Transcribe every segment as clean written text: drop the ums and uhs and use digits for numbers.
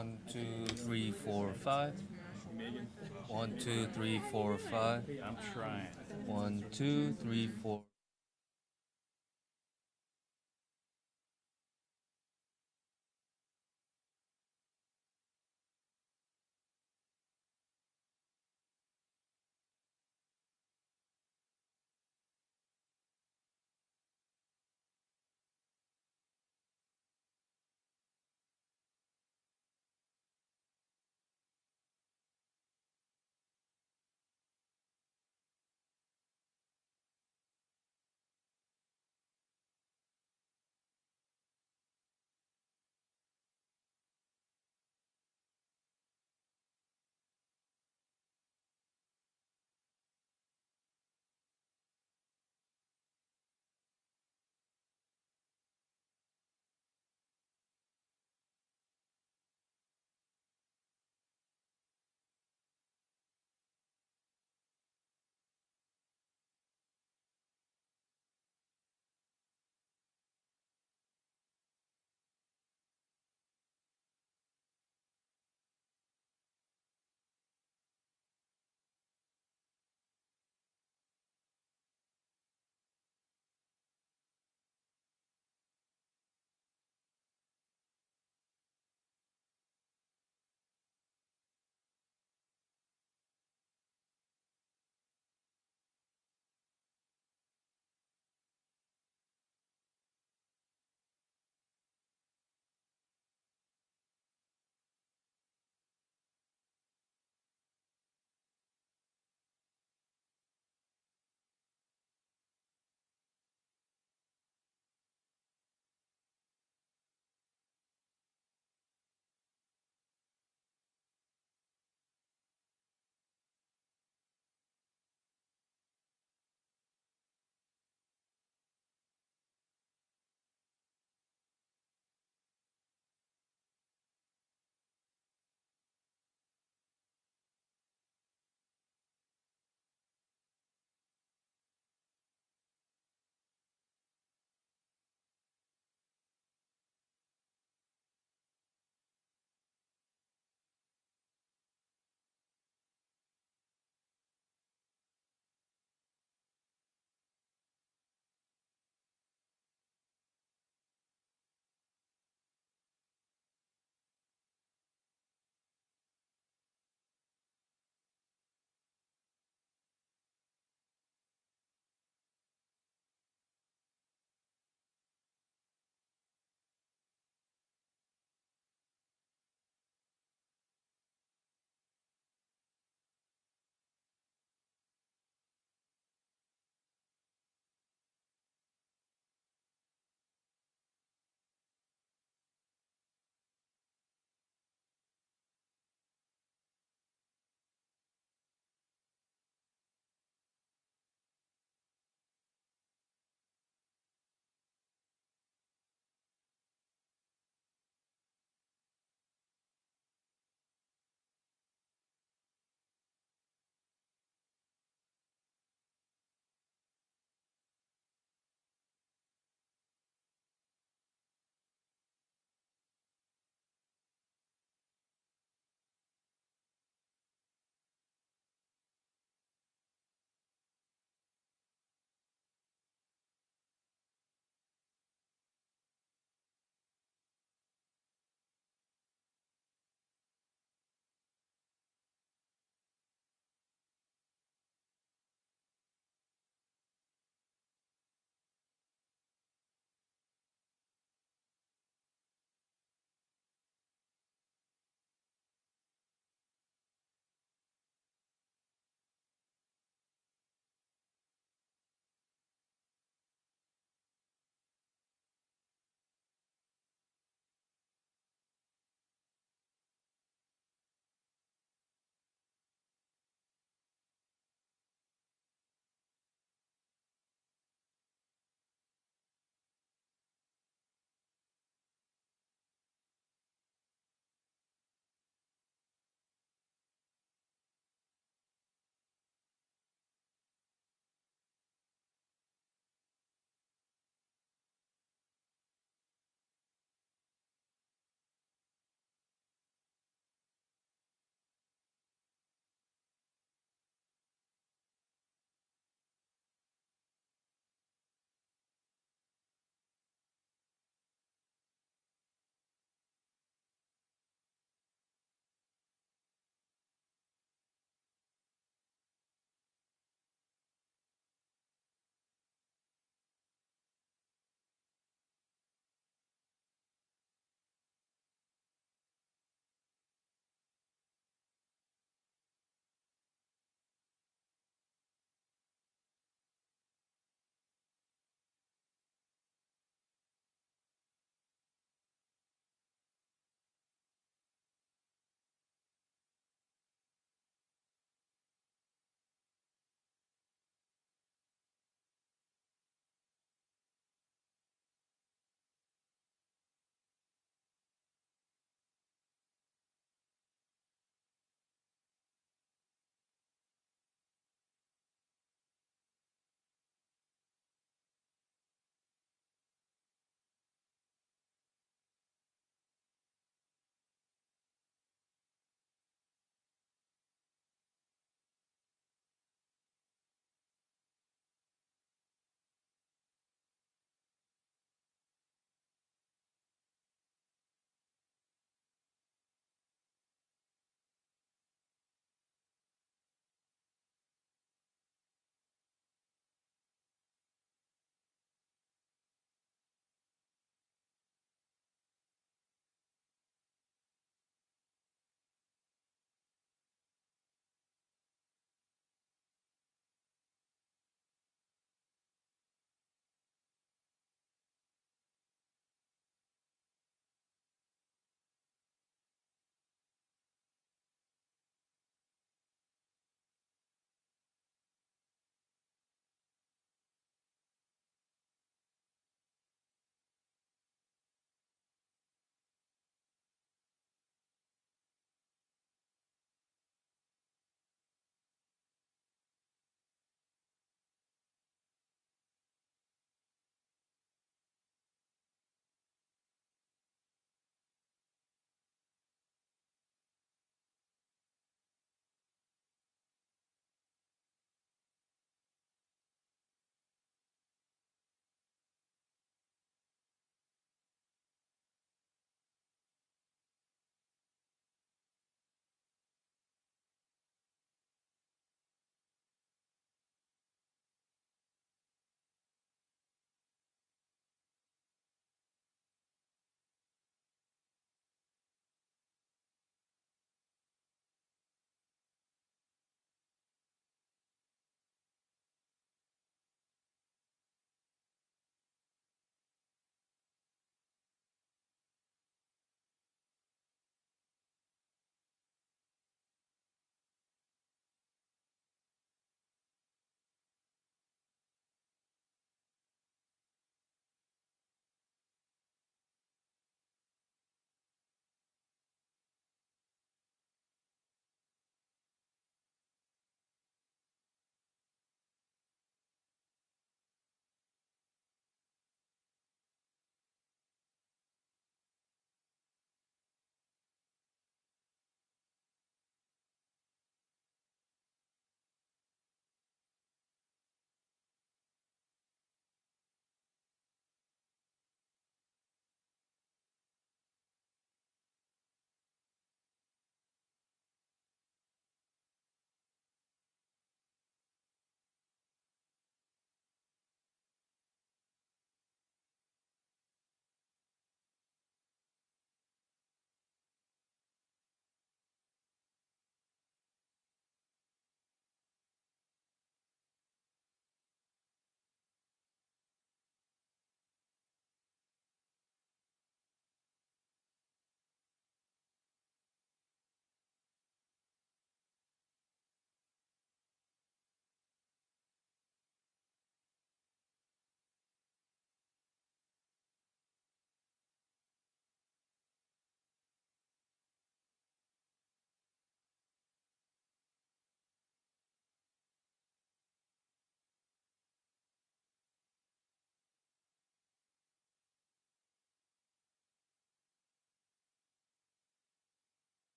1, 2, 3, 4, 5. 1, 2, 3, 4, 5. I'm trying. 1, 2, 3, 4.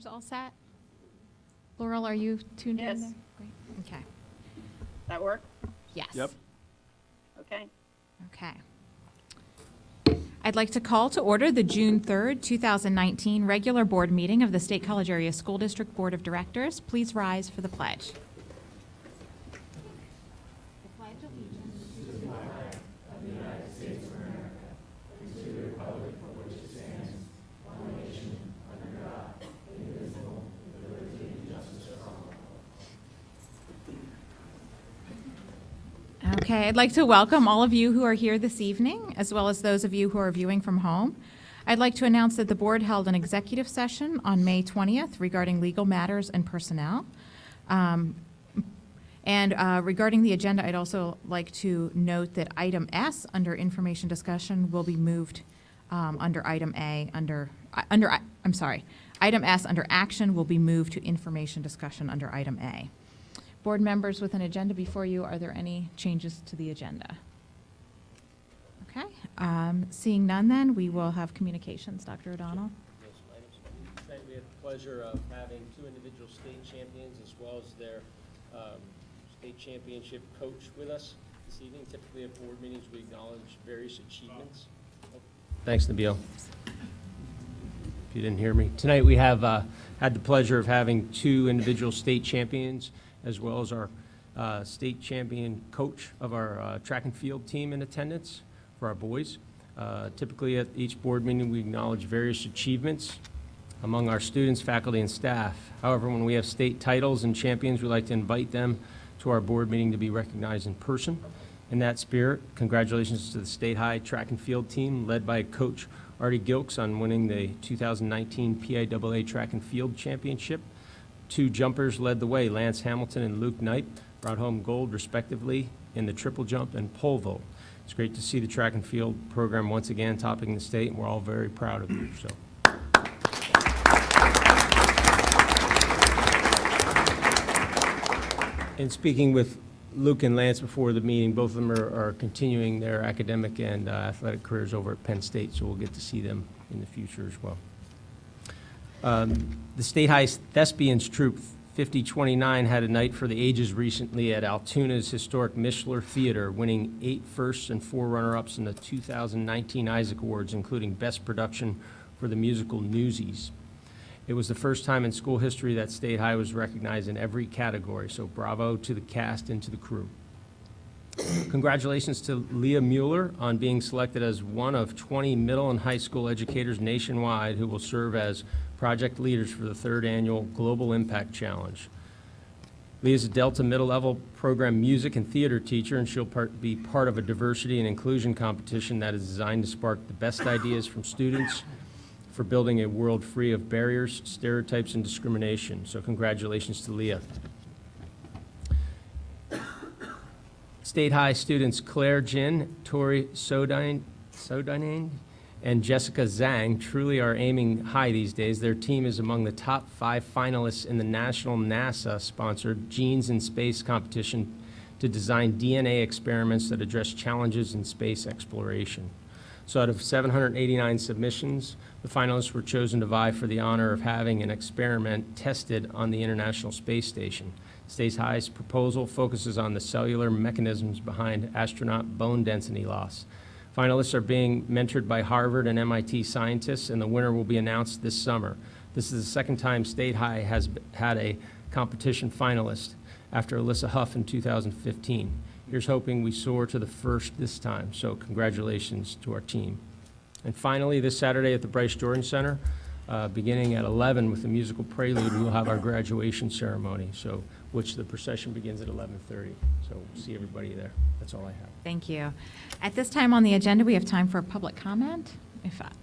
All set? Laurel, are you tuned in? Yes. There? Great. Okay. That work? Yes. Yep. Okay. Okay. I'd like to call to order the June 3rd, 2019 regular board meeting of the State College Area School District Board of Directors. Please rise for the pledge. Okay, I'd like to welcome all of you who are here this evening, as well as those of you who are viewing from home. I'd like to announce that the board held an executive session on May 20th regarding legal matters and personnel. Regarding the agenda, I'd also like to note that item S under information discussion will be moved under item A item S under action will be moved to information discussion under item A. Board members with an agenda before you, are there any changes to the agenda? Okay, seeing none then, we will have communications. Dr. O'Donnell? Yes, items. Tonight we have the pleasure of having two individual state champions as well as their state championship coach with us this evening. Typically at board meetings we acknowledge various achievements. Thanks, Nabil. If you didn't hear me. Tonight we have had the pleasure of having two individual state champions as well as our state champion coach of our track and field team in attendance for our boys. Typically at each board meeting we acknowledge various achievements among our students, faculty, and staff. However, when we have state titles and champions, we like to invite them to our board meeting to be recognized in person. In that spirit, congratulations to the State High track and field team led by Coach Artie Gilks on winning the 2019 PIAA Track and Field Championship. Two jumpers led the way. Lance Hamilton and Luke Knight brought home gold respectively in the triple jump and pole vault. It's great to see the track and field program once again topping the state, and we're all very proud of you. So. And speaking with Luke and Lance before the meeting, both of them are continuing their academic and athletic careers over at Penn State, so we'll get to see them in the future as well. The State High Thespians Troupe 5029 had a night for the ages recently at Altoona's historic Mishler Theater, winning 8 firsts and 4 runner-ups in the 2019 Isaac Awards, including Best Production for the musical Newsies. It was the first time in school history that State High was recognized in every category, so bravo to the cast and to the crew. Congratulations to Leah Mueller on being selected as one of 20 middle and high school educators nationwide who will serve as project leaders for the 3rd annual Global Impact Challenge. Leah is a Delta middle level program music and theater teacher, and she'll be part of a diversity and inclusion competition that is designed to spark the best ideas from students for building a world free of barriers, stereotypes, and discrimination. So congratulations to Leah. State High students Claire Jin, Tori Sodine, and Jessica Zhang truly are aiming high these days. Their team is among the top 5 finalists in the national NASA-sponsored Genes in Space competition to design DNA experiments that address challenges in space exploration. So out of 789 submissions, the finalists were chosen to vie for the honor of having an experiment tested on the International Space Station. State High's proposal focuses on the cellular mechanisms behind astronaut bone density loss. Finalists are being mentored by Harvard and MIT scientists, and the winner will be announced this summer. This is the second time State High has had a competition finalist after Alyssa Huff in 2015. Here's hoping we soar to the first this time, so congratulations to our team. And finally, this Saturday at the Bryce Jordan Center, beginning at 11 with the musical prelude, we'll have our graduation ceremony, so which the procession begins at 11:30. So we'll see everybody there. That's all I have. Thank you. At this time on the agenda, we have time for a public comment.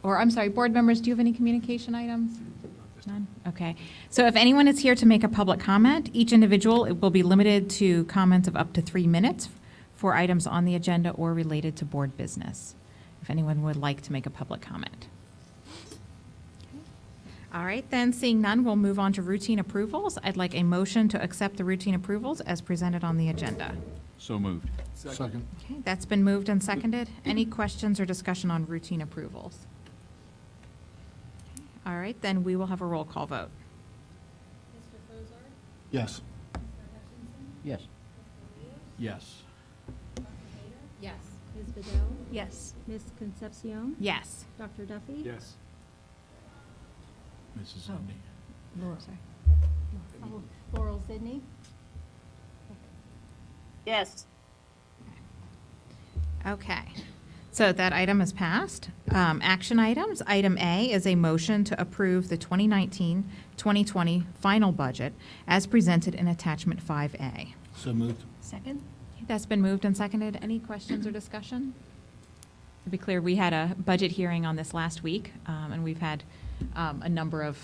Board members, do you have any communication items? None? Okay. So if anyone is here to make a public comment, each individual will be limited to comments of up to 3 minutes for items on the agenda or related to board business, if anyone would like to make a public comment. All right, then, seeing none, we'll move on to routine approvals. I'd like a motion to accept the routine approvals as presented on the agenda. So moved. Second. Okay, that's been moved and seconded. Any questions or discussion on routine approvals? All right, then we will have a roll call vote. Yes. Yes. Yes. Yes. Ms. Bedell? Yes. Ms. Concepcion? Yes. Dr. Duffy? Yes. Mrs. Zimney? Laura, sorry. Oh, Laurel Sidney? Yes. Okay, so that item is passed. Action items. Item A is a motion to approve the 2019-2020 final budget as presented in Attachment 5A. So moved. Second? That's been moved and seconded. Any questions or discussion? To be clear, we had a budget hearing on this last week, and we've had a number of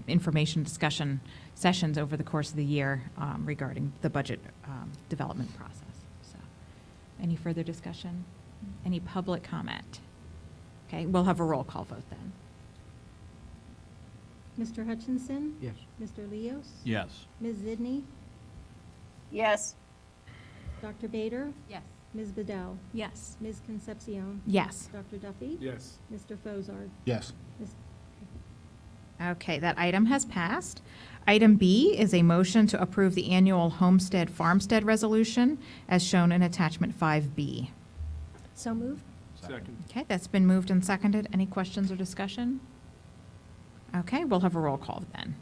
information discussion sessions over the course of the year regarding the budget development process. So, any further discussion? Any public comment? Okay, we'll have a roll call vote then. Mr. Hutchinson? Yes. Mr. Leos? Yes. Ms. Zidney? Yes. Dr. Bader? Yes. Ms. Bedell? Yes. Ms. Concepcion? Yes. Dr. Duffy? Yes. Mr. Fozard? Yes. Ms. Okay, that item has passed. Item B is a motion to approve the annual homestead farmstead resolution as shown in Attachment 5B. So moved? Second. Okay, that's been moved and seconded. Any questions or discussion? Okay, we'll have a roll call then.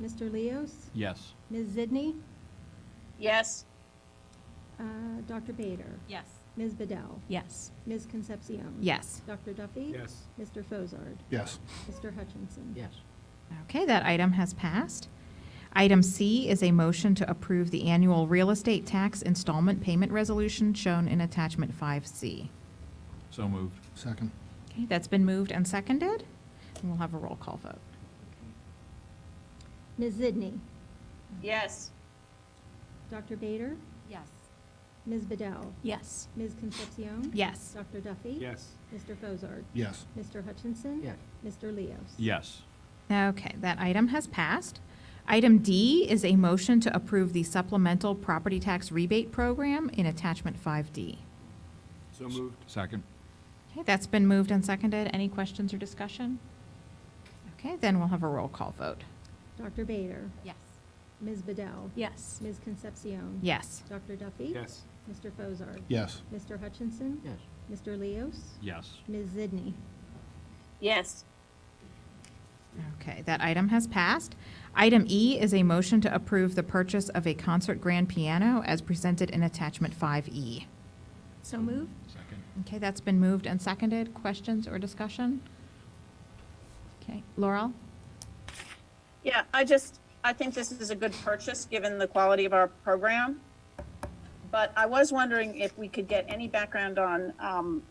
Mr. Leos? Yes. Ms. Zidney? Yes. Dr. Bader? Yes. Ms. Bedell? Yes. Ms. Concepcion? Yes. Dr. Duffy? Yes. Mr. Fozard? Yes. Mr. Hutchinson? Yes. Okay, that item has passed. Item C is a motion to approve the annual real estate tax installment payment resolution shown in Attachment 5C. So moved. Second. Okay, that's been moved and seconded. And we'll have a roll call vote. Ms. Zidney? Yes. Dr. Bader? Yes. Ms. Bedell? Yes. Ms. Concepcion? Yes. Dr. Duffy? Yes. Mr. Fozard? Yes. Mr. Hutchinson? Yes. Mr. Leos? Yes. Okay, that item has passed. Item D is a motion to approve the supplemental property tax rebate program in Attachment 5D. So moved. Second. Okay, that's been moved and seconded. Any questions or discussion? Okay, then we'll have a roll call vote. Dr. Bader? Yes. Ms. Bedell? Yes. Ms. Concepcion? Yes. Dr. Duffy? Yes. Mr. Fozard? Yes. Mr. Hutchinson? Yes. Mr. Leos? Yes. Ms. Zidney? Yes. Okay, that item has passed. Item E is a motion to approve the purchase of a concert grand piano as presented in Attachment 5E. So moved? Second. Okay, that's been moved and seconded. Questions or discussion? Okay, Laurel? Yeah, I think this is a good purchase, given the quality of our program. But I was wondering if we could get any background on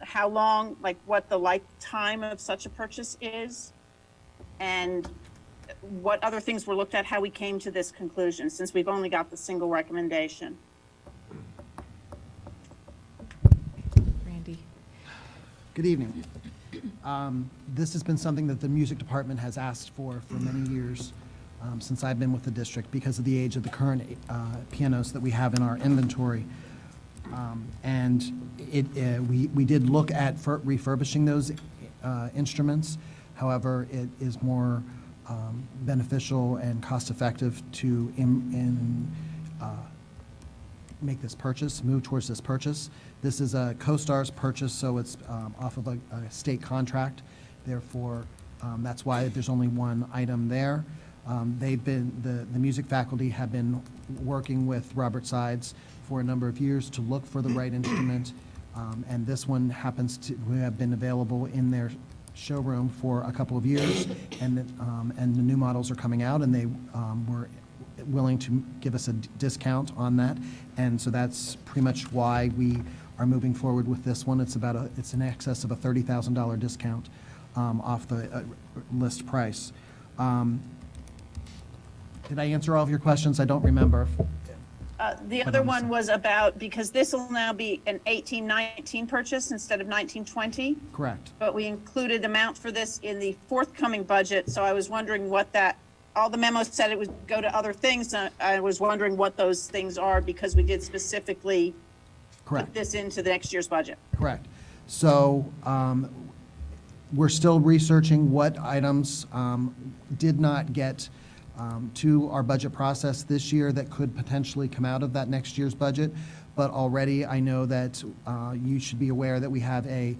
how long, like what the lifetime of such a purchase is, and what other things were looked at, how we came to this conclusion, since we've only got the single recommendation. Randy? Good evening. This has been something that the music department has asked for many years, since I've been with the district, because of the age of the current pianos that we have in our inventory. And we did look at refurbishing those instruments. However, it is more beneficial and cost-effective to make this purchase, move towards this purchase. This is a CoStar's purchase, so it's off of a state contract. Therefore, that's why there's only one item there. The music faculty have been working with Robert Sides for a number of years to look for the right instrument, and this one happens to have been available in their showroom for a couple of years, and the new models are coming out, and they were willing to give us a discount on that, and so that's pretty much why we are moving forward with this one. It's in excess of a $30,000 discount off the list price. Did I answer all of your questions? I don't remember. The other one was about, because this will now be an 18-19 purchase instead of 19-20, Correct. but we included amount for this in the forthcoming budget, so I was wondering what that, all the memos said it would go to other things. I was wondering what those things are, because we did specifically put Correct. this into the next year's budget. Correct. So we're still researching what items did not get to our budget process this year that could potentially come out of that next year's budget. But already I know that you should be aware that we have a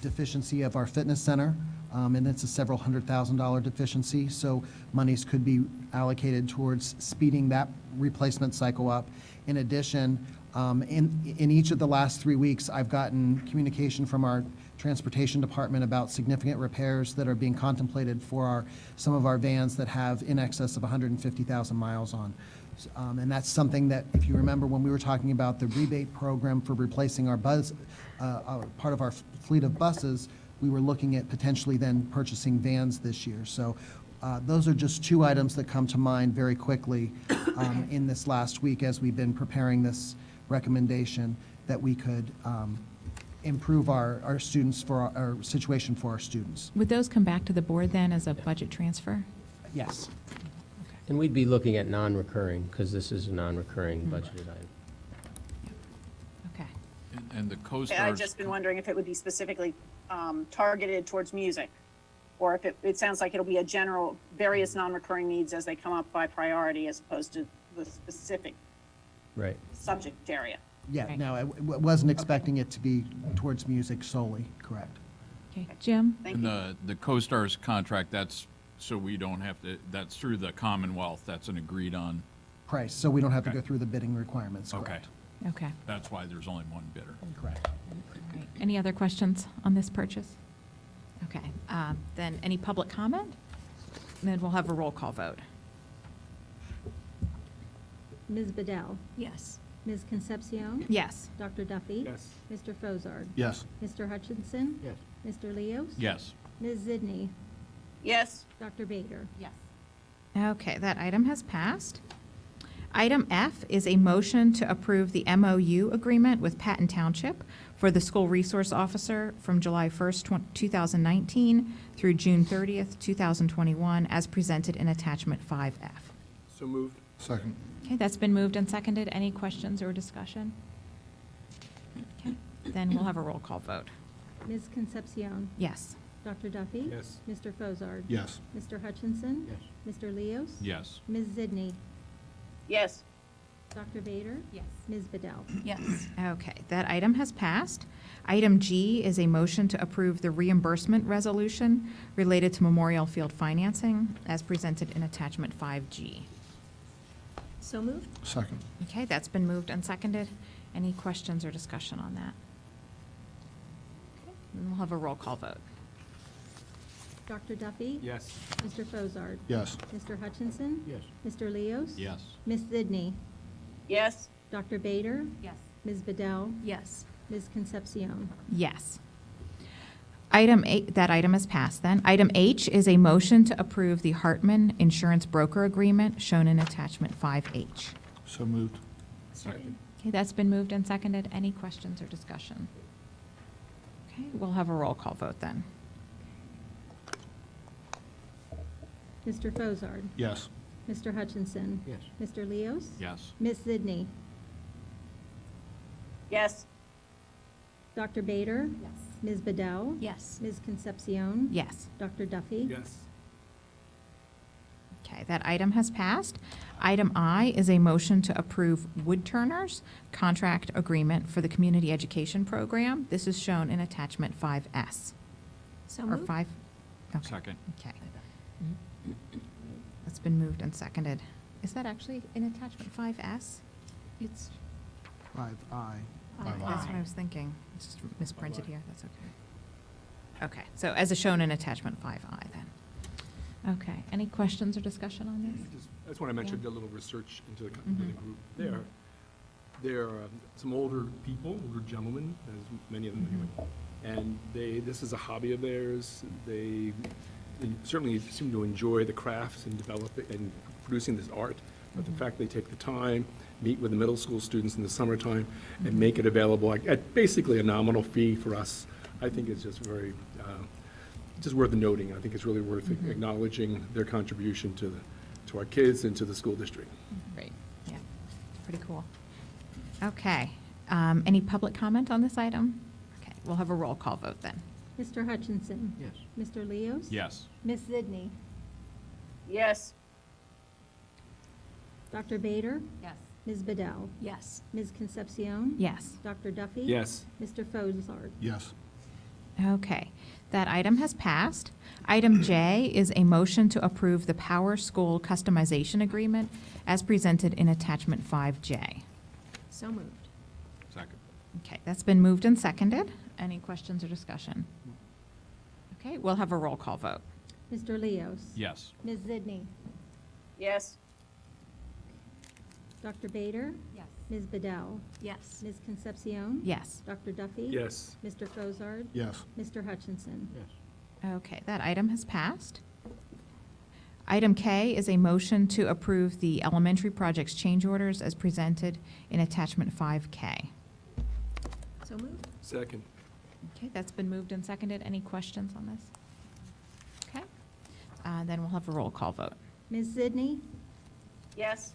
deficiency of our fitness center, and it's a several $100,000 deficiency. So monies could be allocated towards speeding that replacement cycle up. In addition, in each of the last 3 weeks, I've gotten communication from our transportation department about significant repairs that are being contemplated for some of our vans that have in excess of 150,000 miles on. And that's something that, if you remember, when we were talking about the rebate program for replacing our part of our fleet of buses, we were looking at potentially then purchasing vans this year. So those are just two items that come to mind very quickly in this last week as we've been preparing this recommendation that we could improve our students, for our situation for our students. Would those come back to the board then as a budget transfer? Yes. And we'd be looking at non-recurring, because this is a non-recurring budgeted item. Okay. And the I've co-stars. just been wondering if it would be specifically targeted towards music, or if it sounds like it'll be a general, various non-recurring needs as they come up by priority as opposed to the specific Right. subject area. Yeah, Okay. no, I wasn't expecting it to be towards music solely, correct. Okay, Jim? Thank And you. the co-stars contract, that's so we don't have to, that's through the Commonwealth, that's an agreed on, Price, so we don't have to go Okay. through the bidding requirements, okay. correct. Okay. That's why there's only one bidder. Correct. Right. Any other questions on this purchase? Okay, then any public comment? Then we'll have a roll call vote. Ms. Bedell? Yes. Ms. Concepcion? Yes. Dr. Duffy? Yes. Mr. Fozard? Yes. Mr. Hutchinson? Yes. Mr. Leos? Yes. Ms. Zidney? Yes, Dr. Bader? Yes. Okay, that item has passed. Item F is a motion to approve the MOU agreement with Patton Township for the school resource officer from July 1st, 2019 through June 30th, 2021, as presented in attachment 5F. So moved. Second. Okay, that's been moved and seconded. Any questions or discussion? Okay, then we'll have a roll call vote. Ms. Concepcion? Yes. Dr. Duffy? Yes. Mr. Fozard? Yes. Mr. Hutchinson? Yes. Mr. Leos? Yes. Ms. Zidney? yes, Dr. Bader? Yes. Ms. Bedell? Yes. Okay, that item has passed. Item G is a motion to approve the reimbursement resolution related to Memorial Field financing as presented in attachment 5G. So moved? Second. Okay, that's been moved and seconded. Any questions or discussion on that? Okay, then we'll have a roll call vote. Dr. Duffy? Yes. Mr. Fozard? Yes. Mr. Hutchinson? Yes. Mr. Leos? Yes. Ms. Zidney? yes, Dr. Bader? Yes. Ms. Bedell? Yes. Ms. Concepcion? Yes. Item 8, that item is passed then. Item H is a motion to approve the Hartman Insurance Broker Agreement shown in attachment 5H. So moved. Second. Okay, that's been moved and seconded. Any questions or discussion? Okay, we'll have a roll call vote then. Mr. Fozard? Yes. Mr. Hutchinson? Yes. Mr. Leos? Yes. Ms. Zidney? yes, Dr. Bader? Yes. Ms. Bedell? Yes. Ms. Concepcion? Yes. Dr. Duffy? Yes. Okay, that item has passed. Item I is a motion to approve Woodturners contract agreement for the community education program. This is shown in attachment 5S. So Or moved? 5? Okay. Second. Okay. That's been moved and seconded. Is that actually in attachment 5S? It's, 5I. that's what I was thinking. It's just misprinted here. That's okay. Okay, so as is shown in attachment 5I then. Okay, any questions or discussion on this? That's when I mentioned a little research into the group there. They're some older people, older gentlemen, as many of them anyway. And this is a hobby of theirs. They certainly seem to enjoy the crafts and developing and producing this art. But the fact they take the time, meet with the middle school students in the summertime, and make it available at basically a nominal fee for us, I think is just very, just worth noting. I think it's really worth acknowledging their contribution to our kids and to the school district. Great, yeah, pretty cool. Okay, any public comment on this item? Okay, we'll have a roll call vote then. Mr. Hutchinson? Yes. Mr. Leos? Yes. Ms. Zidney? yes, Dr. Bader, Yes. Ms. Bedell, Yes. Ms. Concepcion. Yes. Dr. Duffy. Yes. Mr. Fozard. Yes. Okay, that item has passed. Item J is a motion to approve the Power School customization agreement as presented in attachment 5J. So moved. Second. Okay, that's been moved and seconded. Any questions or discussion? Okay, we'll have a roll call vote. Mr. Leos. Yes. Ms. Zidney. Yes, Dr. Bader, Yes. Ms. Bedell, Yes. Ms. Concepcion. Yes. Dr. Duffy. Yes. Mr. Fozard. Yes. Mr. Hutchinson. Yes. Okay, that item has passed. Item K is a motion to approve the elementary projects change orders as presented in attachment 5K. So moved. Second. Okay, that's been moved and seconded. Any questions on this? Okay, then we'll have a roll call vote. Ms. Zidney, yes,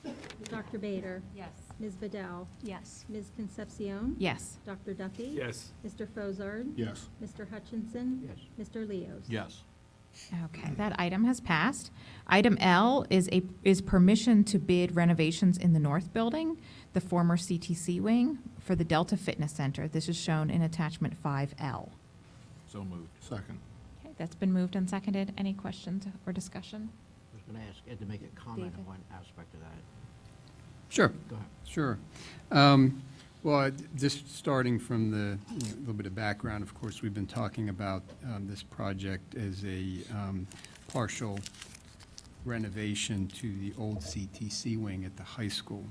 Dr. Bader, Yes. Ms. Bedell, Yes. Ms. Concepcion. Yes. Dr. Duffy. Yes. Mr. Fozard. Yes. Mr. Hutchinson. Yes. Mr. Leos. Yes. Okay, that item has passed. Item L is permission to bid renovations in the north building, the former CTC wing, for the Delta Fitness Center. This is shown in attachment 5L. So moved. Second. Okay, that's been moved and seconded. Any questions or discussion? I was going to ask Ed to make a comment David. on one aspect of that. Sure, Go ahead. sure. Well, just starting from the little bit of background, of course, we've been talking about this project as a partial renovation to the old CTC wing at the high school.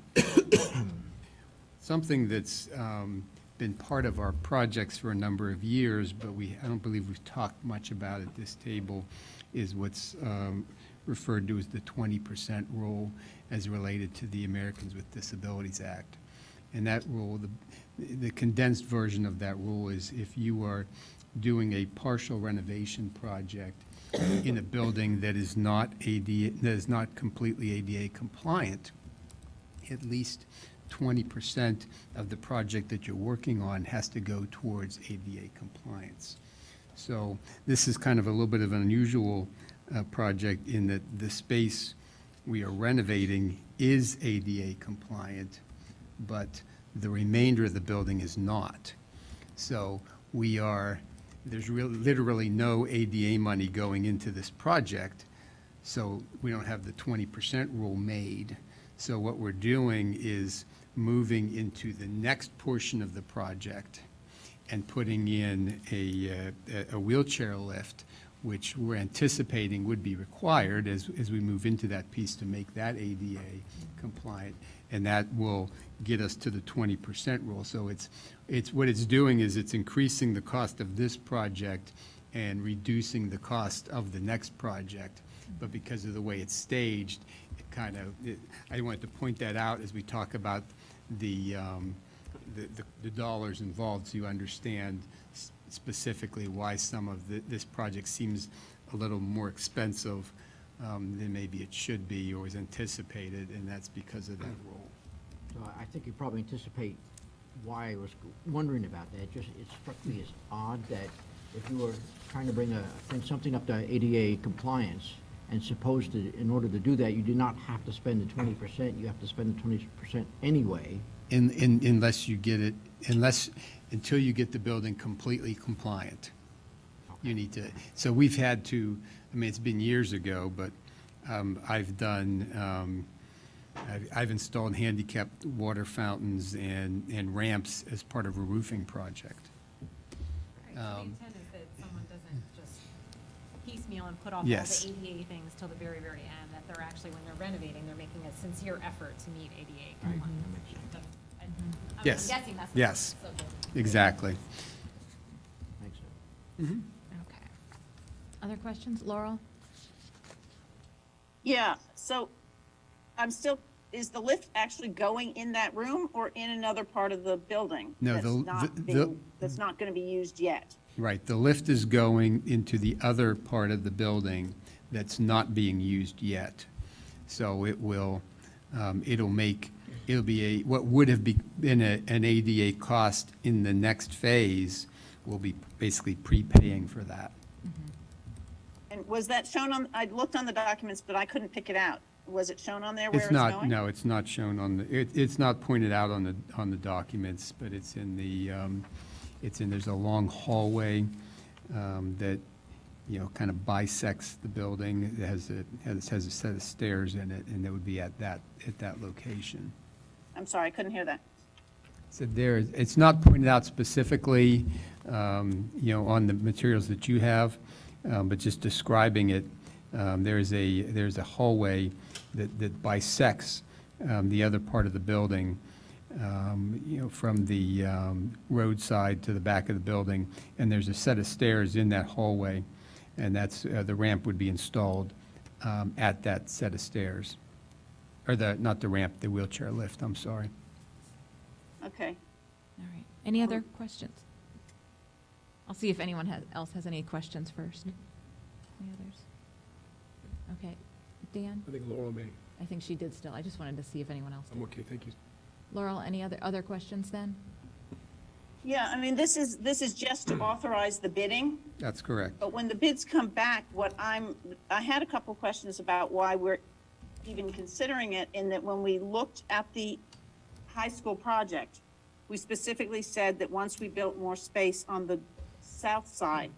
Something that's been part of our projects for a number of years, but I don't believe we've talked much about at this table, is what's referred to as the 20% rule as related to the Americans with Disabilities Act. And that rule, the condensed version of that rule is if you are doing a partial renovation project in a building that is not completely ADA compliant, at least 20% of the project that you're working on has to go towards ADA compliance. So this is kind of a little bit of an unusual project in that the space we are renovating is ADA compliant, but the remainder of the building is not. So there's literally no ADA money going into this project, so we don't have the 20% rule made. So what we're doing is moving into the next portion of the project and putting in a wheelchair lift, which we're anticipating would be required as we move into that piece to make that ADA compliant, and that will get us to the 20% rule. So what it's doing is it's increasing the cost of this project and reducing the cost of the next project. But because of the way it's staged, I wanted to point that out as we talk about the dollars involved, so you understand specifically why some of this project seems a little more expensive than maybe it should be or was anticipated, and that's because of that rule. So I think you probably anticipate why I was wondering about that. It struck me as odd that if you were trying to bring something up to ADA compliance, and supposed to, in order to do that, you do not have to spend the 20%, you have to spend the 20% anyway. Unless you get it, until you get the building completely compliant. You need to, so we've had to, it's been years ago, but I've installed handicapped water fountains and ramps as part of a roofing project. Right, so the intent is that someone doesn't just piecemeal and put off Yes. all the ADA things till the very, very end, that they're actually, when they're renovating, they're making a sincere effort to meet ADA compliance. I'm Yes. guessing that's. Yes. so Exactly. Thanks, sir. Okay. Other questions? Laurel? yeah, so is the lift actually going in that room or in another part of the building? No, That's not gonna be used yet? Right, the lift is going into the other part of the building that's not being used yet. So it'll be what would have been an ADA cost in the next phase will be basically prepaying for that. And was that shown I looked on the documents, but I couldn't pick it out. was it shown on there where It's it's not, going? no, it's not shown on the, it's not pointed out on the documents, but it's in the, there's a long hallway that, kind of bisects the building. It has a set of stairs in it, and it would be at that location. I'm sorry, I couldn't hear that. So it's not pointed out specifically, on the materials that you have, but just describing it, there's a hallway that bisects the other part of the building, from the roadside to the back of the building, and there's a set of stairs in that hallway, and that's, the ramp would be installed at that set of stairs. Or not the ramp, the wheelchair lift, I'm sorry. Okay. All right. Any other questions? I'll see if anyone else has any questions first. Any others? Okay. Dan? I think Laurel may. I think she did still. I just wanted to see if anyone else did. I'm okay, thank you. Laurel, any other questions then? Yeah, I mean, this is just to authorize the bidding, That's correct. but when the bids come back, I had a couple questions about why we're even considering it, in that when we looked at the high school project, we specifically said that once we built more space on the south side,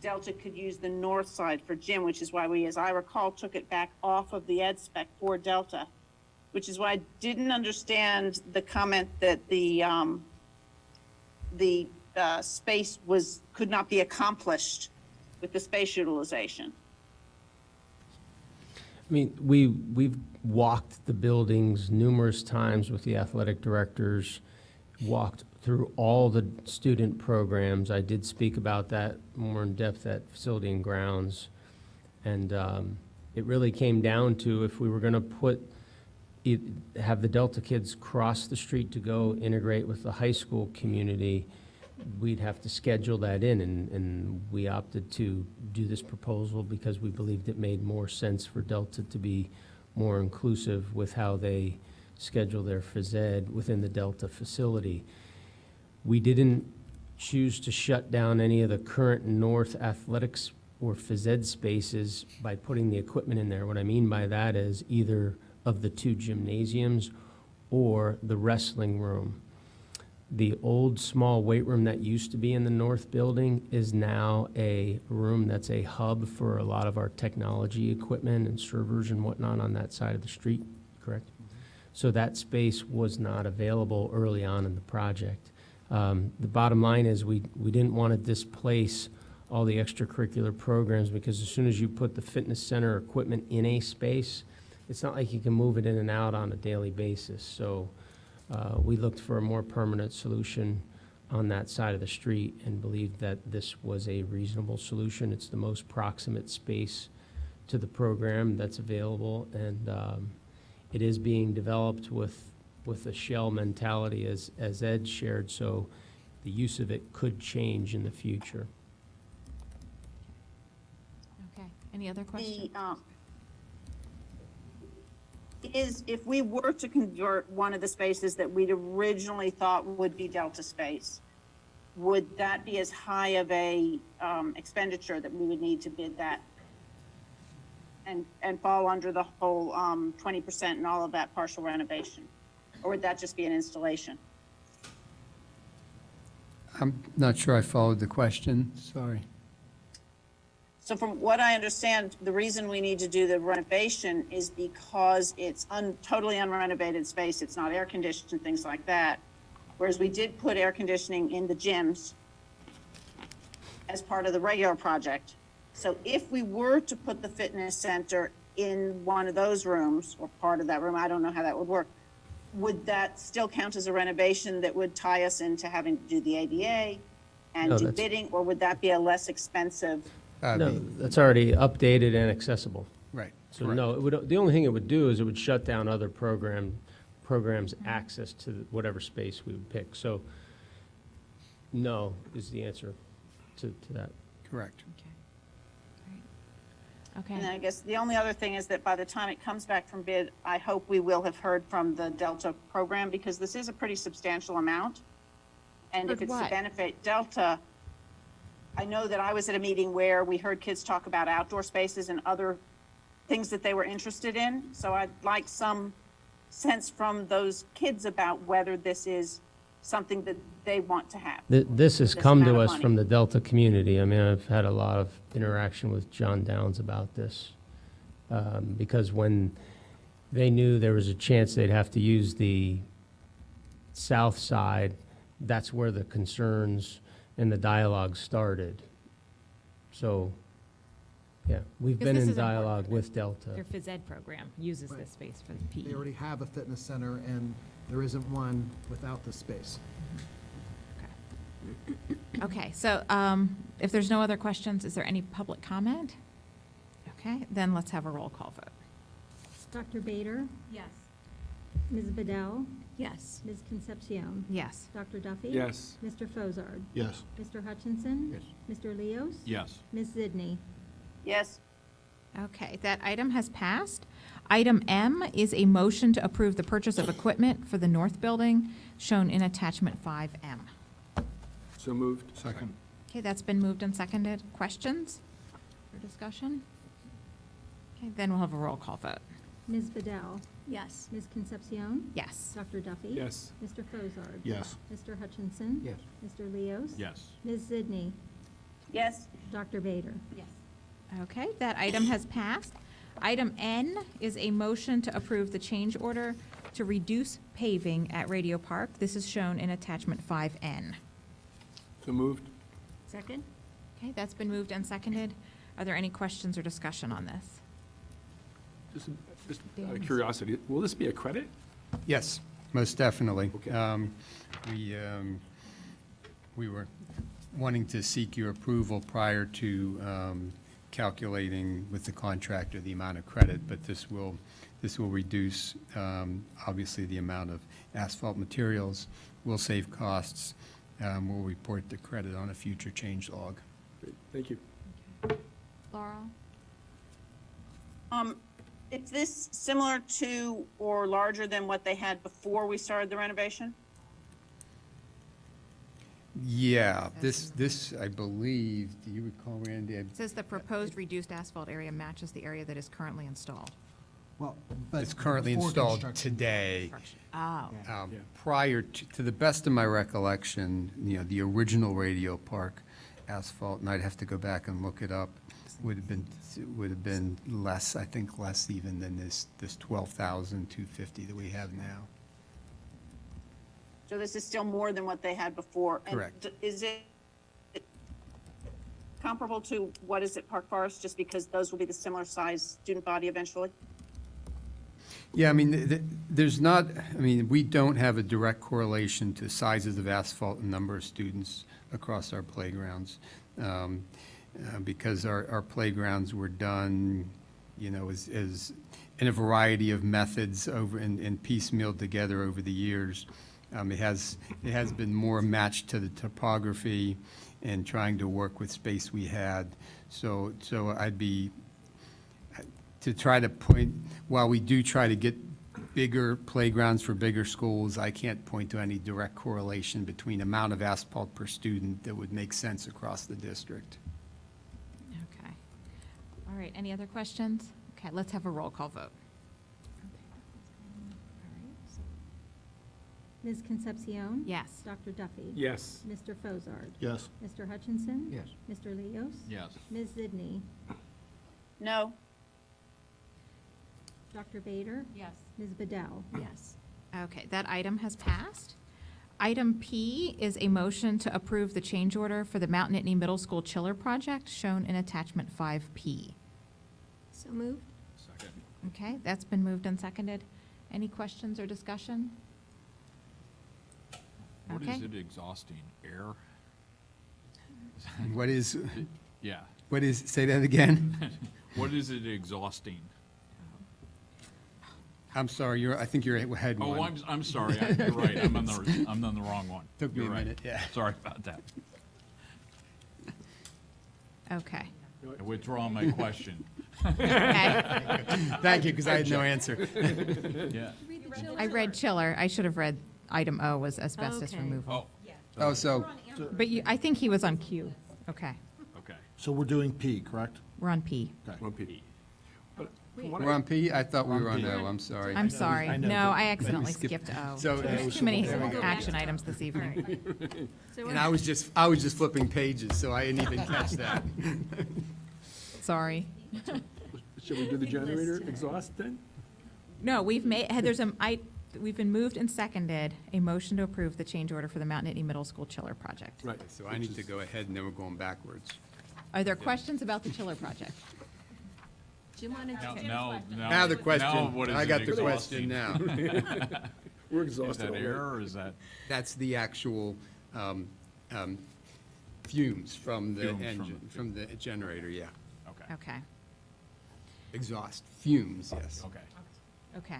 Delta could use the north side for gym, which is why we, as I recall, took it back off of the ed spec for Delta, which is why I didn't understand the comment that the space could not be accomplished with the space utilization. I mean, we've walked the buildings numerous times with the athletic directors, walked through all the student programs. I did speak about that more in depth at Facility and Grounds. And it really came down to, if we were going to have the Delta kids cross the street to go integrate with the high school community, we'd have to schedule that in, and we opted to do this proposal because we believed it made more sense for Delta to be more inclusive with how they schedule their phys ed within the Delta facility. We didn't choose to shut down any of the current North athletics or phys ed spaces by putting the equipment in there. What I mean by that is either of the two gymnasiums or the wrestling room. The old small weight room that used to be in the north building is now a room that's a hub for a lot of our technology equipment and servers and whatnot on that side of the street, correct? So that space was not available early on in the project. The bottom line is we didn't want to displace all the extracurricular programs, because as soon as you put the fitness center equipment in a space, it's not like you can move it in and out on a daily basis. So we looked for a more permanent solution on that side of the street and believed that this was a reasonable solution. It's the most proximate space to the program that's available, and it is being developed with a shell mentality, as Ed shared, so the use of it could change in the future. Okay. Any other questions? If we were to convert one of the spaces that we'd originally thought would be Delta space, would that be as high of a expenditure that we would need to bid that and fall under the whole 20% and all of that partial renovation? Or would that just be an installation? I'm not sure I followed the question, sorry. So from what I understand, the reason we need to do the renovation is because it's totally unrenovated space. It's not air conditioned, things like that. Whereas we did put air conditioning in the gyms as part of the regular project. So if we were to put the fitness center in one of those rooms or part of that room, I don't know how that would work, would that still count as a renovation that would tie us into having to do the ADA and No, do that's- bidding, or would that be a less expensive? No, that's already updated and accessible. Right. So correct. no, the only thing it would do is it would shut down other programs' access to whatever space we would pick. So no is the answer to that. Correct. Okay. And I guess the only other thing is that by the time it comes back from bid, I hope we will have heard from the Delta program, because this is a pretty substantial amount. And if Heard it's to what? benefit Delta, I know that I was at a meeting where we heard kids talk about outdoor spaces and other things that they were interested in. So I'd like some sense from those kids about whether this is something that they want to have. This has This come amount to of us from money. the Delta community. I mean, I've had a lot of interaction with John Downs about this, because when they knew there was a chance they'd have to use the south side, that's where the concerns and the dialogue started. So, yeah, we've Because been this in is important. dialogue with Delta. Their phys ed program uses Right. this space for the PE. They already have a fitness center, and there isn't one without the space. Okay, so if there's no other questions, is there any public comment? Okay, then let's have a roll call vote. Dr. Bader, Yes. Ms. Bedell, Yes. Ms. Concepcion, Yes. Dr. Duffy. Yes. Mr. Fozard, Yes. Mr. Hutchinson. Yes. Mr. Leos. Yes. Ms. Zidney. Yes, Okay, that item has passed. Item M is a motion to approve the purchase of equipment for the north building, shown in attachment 5M. So moved. Second. Okay, that's been moved and seconded. Questions or discussion? Okay, then we'll have a roll call vote. Ms. Bedell, Yes. Ms. Concepcion. Yes. Dr. Duffy. Yes. Mr. Fozard. Yes. Mr. Hutchinson. Yes. Mr. Leos. Yes. Ms. Zidney. yes, Dr. Bader. Yes. Okay, that item has passed. Item N is a motion to approve the change order to reduce paving at Radio Park. This is shown in attachment 5N. So moved. Second. Okay, that's been moved and seconded. Are there any questions or discussion on this? Just out of curiosity, will this be a credit? Yes, most definitely. Okay. We were wanting to seek your approval prior to calculating with the contractor the amount of credit, but this will reduce, obviously, the amount of asphalt materials, will save costs, we'll report the credit on a future change log. Great. Thank you. Laurel? is this similar to or larger than what they had before we started the renovation? Yeah, this, I believe, do you recall, Randy? It says the proposed reduced asphalt area matches the area that is currently installed. Well, but. It's currently before installed construction. today. Oh, Yeah. Prior to the best of my recollection, the original Radio Park asphalt, and I'd have to go back and look it up, would have been less, I think less even than this 12,250 that we have now. So this is still more than what they had before? And Correct. Is it comparable to what is at Park Forest, just because those will be the similar size student body eventually? Yeah, I mean, there's not, I mean, we don't have a direct correlation to sizes of asphalt and number of students across our playgrounds, because our playgrounds were done, as in a variety of methods over and piecemealed together over the years. It has been more matched to the topography and trying to work with space we had. So I'd be, to try to point, while we do try to get bigger playgrounds for bigger schools, I can't point to any direct correlation between amount of asphalt per student that would make sense across the district. okay. All right, any other questions? Okay, let's have a roll call vote. Ms. Concepcion. Yes. Dr. Duffy. Yes. Mr. Fozard. Yes. Mr. Hutchinson. Yes. Mr. Leos. Yes. Ms. Zidney. No, Dr. Bader. Yes. Ms. Bedell. Yes. Okay, that item has passed. Item P is a motion to approve the change order for the Mount Nittany Middle School chiller project, shown in attachment 5P. So moved. Second. Okay, that's been moved and seconded. Any questions or discussion? What Okay. is it exhausting? Air? What is, Yeah. say that again? What is it exhausting? I'm sorry, I think you're ahead one. Oh, I'm sorry. You're right. I'm on the wrong one. Took me You're a right. minute, yeah. Sorry about that. Okay. I withdraw my question. Okay. Thank you, because I had no answer. Yeah. I read chiller. I should have read item O was asbestos Okay. removal. Oh, Oh, so, But I think he was on Q. Okay, okay. So we're doing P, correct? we're on P. One P. From what We're on P? I thought we were on O, I'm sorry. I'm sorry. I know, No, but- I accidentally Skip- skipped O. So- There's too many There we go. action items this evening. So And I was just flipping pages, so I didn't even catch that. Sorry. Should we do the generator exhaust then? No, we've been moved and seconded a motion to approve the change order for the Mount Nittany Middle School chiller project. Right. So I need to go ahead, and then we're going backwards. Are there questions about the chiller project? Jim wanted to. No. Now the question, what is I it got the exhausting? question now. We're Is exhausted that already. air or is that? That's the actual fumes from the Fumes from engine, the- from the generator, yeah. Okay. Okay, Exhaust, fumes, yes. Okay. okay.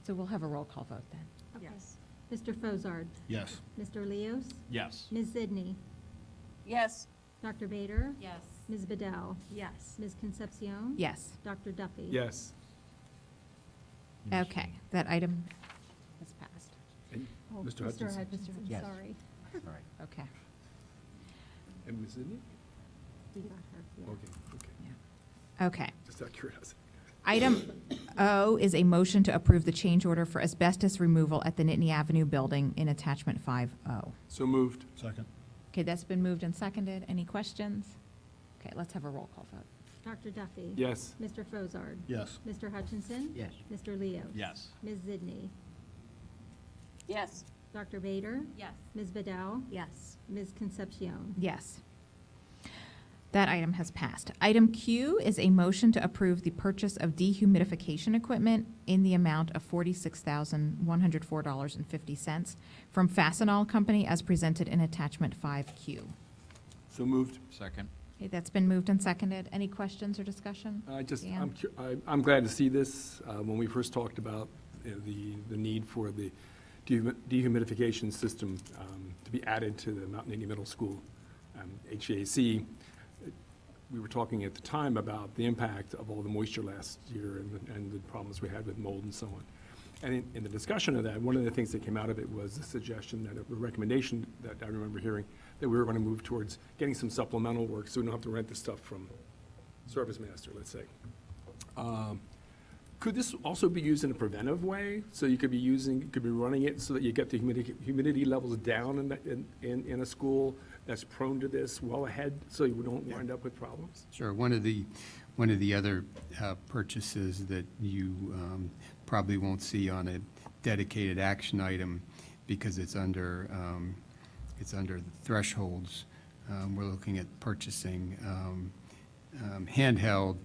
So we'll have a roll call vote then. Yes. Mr. Fozard, Yes. Mr. Leos, Yes. Ms. Zidney, Yes, Dr. Bader, Yes. Ms. Bedell. Yes. Ms. Concepcion. Yes. Dr. Duffy. Yes. Okay, that item has passed. And Oh, Mr. Hutchinson. Yes. Sorry. Okay. And Ms. Sidney? We got her, yeah. Okay. Okay. Just out of curiosity. Item O is a motion to approve the change order for asbestos removal at the Nittany Avenue building in attachment 5O. So moved. Second. Okay, that's been moved and seconded. Any questions? Okay, let's have a roll call vote. Dr. Duffy. Yes. Mr. Fozard. Yes. Mr. Hutchinson. Yes. Mr. Leos. Yes. Ms. Zidney. yes, Dr. Bader. Yes. Ms. Bedell. Yes. Ms. Concepcion. Yes. That item has passed. Item Q is a motion to approve the purchase of dehumidification equipment in the amount of $46,104.50 from Fastenal Company as presented in attachment 5Q. So moved. Second. Okay, that's been moved and seconded. Any questions or discussion? I'm glad to see this. When we first talked about the need for the dehumidification system to be added to the Mount Nittany Middle School HVAC, we were talking at the time about the impact of all the moisture last year and the problems we had with mold and so on. And in the discussion of that, one of the things that came out of it was a suggestion that, a recommendation that I remember hearing, that we were going to move towards getting some supplemental work so we don't have to rent the stuff from Service Master, let's say. Could this also be used in a preventive way? So you could be running it so that you get the humidity levels down in a school that's prone to this well ahead, so you don't wind up with problems? Sure. One of the other purchases that you probably won't see on a dedicated action item because it's under the thresholds. We're looking at purchasing handheld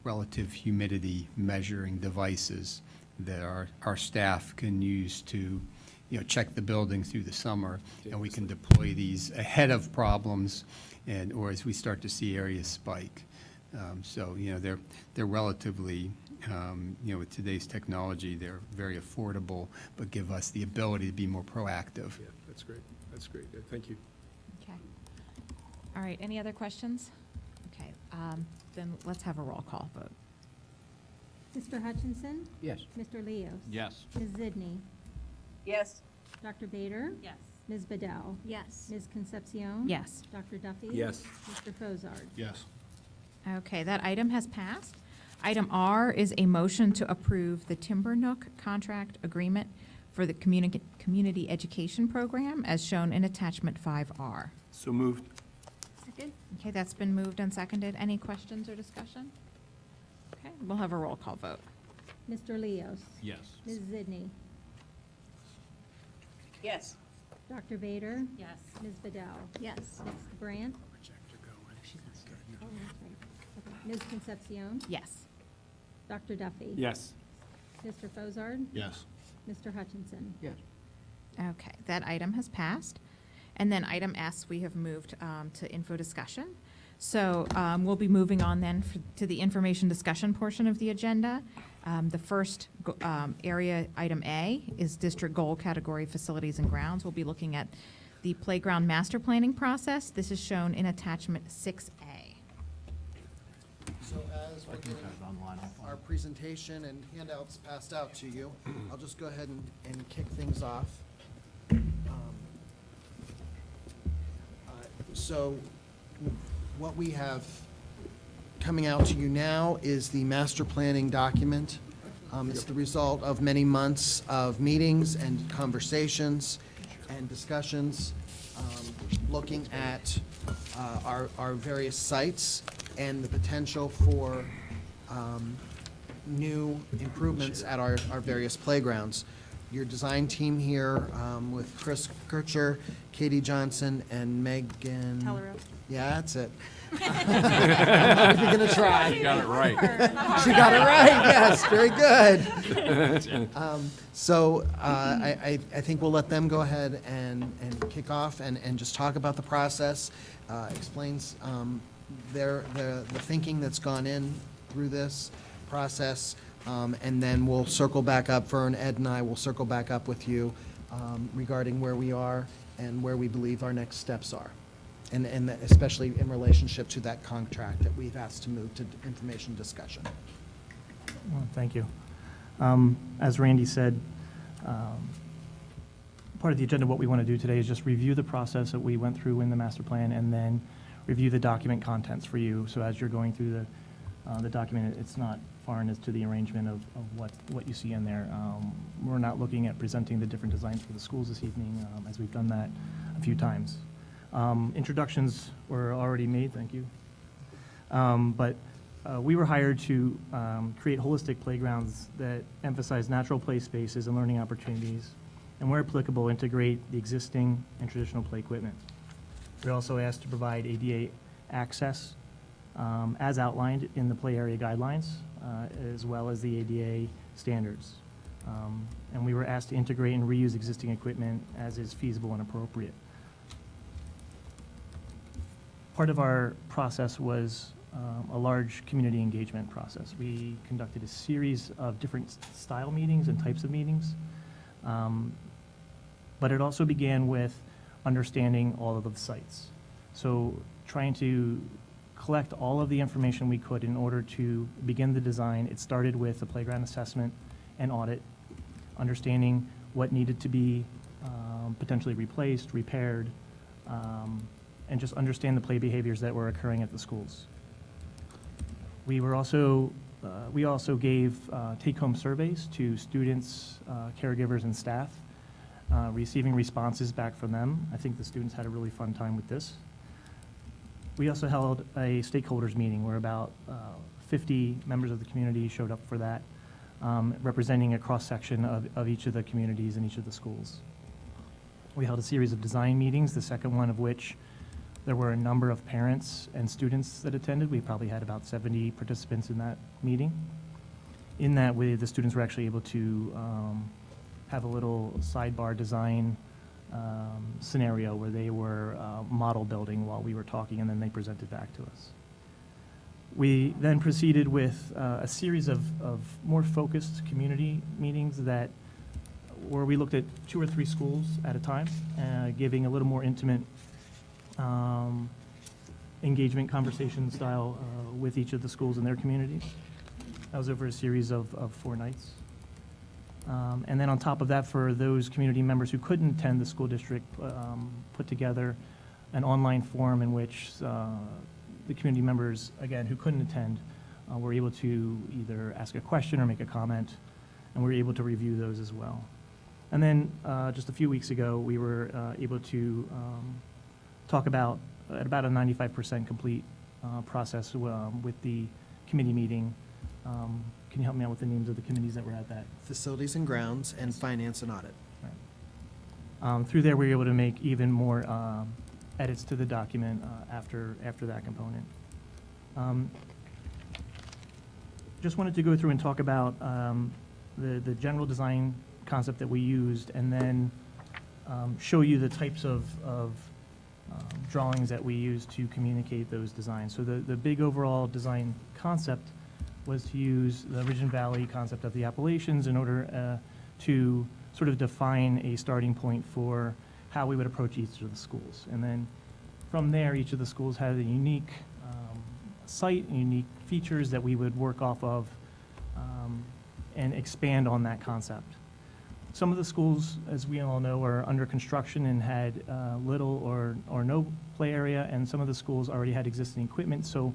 relative humidity measuring devices that our staff can use to, check the building through the summer, and we can deploy these ahead of problems or as we start to see areas spike. So, they're relatively, with today's technology, they're very affordable, but give us the ability to be more proactive. Yeah, that's great. That's great. Thank you. Okay. All right, any other questions? Okay, then let's have a roll call vote. Mr. Hutchinson. Yes. Mr. Leos. Yes. Ms. Zidney. yes, Dr. Bader. Yes. Ms. Bedell. Yes. Ms. Concepcion. Yes. Dr. Duffy. Yes. Mr. Fozard. Yes. Okay, that item has passed. Item R is a motion to approve the Timber Nook contract agreement for the community education program as shown in attachment 5R. So moved. Second. Okay, that's been moved and seconded. Any questions or discussion? Okay, we'll have a roll call vote. Mr. Leos. Yes. Ms. Zidney. yes, Dr. Bader. Yes. Ms. Bedell. Yes. Ms. Brandt. Ms. Concepcion. Yes. Dr. Duffy. Yes. Mr. Fozard. Yes. Mr. Hutchinson. Yes. Okay, that item has passed. And then item S, we have moved to info discussion. So we'll be moving on then to the information discussion portion of the agenda. The first area, item A, is district goal category facilities and grounds. We'll be looking at the playground master planning process. This is shown in attachment 6A. So as we're getting our presentation and handouts passed out to you, I'll just go ahead and kick things off. So what we have coming out to you now is the master planning document. It's the result of many months of meetings and conversations and discussions, looking at our various sites and the potential for new improvements at our various playgrounds. Your design team here, with Chris Kircher, Katie Johnson, and Megan. Hellerup. Yeah, that's it. If you're gonna try. You got it right. She got it right, yes, very good. So I think we'll let them go ahead and kick off and just talk about the process, explains the thinking that's gone in through this process, and then we'll circle back up. Vern, Ed, and I will circle back up with you regarding where we are and where we believe our next steps are. And especially in relationship to that contract that we've asked to move to information discussion. Well, thank you. As Randy said, part of the agenda, what we want to do today is just review the process that we went through in the master plan and then review the document contents for you. So as you're going through the document, it's not foreign as to the arrangement of what you see in there. We're not looking at presenting the different designs for the schools this evening, as we've done that a few times. Introductions were already made, thank you. But we were hired to create holistic playgrounds that emphasize natural play spaces and learning opportunities, and where applicable, integrate the existing and traditional play equipment. We're also asked to provide ADA access as outlined in the play area guidelines, as well as the ADA standards. And we were asked to integrate and reuse existing equipment as is feasible and appropriate. Part of our process was a large community engagement process. We conducted a series of different style meetings and types of meetings, but it also began with understanding all of the sites. So trying to collect all of the information we could in order to begin the design. It started with a playground assessment and audit, understanding what needed to be potentially replaced, repaired, and just understand the play behaviors that were occurring at the schools. We also gave take-home surveys to students, caregivers, and staff, receiving responses back from them. I think the students had a really fun time with this. We also held a stakeholders meeting where about 50 members of the community showed up for that, representing a cross-section of each of the communities in each of the schools. We held a series of design meetings, the second one of which there were a number of parents and students that attended. We probably had about 70 participants in that meeting. In that way, the students were actually able to have a little sidebar design scenario where they were model building while we were talking, and then they presented back to us. We then proceeded with a series of more focused community meetings where we looked at 2 or 3 schools at a time, giving a little more intimate engagement conversation style with each of the schools in their communities. That was over a series of 4 nights. And then on top of that, for those community members who couldn't attend, the school district put together an online forum in which the community members, again, who couldn't attend, were able to either ask a question or make a comment, and we were able to review those as well. And then just a few weeks ago, we were able to talk about a 95% complete process with the committee meeting. Can you help me out with the names of the committees that were at that? Facilities and Grounds and Finance and Audit. Right. Through there, we were able to make even more edits to the document after that component. Just wanted to go through and talk about the general design concept that we used, and then show you the types of drawings that we used to communicate those designs. So the big overall design concept was to use the Ridge and Valley concept of the Appalachians in order to sort of define a starting point for how we would approach each of the schools. And then from there, each of the schools had a unique site and unique features that we would work off of and expand on that concept. Some of the schools, as we all know, are under construction and had little or no play area, and some of the schools already had existing equipment, so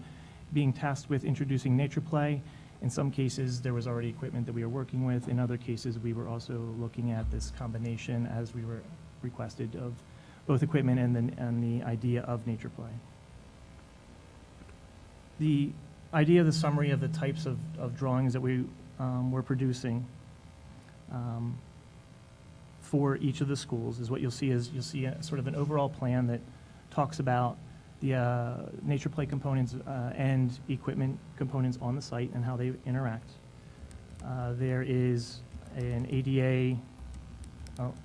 being tasked with introducing nature play. In some cases, there was already equipment that we were working with. In other cases, we were also looking at this combination as we were requested of both equipment and the idea of nature play. The idea of the summary of the types of drawings that we were producing for each of the schools is what you'll see is sort of an overall plan that talks about the nature play components and equipment components on the site and how they interact. There is an ADA,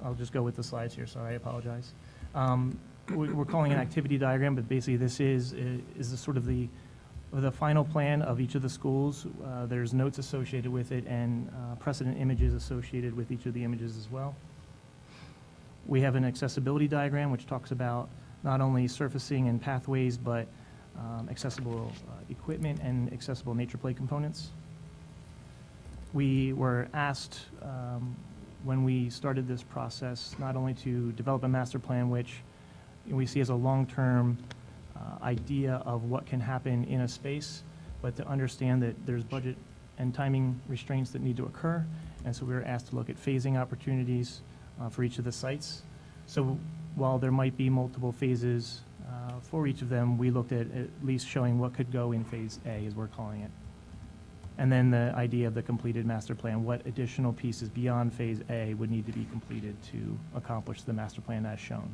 I'll just go with the slides here, sorry, I apologize. We're calling it an activity diagram, but basically this is the sort of the final plan of each of the schools. There's notes associated with it and precedent images associated with each of the images as well. We have an accessibility diagram which talks about not only surfacing and pathways, but accessible equipment and accessible nature play components. We were asked when we started this process not only to develop a master plan, which we see as a long-term idea of what can happen in a space, but to understand that there's budget and timing restraints that need to occur. And so we were asked to look at phasing opportunities for each of the sites. So while there might be multiple phases for each of them, we looked at least showing what could go in phase A, as we're calling it. And then the idea of the completed master plan, what additional pieces beyond phase A would need to be completed to accomplish the master plan as shown.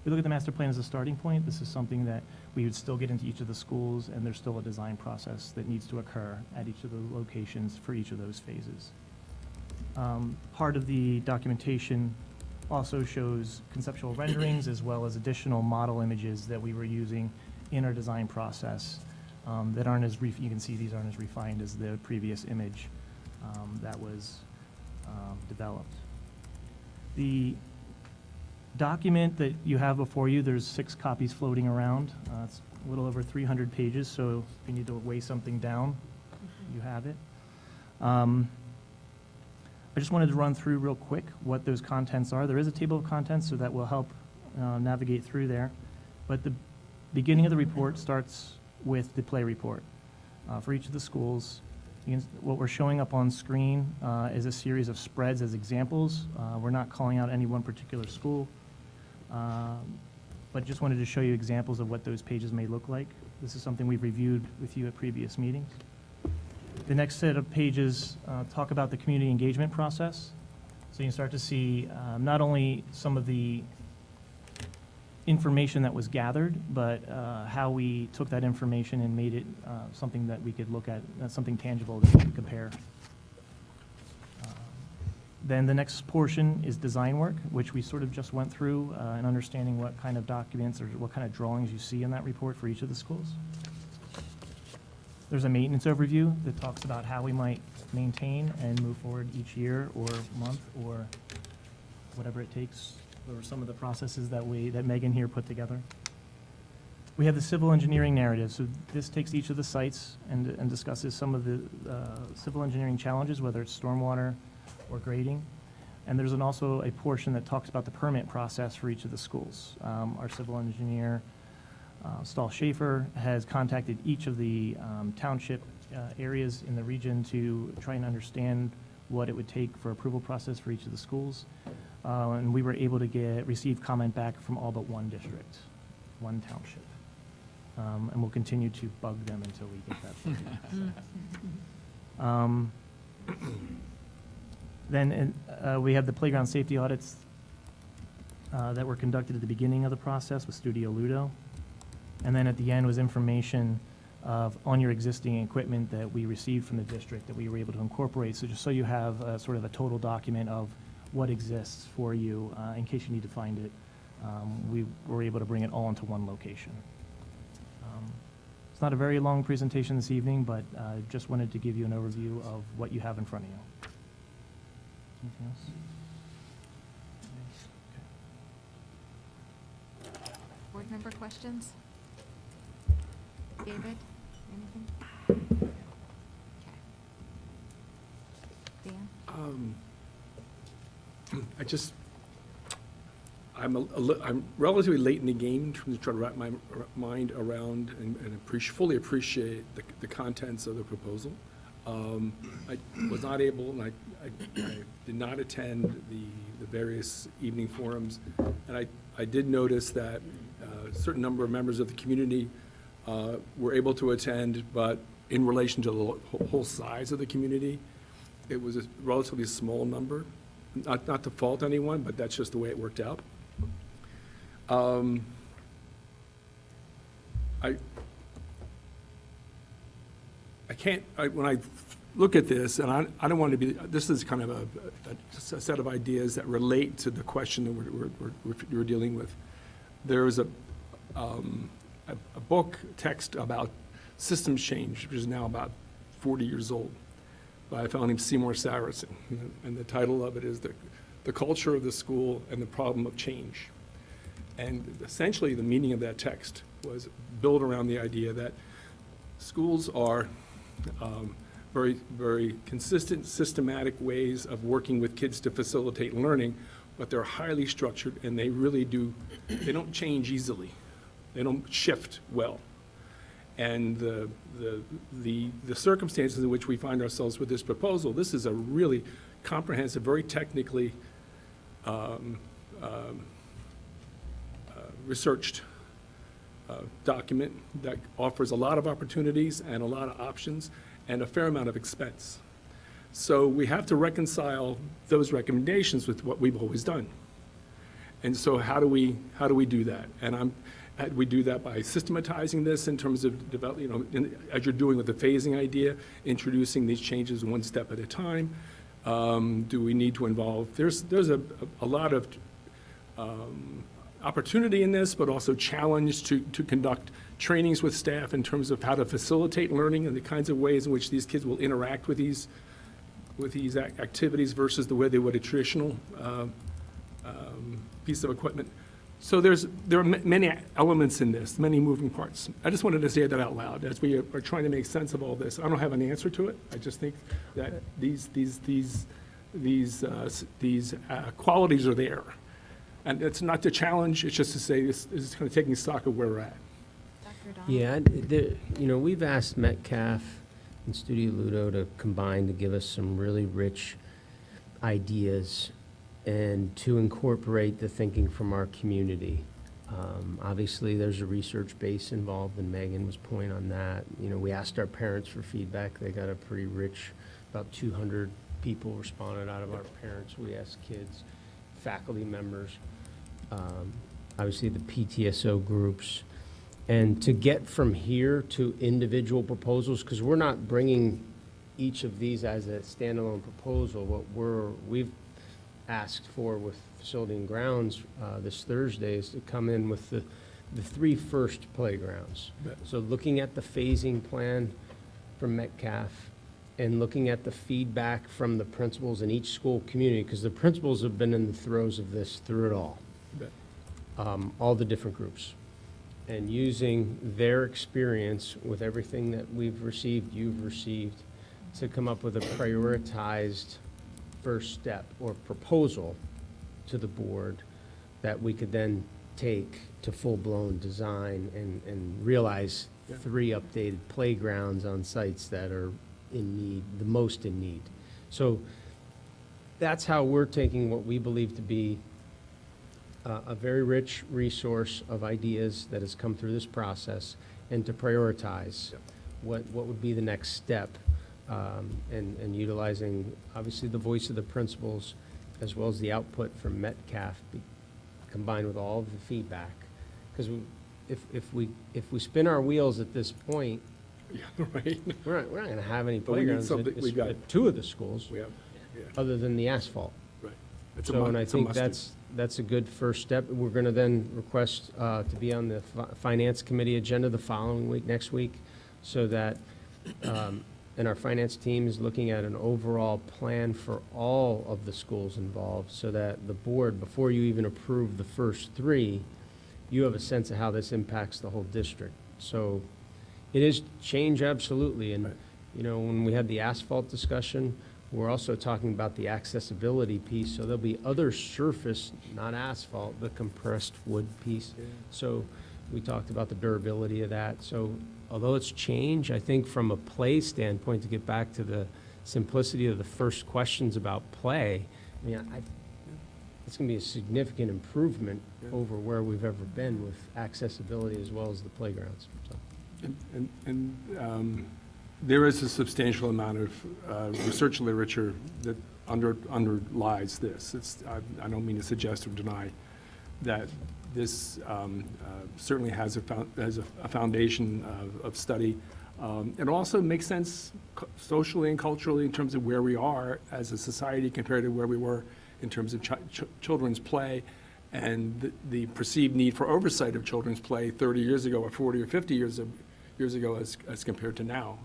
We look at the master plan as a starting point. This is something that we would still get into each of the schools, and there's still a design process that needs to occur at each of the locations for each of those phases. Part of the documentation also shows conceptual renderings as well as additional model images that we were using in our design process that aren't as, you can see these aren't as refined as the previous image that was developed. The document that you have before you, there's 6 copies floating around. It's a little over 300 pages, so if you need to weigh something down, you have it. I just wanted to run through real quick what those contents are. There is a table of contents, so that will help navigate through there. But the beginning of the report starts with the play report. For each of the schools, what we're showing up on screen is a series of spreads as examples. We're not calling out any one particular school, but just wanted to show you examples of what those pages may look like. This is something we've reviewed with you at previous meetings. The next set of pages talk about the community engagement process. So you can start to see not only some of the information that was gathered, but how we took that information and made it something that we could look at, something tangible that we could compare. Then the next portion is design work, which we sort of just went through and understanding what kind of documents or what kind of drawings you see in that report for each of the schools. There's a maintenance overview that talks about how we might maintain and move forward each year or month or whatever it takes, or some of the processes that Megan here put together. We have the civil engineering narrative. So this takes each of the sites and discusses some of the civil engineering challenges, whether it's stormwater or grading. And there's also a portion that talks about the permit process for each of the schools. Our civil engineer, Stahl Schaefer, has contacted each of the township areas in the region to try and understand what it would take for approval process for each of the schools. And we were able to receive comment back from all but one district, one township. And we'll continue to bug them until we get that. Then we have the playground safety audits that were conducted at the beginning of the process with Studio Ludo. And then at the end was information on your existing equipment that we received from the district that we were able to incorporate. So just so you have sort of a total document of what exists for you in case you need to find it. We were able to bring it all into one location. It's not a very long presentation this evening, but just wanted to give you an overview of what you have in front of you. Anything else? Okay. Board member questions? David, anything? Okay. Dan? I'm relatively late in the game in terms of trying to wrap my mind around and fully appreciate the contents of the proposal. I was not able, and I did not attend the various evening forums, and I did notice that a certain number of members of the community were able to attend, but in relation to the whole size of the community, it was a relatively small number. Not to fault anyone, but that's just the way it worked out. When I look at this, and I don't want to be, this is kind of a set of ideas that relate to the question that we're dealing with. There's a book text about systems change, which is now about 40 years old, by a fellow named Seymour Saracen. And the title of it is The Culture of the School and the Problem of Change. And essentially the meaning of that text was built around the idea that schools are very, very consistent, systematic ways of working with kids to facilitate learning, but they're highly structured and they really they don't change easily. They don't shift well. And the circumstances in which we find ourselves with this proposal, this is a really comprehensive, very technically researched document that offers a lot of opportunities and a lot of options and a fair amount of expense. So we have to reconcile those recommendations with what we've always done. And so how do we do that? And we do that by systematizing this in terms of as you're doing with the phasing idea, introducing these changes one step at a time. Do we need to involve? There's a lot of opportunity in this, but also challenge to conduct trainings with staff in terms of how to facilitate learning and the kinds of ways in which these kids will interact with these activities versus the way they would a traditional piece of equipment. So there are many elements in this, many moving parts. I just wanted to say that out loud as we are trying to make sense of all this. I don't have an answer to it. I just think that these qualities are there. And it's not to challenge, it's just to say this is kind of taking stock of where we're at. Yeah, we've asked Metcalf and Studio Ludo to combine to give us some really rich ideas and to incorporate the thinking from our community. Obviously, there's a research base involved, and Megan was pointing on that. We asked our parents for feedback. They got a pretty rich, about 200 people responded out of our parents. We asked kids, faculty members, obviously the PTSO groups. And to get from here to individual proposals, because we're not bringing each of these as a standalone proposal. What we've asked for with Facility and Grounds this Thursday is to come in with the three first playgrounds. Right. So looking at the phasing plan from Metcalf and looking at the feedback from the principals in each school community, because the principals have been in the throes of this through it all. Right. All the different groups. And using their experience with everything that we've received, you've received, to come up with a prioritized first step or proposal to the board that we could then take to full-blown design and realize 3 updated playgrounds on sites that are in need, the most in need. So that's how we're taking what we believe to be a very rich resource of ideas that has come through this process, and to prioritize what would be the next step, and utilizing obviously the voice of the principals as well as the output from Metcalf combined with all of the feedback. Because if we spin our wheels at this point, Right. we're not going to have any But we need playgrounds something- at we got- 2 of the schools, Yeah. other than the asphalt. Right. It's a So, mu- and I it's a think must-do. that's a good first step. We're going to then request to be on the Finance Committee agenda the following week, next week, so that, and our finance team is looking at an overall plan for all of the schools involved, so that the board, before you even approve the first 3, you have a sense of how this impacts the whole district. So it is change, absolutely. And, Right. when we had the asphalt discussion, We're also talking about the accessibility piece, so there'll be other surface, not asphalt, the compressed wood piece. So we talked about the durability of that. So although it's change, I think from a play standpoint, to get back to the simplicity of the first questions about play, I mean, it's going to be a significant improvement over where we've ever been with accessibility as well as the playgrounds. So. And there is a substantial amount of research literature that underlies this. I don't mean to suggest or deny that this certainly has a foundation of study. It also makes sense socially and culturally in terms of where we are as a society compared to where we were in terms of children's play and the perceived need for oversight of children's play 30 years ago or 40 or 50 years ago as compared to now.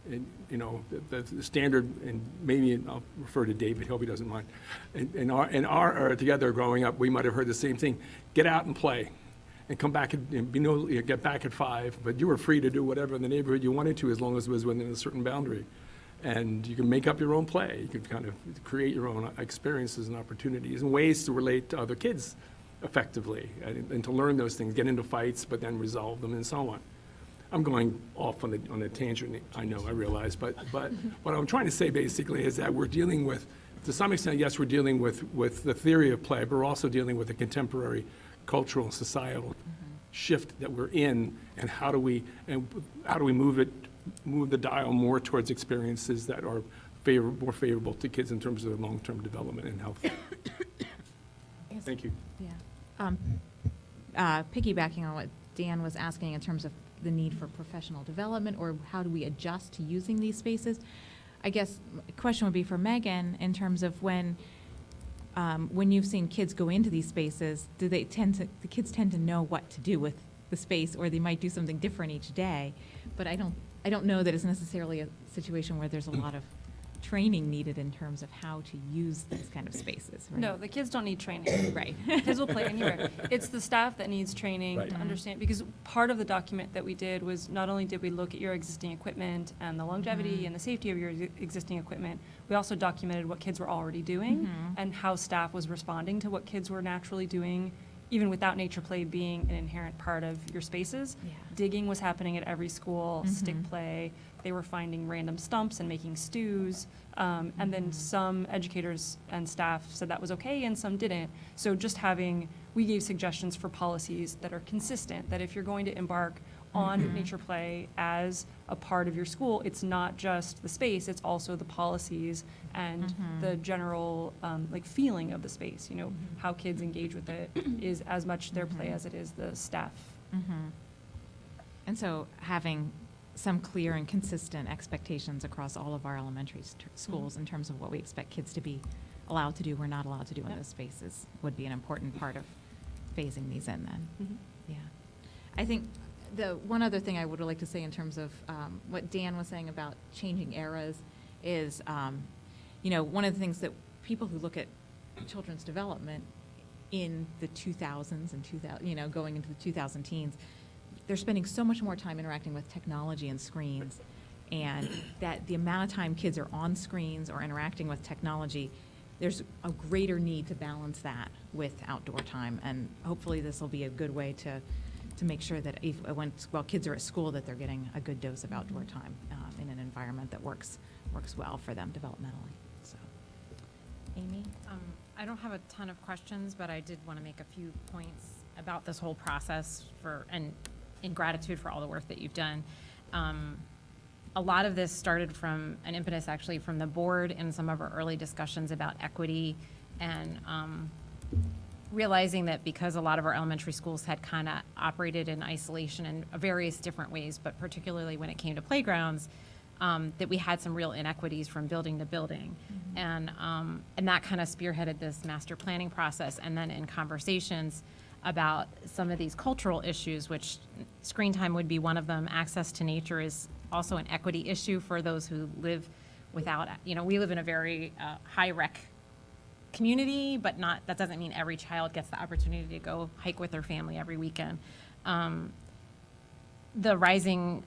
And, you know, the standard, and maybe I'll refer to David, hope he doesn't mind. In our together growing up, we might have heard the same thing: get out and play, and come back and get back at 5. But you were free to do whatever in the neighborhood you wanted to, as long as it was within a certain boundary. And you can make up your own play. You can kind of create your own experiences and opportunities and ways to relate to other kids effectively, and to learn those things, get into fights, but then resolve them, and so on. I'm going off on a tangent, I know, I realize, but what I'm trying to say basically is that we're dealing with, to some extent, yes, we're dealing with the theory of play, but we're also dealing with the contemporary cultural and societal shift that we're in, and how do we move the dial more towards experiences that are more favorable to kids in terms of their long-term development and health. Thank you. Yeah. Piggybacking on what Dan was asking in terms of the need for professional development, or how do we adjust to using these spaces? I guess the question would be for Megan in terms of when you've seen kids go into these spaces, do the kids tend to know what to do with the space, or they might do something different each day? But I don't know that it's necessarily a situation where there's a lot of training needed in terms of how to use these kind of spaces, right? No, the kids don't need training. Right. Kids will play anywhere. It's the staff that needs training Right. to understand, because part of the document that we did was not only did we look at your existing equipment and the longevity and the safety of your existing equipment, we also documented what kids were already doing and how staff was responding to what kids were naturally doing, even without nature play being an inherent part of your spaces. Yeah. Digging was happening at every school, stick play. They were finding random stumps and making stews. And then some educators and staff said that was okay, and some didn't. So just we gave suggestions for policies that are consistent, that if you're going to embark on nature play as a part of your school, it's not just the space, it's also the policies and the general feeling of the space. You know, how kids engage with it is as much their play as it is the staff. And so having some clear and consistent expectations across all of our elementary schools in terms of what we expect kids to be allowed to do or not allowed to do in those spaces would be an important part of phasing these in then. Yeah. I think the one other thing I would like to say in terms of what Dan was saying about changing eras is, one of the things that people who look at children's development in the 2000s and going into the 2000 teens, they're spending so much more time interacting with technology and screens, and that the amount of time kids are on screens or interacting with technology, there's a greater need to balance that with outdoor time. And hopefully this will be a good way to make sure that while kids are at school, that they're getting a good dose of outdoor time in an environment that works well for them developmentally. So, Amy? I don't have a ton of questions, but I did want to make a few points about this whole process and in gratitude for all the work that you've done. A lot of this started from an impetus actually from the board in some of our early discussions about equity, and realizing that because a lot of our elementary schools had kind of operated in isolation in various different ways, but particularly when it came to playgrounds, that we had some real inequities from building to building. And that kind of spearheaded this master planning process. And then in conversations about some of these cultural issues, which screen time would be one of them, access to nature is also an equity issue for those who live without, we live in a very high rec community, but that doesn't mean every child gets the opportunity to go hike with their family every weekend. The rising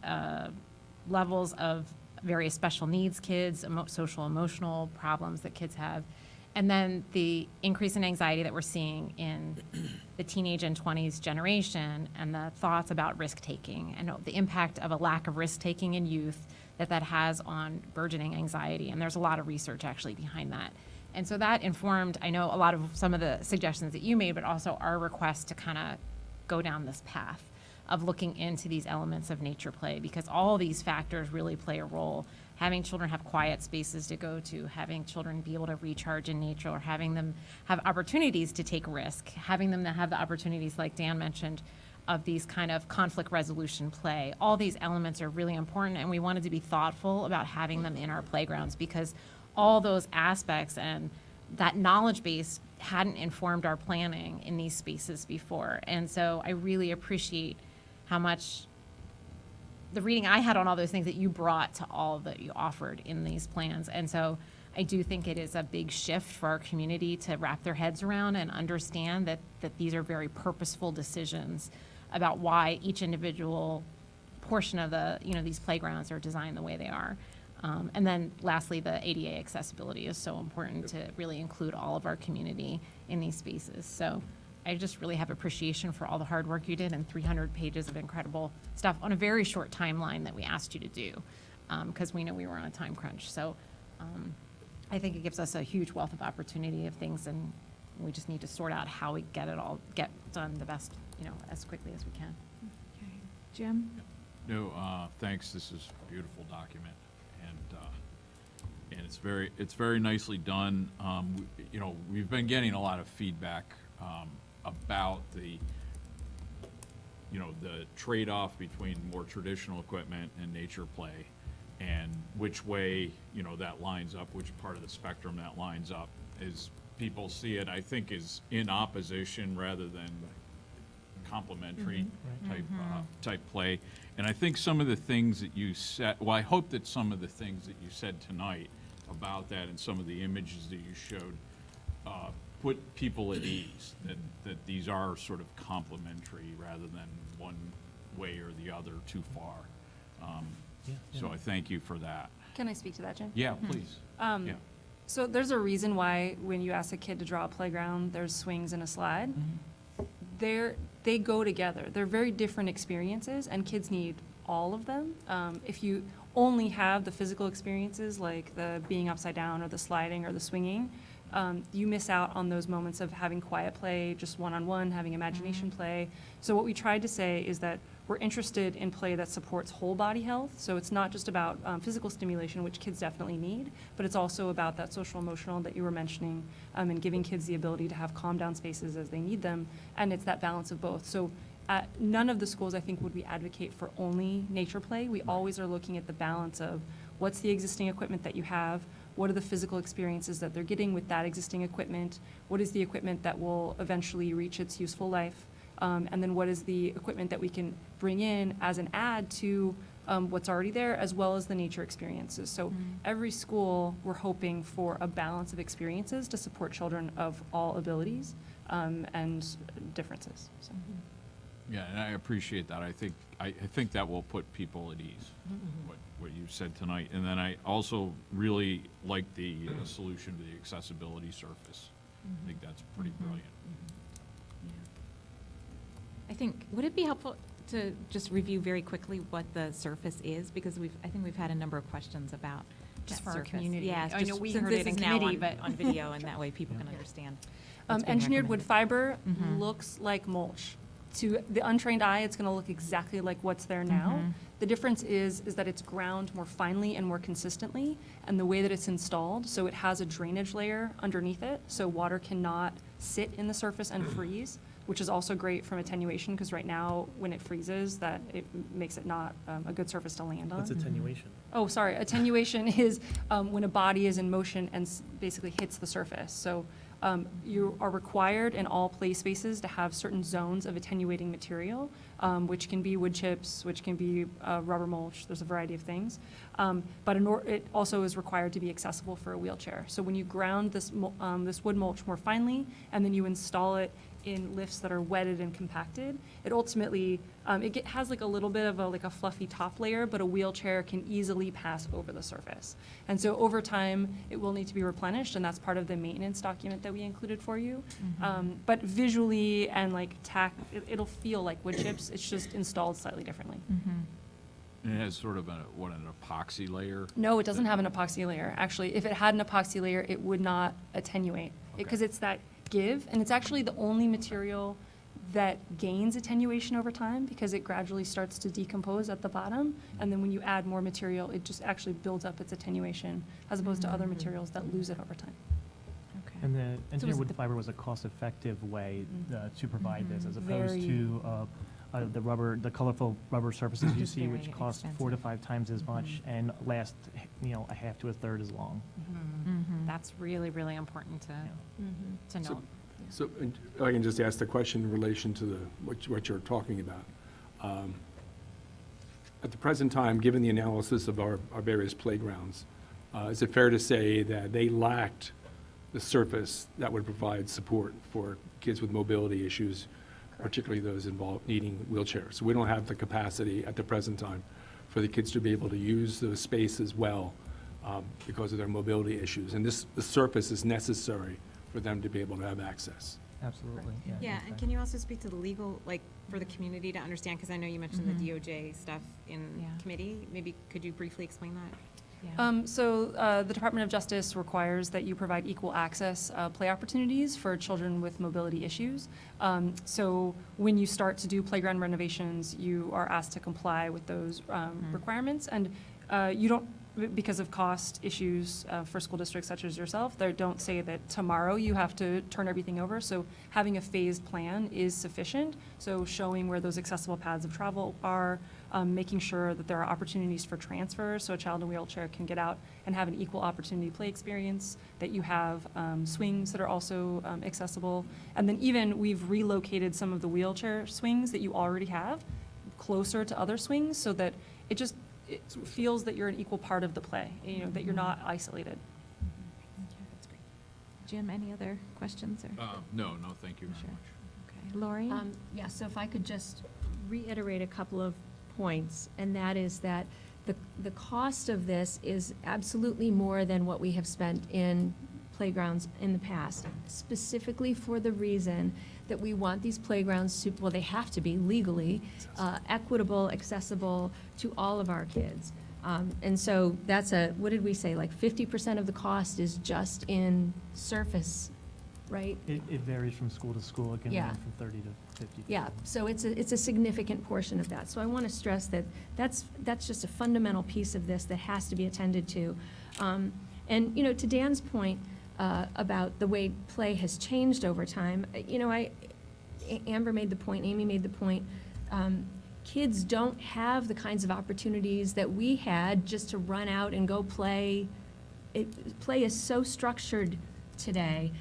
levels of various special needs kids, social emotional problems that kids have. And then the increase in anxiety that we're seeing in the teenage and 20s generation, and the thoughts about risk-taking, and the impact of a lack of risk-taking in youth that has on burgeoning anxiety. And there's a lot of research actually behind that. And so that informed, I know, a lot of some of the suggestions that you made, but also our request to kind of go down this path of looking into these elements of nature play, because all these factors really play a role. Having children have quiet spaces to go to, having children be able to recharge in nature, or having them have opportunities to take risk, having them to have the opportunities, like Dan mentioned, of these kind of conflict resolution play. All these elements are really important, and we wanted to be thoughtful about having them in our playgrounds, because all those aspects and that knowledge base hadn't informed our planning in these spaces before. And so I really appreciate how much the reading I had on all those things that you brought to all that you offered in these plans. And so I do think it is a big shift for our community to wrap their heads around and understand that these are very purposeful decisions about why each individual portion of these playgrounds are designed the way they are. And then lastly, the ADA accessibility is so important to really include all of our community in these spaces. So I just really have appreciation for all the hard work you did, and 300 pages of incredible stuff on a very short timeline that we asked you to do, because we know we were on a time crunch. So I think it gives us a huge wealth of opportunity of things, and we just need to sort out how we get done the best, as quickly as we can. Okay. Jim? No, thanks. This is a beautiful document, and it's very nicely done. We've been getting a lot of feedback about the trade-off between more traditional equipment and nature play, and which way that lines up, which part of the spectrum that lines up. As people see it, I think, is in opposition rather than complementary type play. And I think some of the things that you said, I hope that some of the things that you said tonight about that, and some of the images that you showed, put people at ease, that these are sort of complementary rather than one way or the other too far. So I thank you for that. Can I speak to that, Jen? Yeah, please. Yeah. So there's a reason why when you ask a kid to draw a playground, there's swings and a slide. They go together. They're very different experiences, and kids need all of them. If you only have the physical experiences, like the being upside down or the sliding or the swinging, you miss out on those moments of having quiet play, just one-on-one, having imagination play. So what we tried to say is that we're interested in play that supports whole body health. So it's not just about physical stimulation, which kids definitely need, but it's also about that social emotional that you were mentioning, and giving kids the ability to have calm down spaces as they need them. And it's that balance of both. So none of the schools, I think, would we advocate for only nature play. We always are looking at the balance of what's the existing equipment that you have, what are the physical experiences that they're getting with that existing equipment, what is the equipment that will eventually reach its useful life, and then what is the equipment that we can bring in as an add to what's already there, as well as the nature experiences. So every school, we're hoping for a balance of experiences to support children of all abilities and differences. So. Yeah, and I appreciate that. I think that will put people at ease, what you said tonight. And then I also really like the solution to the accessibility surface. I think that's pretty brilliant. I think, would it be helpful to just review very quickly what the surface is? Because I think we've had a number of questions about just that for our surface. community. Yeah, I know we since heard this it in is now committee, but on video, and that way people can understand. what's being Engineered wood recommended. fiber looks like mulch. To the untrained eye, it's going to look exactly like what's there now. The difference is that it's ground more finely and more consistently, and the way that it's installed, so it has a drainage layer underneath it, so water cannot sit in the surface and freeze, which is also great from attenuation, because right now, when it freezes, that it makes it not a good surface to land on. What's attenuation? Oh, sorry. Attenuation is when a body is in motion and basically hits the surface. So you are required in all play spaces to have certain zones of attenuating material, which can be wood chips, which can be rubber mulch. There's a variety of things. But it also is required to be accessible for a wheelchair. So when you ground this wood mulch more finely, and then you install it in lifts that are wetted and compacted, it ultimately, has like a little bit of a fluffy top layer, but a wheelchair can easily pass over the surface. And so over time, it will need to be replenished, and that's part of the maintenance document that we included for you. But visually and like it'll feel like wood chips, it's just installed slightly differently. And it has sort of an epoxy layer? No, it doesn't have an epoxy layer. Actually, if it had an epoxy layer, it would not attenuate. Because it's that give, and it's actually the only material that gains attenuation over time because it gradually starts to decompose at the bottom. And then when you add more material, it just actually builds up its attenuation as opposed to other materials that lose it over time. And the engineered wood fiber was a cost-effective way to provide this, as opposed to the colorful rubber surfaces you Just see, very which cost 4 expensive. to 5 times as much and last, a half to a third as long. That's really, really important to know. So, and I can just ask the question in relation to what you're talking about. At the present time, given the analysis of our various playgrounds, is it fair to say that they lacked the surface that would provide support for kids with mobility issues, particularly those involved needing wheelchairs? So we don't have the capacity at the present time for the kids to be able to use those spaces well because of their mobility issues. And the surface is necessary for them to be able to have access. Absolutely, Yeah, and can you also speak to the legal, like, for the community to understand, because I know you mentioned the DOJ stuff in committee. Maybe could you briefly explain that? So the Department of Justice requires that you provide equal access play opportunities for children with mobility issues. So when you start to do playground renovations, you are asked to comply with those requirements. And you don't, because of cost issues for school districts such as yourself, they don't say that tomorrow you have to turn everything over. So having a phased plan is sufficient. So showing where those accessible paths of travel are, making sure that there are opportunities for transfer so a child in a wheelchair can get out and have an equal opportunity play experience, that you have swings that are also accessible. And then even we've relocated some of the wheelchair swings that you already have closer to other swings so that it feels that you're an equal part of the play, that you're not isolated. Jim, any other questions? Or? No, thank you very much. Okay. Lori? Yeah, so if I could just reiterate a couple of points, and that is that the cost of this is absolutely more than what we have spent in playgrounds in the past, specifically for the reason that we want these playgrounds to, well, they have to be legally equitable, accessible to all of our kids. And so that's what did we say, like 50% of the cost is just in surface, right? It varies from school to school. It can range from 30 to 50. Yeah, so it's a significant portion of that. So I want to stress that that's just a fundamental piece of this that has to be attended to. And, to Dan's point about the way play has changed over time, Amber made the point, Amy made the point, kids don't have the kinds of opportunities that we had just to run out and go play. Play is so structured today.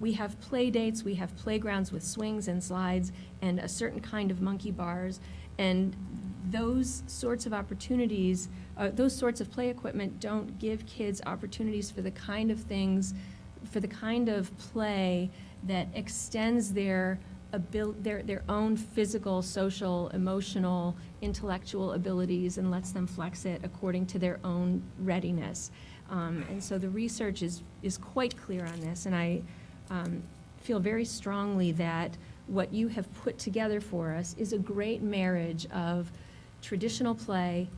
We have play dates, we have playgrounds with swings and slides and a certain kind of monkey bars. And those sorts of opportunities, those sorts of play equipment don't give kids opportunities for the kind of things, for the kind of play that extends their own physical, social, emotional, intellectual abilities and lets them flex it according to their own readiness. And so the research is quite clear on this, and I feel very strongly that what you have put together for us is a great marriage of traditional play,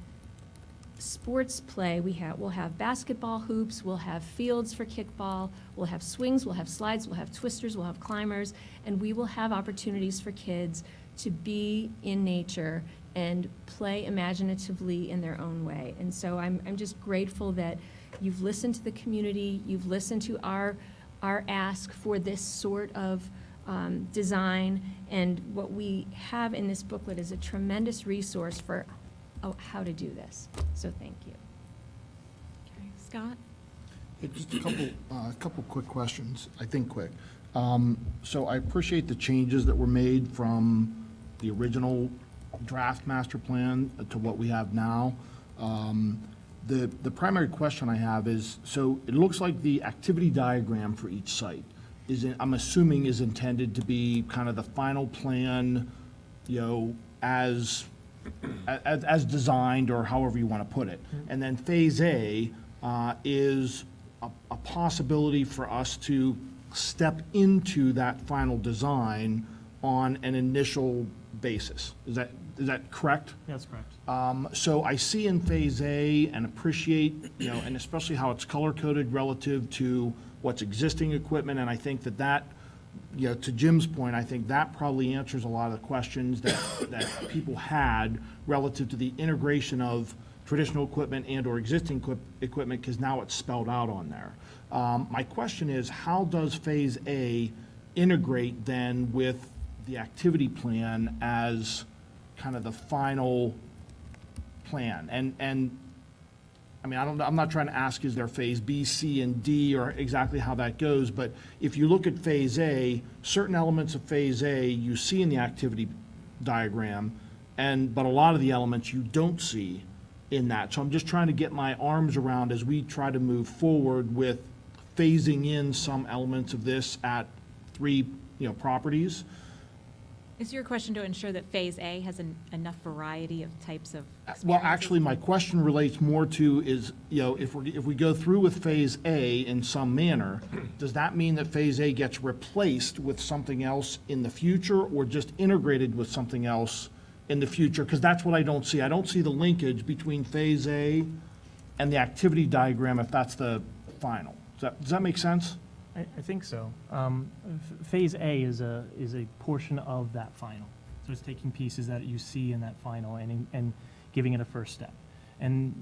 sports play. We'll have basketball hoops, we'll have fields for kickball, we'll have swings, we'll have slides, we'll have twisters, we'll have climbers, and we will have opportunities for kids to be in nature and play imaginatively in their own way. And so I'm just grateful that you've listened to the community, you've listened to our ask for this sort of design, and what we have in this booklet is a tremendous resource for how to do this. So thank you. Okay. Scott? Just a couple quick questions, I think quick. So I appreciate the changes that were made from the original draft master plan to what we have now. The primary question I have is, so it looks like the activity diagram for each site I'm assuming is intended to be kind of the final plan, as designed, or however you want to put it. And then Phase A is a possibility for us to step into that final design on an initial basis. Is that correct? That's correct. So I see in Phase A and appreciate, and especially how it's color-coded relative to what's existing equipment, and I think that, to Jim's point, I think that probably answers a lot of the questions that people had relative to the integration of traditional equipment and/or existing equipment, because now it's spelled out on there. My question is, how does Phase A integrate then with the activity plan as kind of the final plan? And I mean, I'm not trying to ask, is there Phase B, C, and D, or exactly how that goes, but if you look at Phase A, certain elements of Phase A you see in the activity diagram, but a lot of the elements you don't see in that. So I'm just trying to get my arms around as we try to move forward with phasing in some elements of this at 3, properties. Is your question to ensure that Phase A has enough variety of types of Well, actually, my question relates more to is, if we go through with Phase A in some manner, does that mean that Phase A gets replaced with something else in the future, or just integrated with something else in the future? Because that's what I don't see. I don't see the linkage between Phase A and the activity diagram, if that's the final. Does that make sense? I think so. Phase A is a portion of that final. So it's taking pieces that you see in that final and giving it a first step. And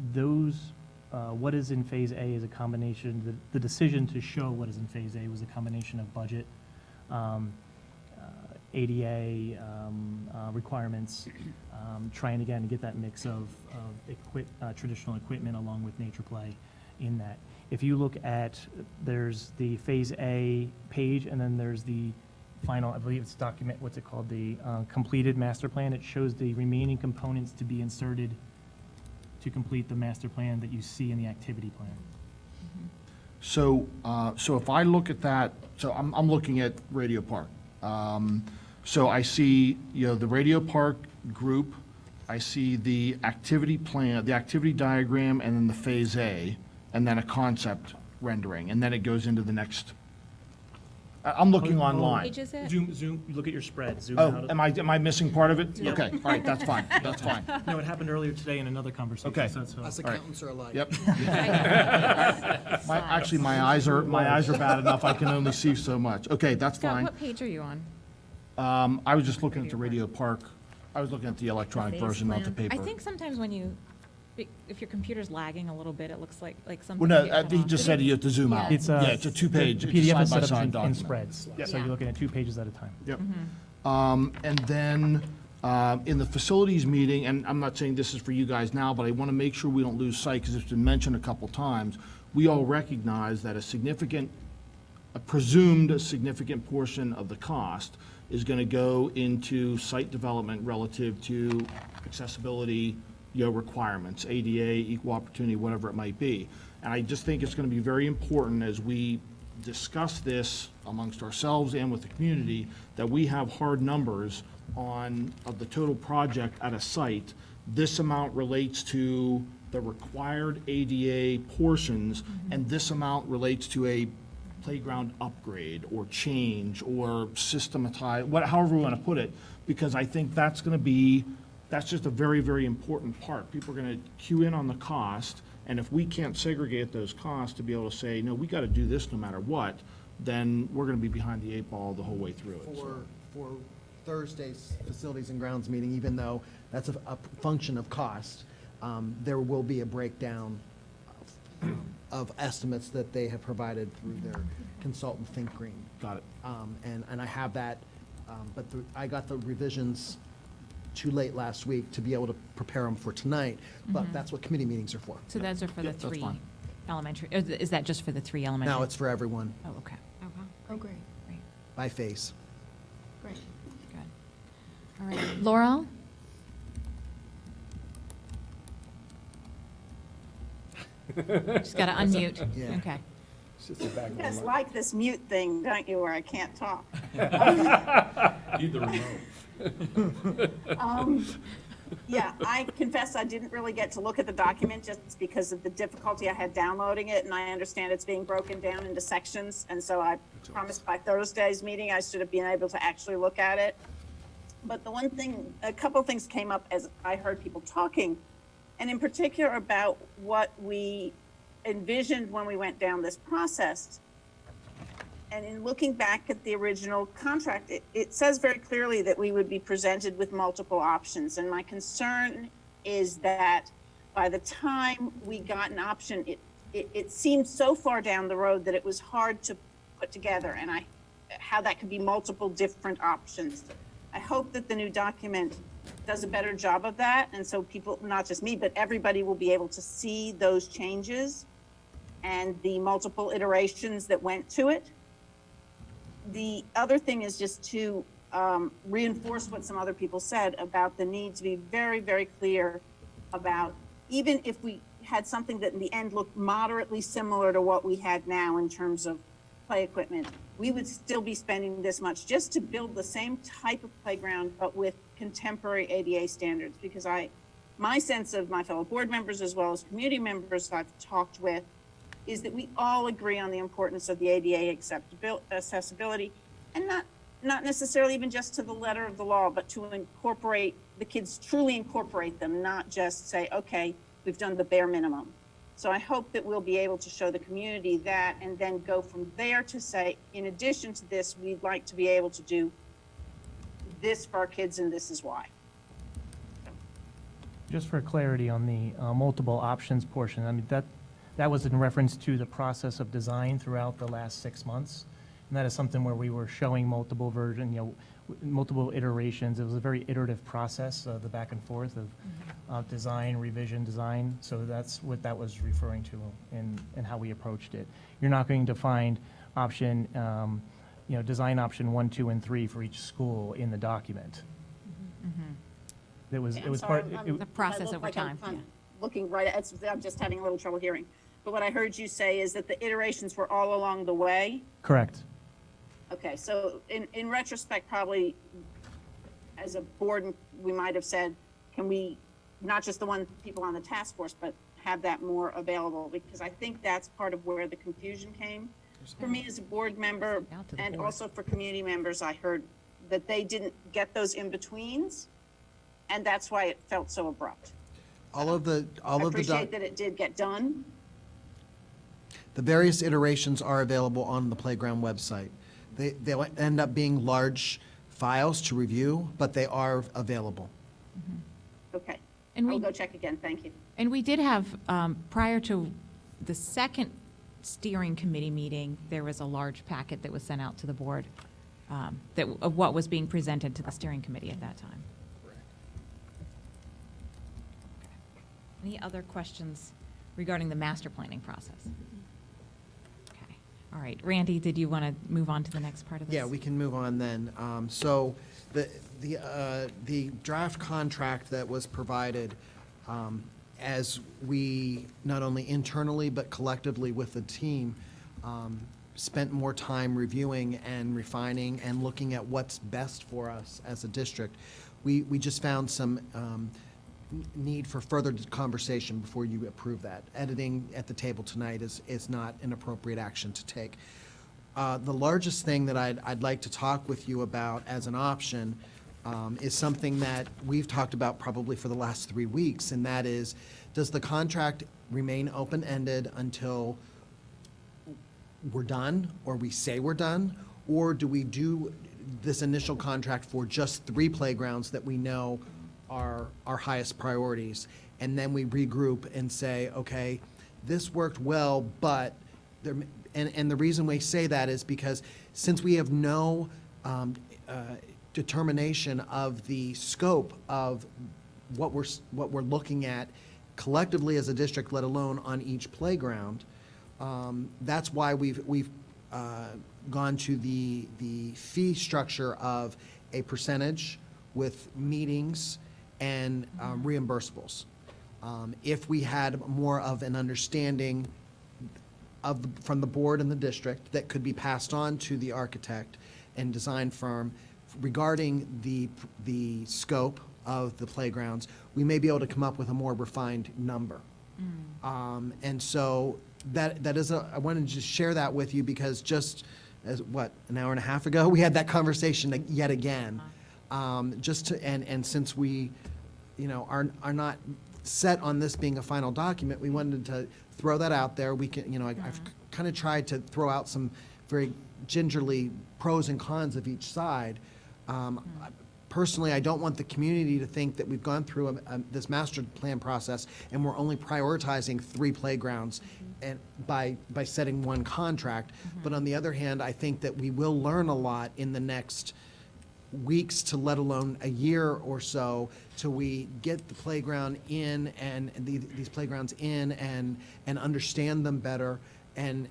what is in Phase A is a combination, the decision to show what is in Phase A was a combination of budget, ADA requirements, trying again to get that mix of traditional equipment along with nature play in that. If you look at, there's the Phase A page, and then there's the final, I believe it's what's it called, the completed master plan. It shows the remaining components to be inserted to complete the master plan that you see in the activity plan. So if I look at that, so I'm looking at Radio Park. So I see, the Radio Park group, I see the activity plan, the activity diagram, and then the Phase A, and then a concept rendering, and then it goes into the next. I'm looking online. Page is it? Zoom, you look at your spread, zoom Oh, out. am I missing part of it? Yeah. Okay, all right, that's fine, that's fine. No, it happened earlier today in another conversation. Okay. So Us accountants are alike. Yep. Actually, my eyes are bad enough, I can only see so much. Okay, that's Scott, fine. what page are you on? I was just looking at the Radio Park, I was looking at the electronic phase version, not the plan. paper. I think sometimes if your computer's lagging a little bit, it looks like something. Well, no, gets cut he off. just said you have to zoom out. It's Yeah, it's a two-page, the it's a PDF is set side-by-side up in document. spreads, Yep. so you're looking at 2 pages at a time. Yep. And then, in the facilities meeting, and I'm not saying this is for you guys now, but I want to make sure we don't lose sight, because it's been mentioned a couple times. We all recognize that a presumed significant portion of the cost is going to go into site development relative to accessibility, requirements, ADA, equal opportunity, whatever it might be. And I just think it's going to be very important as we discuss this amongst ourselves and with the community, that we have hard numbers of the total project at a site. This amount relates to the required ADA portions, and this amount relates to a playground upgrade or change or systematize, however we want to put it, because I think that's just a very, very important part. People are going to cue in on the cost, and if we can't segregate those costs to be able to say, no, we got to do this no matter what, then we're going to be behind the 8 ball the whole way through it. For Thursday's Facilities and Grounds meeting, even though that's a function of cost, there will be a breakdown of estimates that they have provided through their consultant Think Green. Got it. And I have that, but I got the revisions too late last week to be able to prepare them for tonight, but that's what committee meetings are for. So those are for the Yep, that's 3 fine. elementary, is that just for the 3 elementary? Now it's for everyone, Oh, okay. Oh, great, by phase. great. Good. All right. Laurel? Just got to unmute. Yeah. Okay. It's just a back You guys like this mute thing, don't you, where I can't talk? Need the remote. Yeah, I confess I didn't really get to look at the document just because of the difficulty I had downloading it, and I understand it's being broken down into sections, and so I promised by Thursday's meeting I should have been able to actually look at it. But the one thing, a couple things came up as I heard people talking, and in particular about what we envisioned when we went down this process. And in looking back at the original contract, it says very clearly that we would be presented with multiple options. And my concern is that by the time we got an option, it seemed so far down the road that it was hard to put together, and how that could be multiple different options. I hope that the new document does a better job of that, and so people, not just me, but everybody will be able to see those changes and the multiple iterations that went to it. The other thing is just to reinforce what some other people said about the need to be very, very clear about, even if we had something that in the end looked moderately similar to what we had now in terms of play equipment, we would still be spending this much just to build the same type of playground, but with contemporary ADA standards. Because my sense of my fellow board members as well as community members I've talked with is that we all agree on the importance of the ADA accessibility, and not necessarily even just to the letter of the law, but to incorporate the kids, truly incorporate them, not just say, okay, we've done the bare minimum. So I hope that we'll be able to show the community that, and then go from there to say, in addition to this, we'd like to be able to do this for our kids, and this is why. Just for clarity on the multiple options portion, I mean, that was in reference to the process of design throughout the last 6 months. And that is something where we were showing multiple multiple iterations. It was a very iterative process, the back and forth of design, revision, design. So that's what that was referring to and how we approached it. You're not going to find option, design option 1, 2, and 3 for each school in the document. It was part. The process over time. I'm looking right at, I'm just having a little trouble hearing. But what I heard you say is that the iterations were all along the way. Correct. Okay, so in retrospect, probably as a board, we might have said, can we, not just the people on the task force, but have that more available? Because I think that's part of where the confusion came. For me as a board member, and also for community members, I heard that they didn't get those in-betweens, and that's why it felt so abrupt. I appreciate that it did get done. The various iterations are available on the playground website. They'll end up being large files to review, but they are available. Okay, And I'll we, go check again, thank you. and we did have, prior to the second steering committee meeting, there was a large packet that was sent out to the board of what was being presented to the steering committee at that time. Any other questions regarding the master planning process? Okay, all right. Randy, did you want to move on to the next part of this? Yeah, we can move on then. So the draft contract that was provided, as we, not only internally, but collectively with the team, spent more time reviewing and refining and looking at what's best for us as a district. We just found some need for further conversation before you approve that. Editing at the table tonight is not an appropriate action to take. The largest thing that I'd like to talk with you about as an option is something that we've talked about probably for the last 3 weeks, and that is, does the contract remain open-ended until we're done, or we say we're done, or do we do this initial contract for just 3 playgrounds that we know are our highest priorities, and then we regroup and say, okay, this worked well, but there, and the reason we say that is because since we have no determination of the scope of what we're looking at collectively as a district, let alone on each playground, that's why we've gone to the fee structure of a percentage with meetings and reimbursables. If we had more of an understanding from the board and the district that could be passed on to the architect and design firm regarding the scope of the playgrounds, we may be able to come up with a more refined number. And so that is I wanted to just share that with you because just as, an hour and a half ago, we had that conversation yet again. And since we, are not set on this being a final document, we wanted to throw that out there. We can, I've kind of tried to throw out some very gingerly pros and cons of each side. Personally, I don't want the community to think that we've gone through this master plan process and we're only prioritizing 3 playgrounds and by setting one contract. But on the other hand, I think that we will learn a lot in the next weeks to let alone a year or so till we get the playground in and these playgrounds in and understand them better and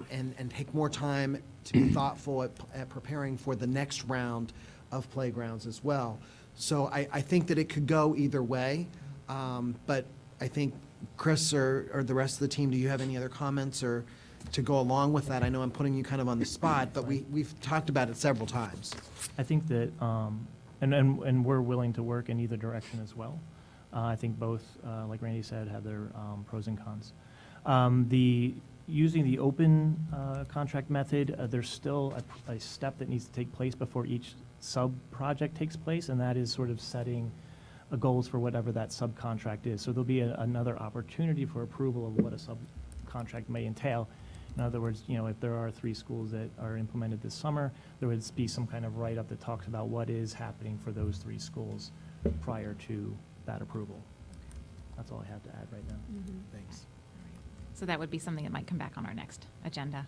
take more time to be thoughtful at preparing for the next round of playgrounds as well. So I think that it could go either way, but I think Chris or the rest of the team, do you have any other comments or to go along with that? I know I'm putting you kind of on the spot, but we've talked about it several times. I think that, and we're willing to work in either direction as well. I think both, like Randy said, have their pros and cons. Using the open contract method, there's still a step that needs to take place before each sub-project takes place, and that is sort of setting goals for whatever that subcontract is. So there'll be another opportunity for approval of what a subcontract may entail. In other words, if there are 3 schools that are implemented this summer, there would be some kind of write-up that talks about what is happening for those 3 schools prior to that approval. That's all I have to add right now. Thanks. So that would be something that might come back on our next agenda.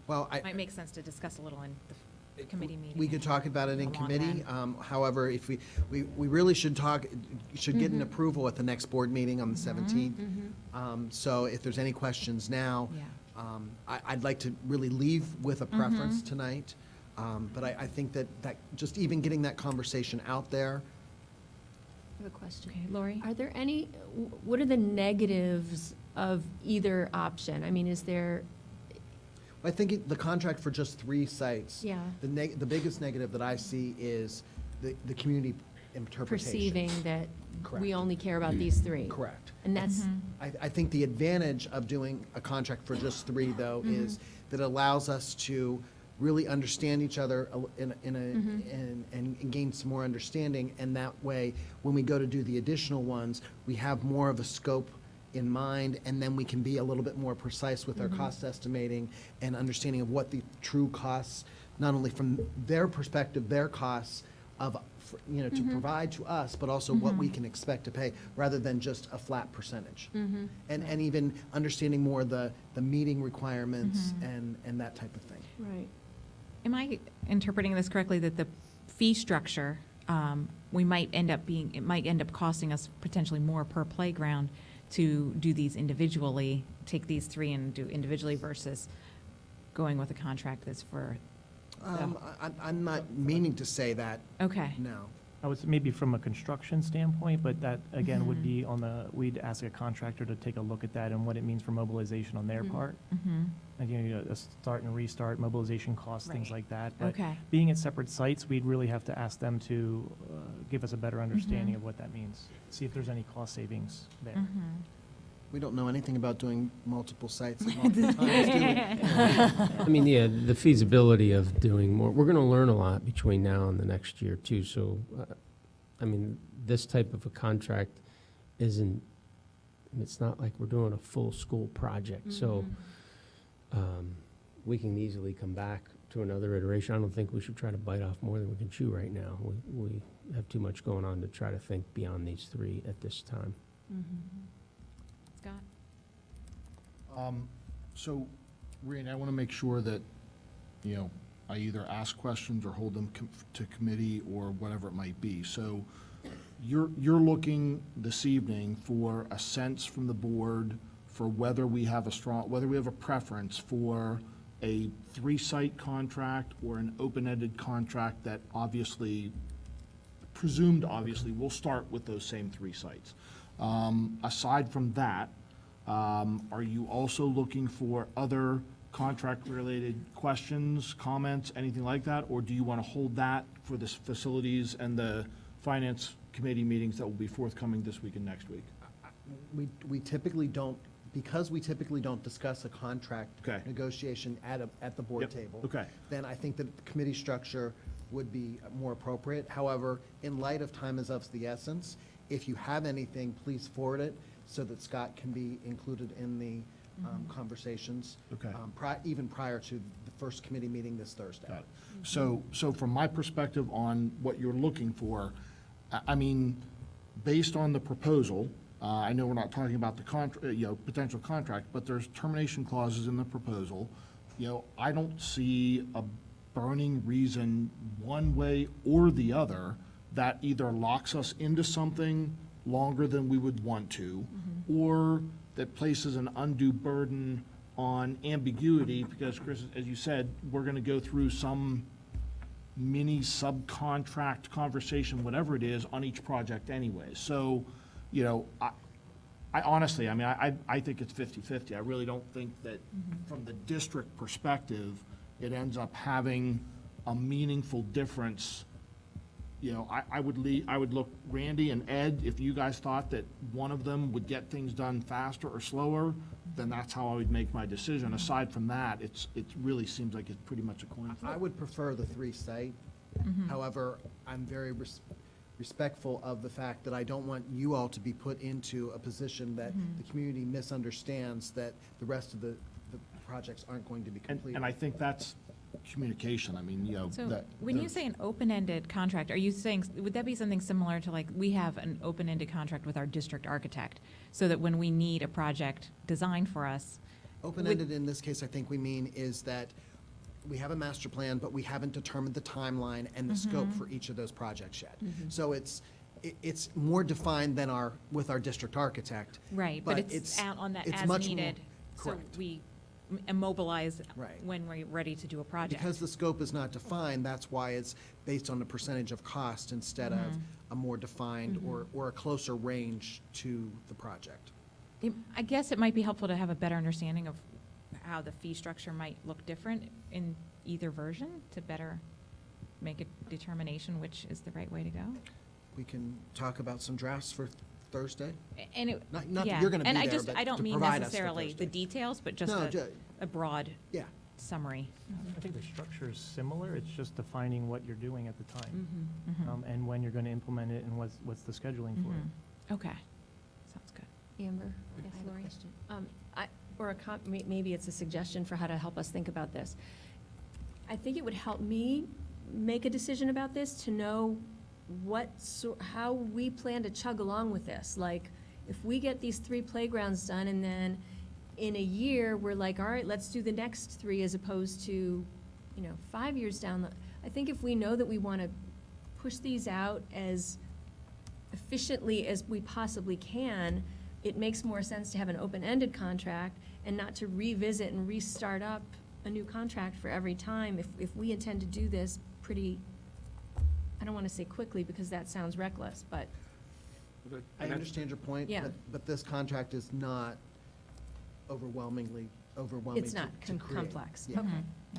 Well, Might make sense to discuss a little in the committee meeting. we could talk about it in Along committee. then. However, if we really should get an approval at the next board meeting on the 17th. So if there's any questions now, I'd like to really leave with a preference tonight. But I think that just even getting that conversation out there. I have a question. Okay, Lori? Are there any, what are the negatives of either option? I mean, is there, I think the contract for just 3 sites. Yeah. The biggest negative that I see is the community interpretation. perceiving that Correct. we only care about these 3? Correct. And that's, I think the advantage of doing a contract for just 3, though, is that it allows us to really understand each other and gain some more understanding. And that way, when we go to do the additional ones, we have more of a scope in mind, and then we can be a little bit more precise with our cost estimating and understanding of what the true costs, not only from their perspective, their costs of, to provide to us, but also what we can expect to pay, rather than just a flat percentage. And even understanding more the meeting requirements and that type of thing. right. Am I interpreting this correctly, that the fee structure, it might end up costing us potentially more per playground to do these individually, take these 3 and do individually versus going with a contract that's for, I'm not meaning to say that, okay. no. I would say maybe from a construction standpoint, but that, again, would be we'd ask a contractor to take a look at that and what it means for mobilization on their part. Again, a start and restart, mobilization costs, things Right. like that. But Okay. being at separate sites, we'd really have to ask them to give us a better understanding of what that means, see if there's any cost savings there. We don't know anything about doing multiple sites at multiple times, do we? I mean, yeah, the feasibility of doing more, we're going to learn a lot between now and the next year, too. So, I mean, this type of a contract it's not like we're doing a full school project. So, we can easily come back to another iteration. I don't think we should try to bite off more than we can chew right now. We have too much going on to try to think beyond these 3 at this time. Scott? So, Randy, I want to make sure that, I either ask questions or hold them to committee or whatever it might be. So you're looking this evening for a sense from the board for whether we have a preference for a 3-site contract or an open-ended contract that presumed obviously, we'll start with those same 3 sites. Aside from that, are you also looking for other contract-related questions, comments, anything like that? Or do you want to hold that for the facilities and the finance committee meetings that will be forthcoming this week and next week? We typically don't, because we typically don't discuss a contract Okay. negotiation at the board Yep. table. Okay. Then I think that the committee structure would be more appropriate. However, in light of time is of the essence, if you have anything, please forward it so that Scott can be included in the conversations. Okay. Even prior to the first committee meeting this Thursday. Got it. So from my perspective on what you're looking for, I mean, based on the proposal, I know we're not talking about the potential contract, but there's termination clauses in the proposal. I don't see a burning reason one way or the other that either locks us into something longer than we would want to, or that places an undue burden on ambiguity, because Chris, as you said, we're gonna go through some mini subcontract conversation, whatever it is, on each project anyway. So, I honestly, I think it's 50-50. I really don't think that from the district perspective, it ends up having a meaningful difference. I would look, Randy and Ed, if you guys thought that one of them would get things done faster or slower, then that's how I would make my decision. Aside from that, it really seems like it's pretty much a coin flip. I would prefer the three-site. However, I'm very respectful of the fact that I don't want you all to be put into a position that the community misunderstands that the rest of the projects aren't going to be completed. And I think that's communication. So when you say an open-ended contract, are you saying, would that be something similar to, like, we have an open-ended contract with our district architect, so that when we need a project designed for us? Open-ended in this case, I think we mean is that we have a master plan, but we haven't determined the timeline and the scope for each of those projects yet. So it's more defined than with our district architect. Right, but it's out on that it's as much more- needed, so correct. we immobilize Right. when we're ready to do a project. Because the scope is not defined, that's why it's based on the percentage of cost instead of a more defined or a closer range to the project. I guess it might be helpful to have a better understanding of how the fee structure might look different in either version, to better make a determination which is the right way to go. We can talk about some drafts for Thursday. And it, Not that yeah. you're gonna be And there, but I don't to mean provide us for necessarily the Thursday. details, but just No, ju- a broad Yeah. summary. I think the structure is similar, it's just defining what you're doing at the time, Mm-hmm. and when you're going to implement it and what's the scheduling for it. Okay, sounds good. Amber? Yes, I have a Lori? question. Maybe it's a suggestion for how to help us think about this. I think it would help me make a decision about this to know how we plan to chug along with this. Like, if we get these 3 playgrounds done and then in a year, we're like, all right, let's do the next 3 as opposed to, 5 years down I think if we know that we want to push these out as efficiently as we possibly can, it makes more sense to have an open-ended contract and not to revisit and restart up a new contract for every time. If we intend to do this pretty, I don't want to say quickly because that sounds reckless, but I understand your point, Yeah. but this contract is not overwhelming it's not to create. complex. Yeah. Okay,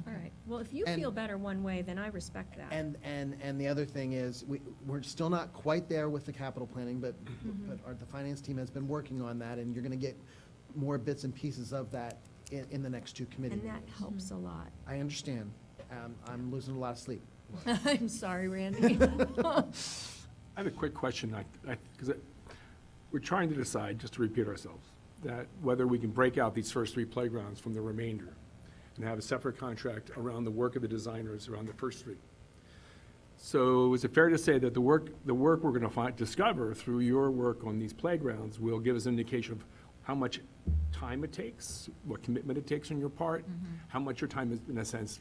all right. Well, if you And- feel better one way, then I respect that. And the other thing is, we're still not quite there with the capital planning, but the finance team has been working on that, and you're gonna get more bits and pieces of that in the next 2 committee And that meetings. helps a lot. I understand. I'm losing a lot of sleep. I'm sorry, Randy. I have a quick question, because we're trying to decide, just to repeat ourselves, that whether we can break out these first 3 playgrounds from the remainder and have a separate contract around the work of the designers around the first 3. So is it fair to say that the work we're going to discover through your work on these playgrounds will give us an indication of how much time it takes, what commitment it takes on your part, how much your time is, in a sense,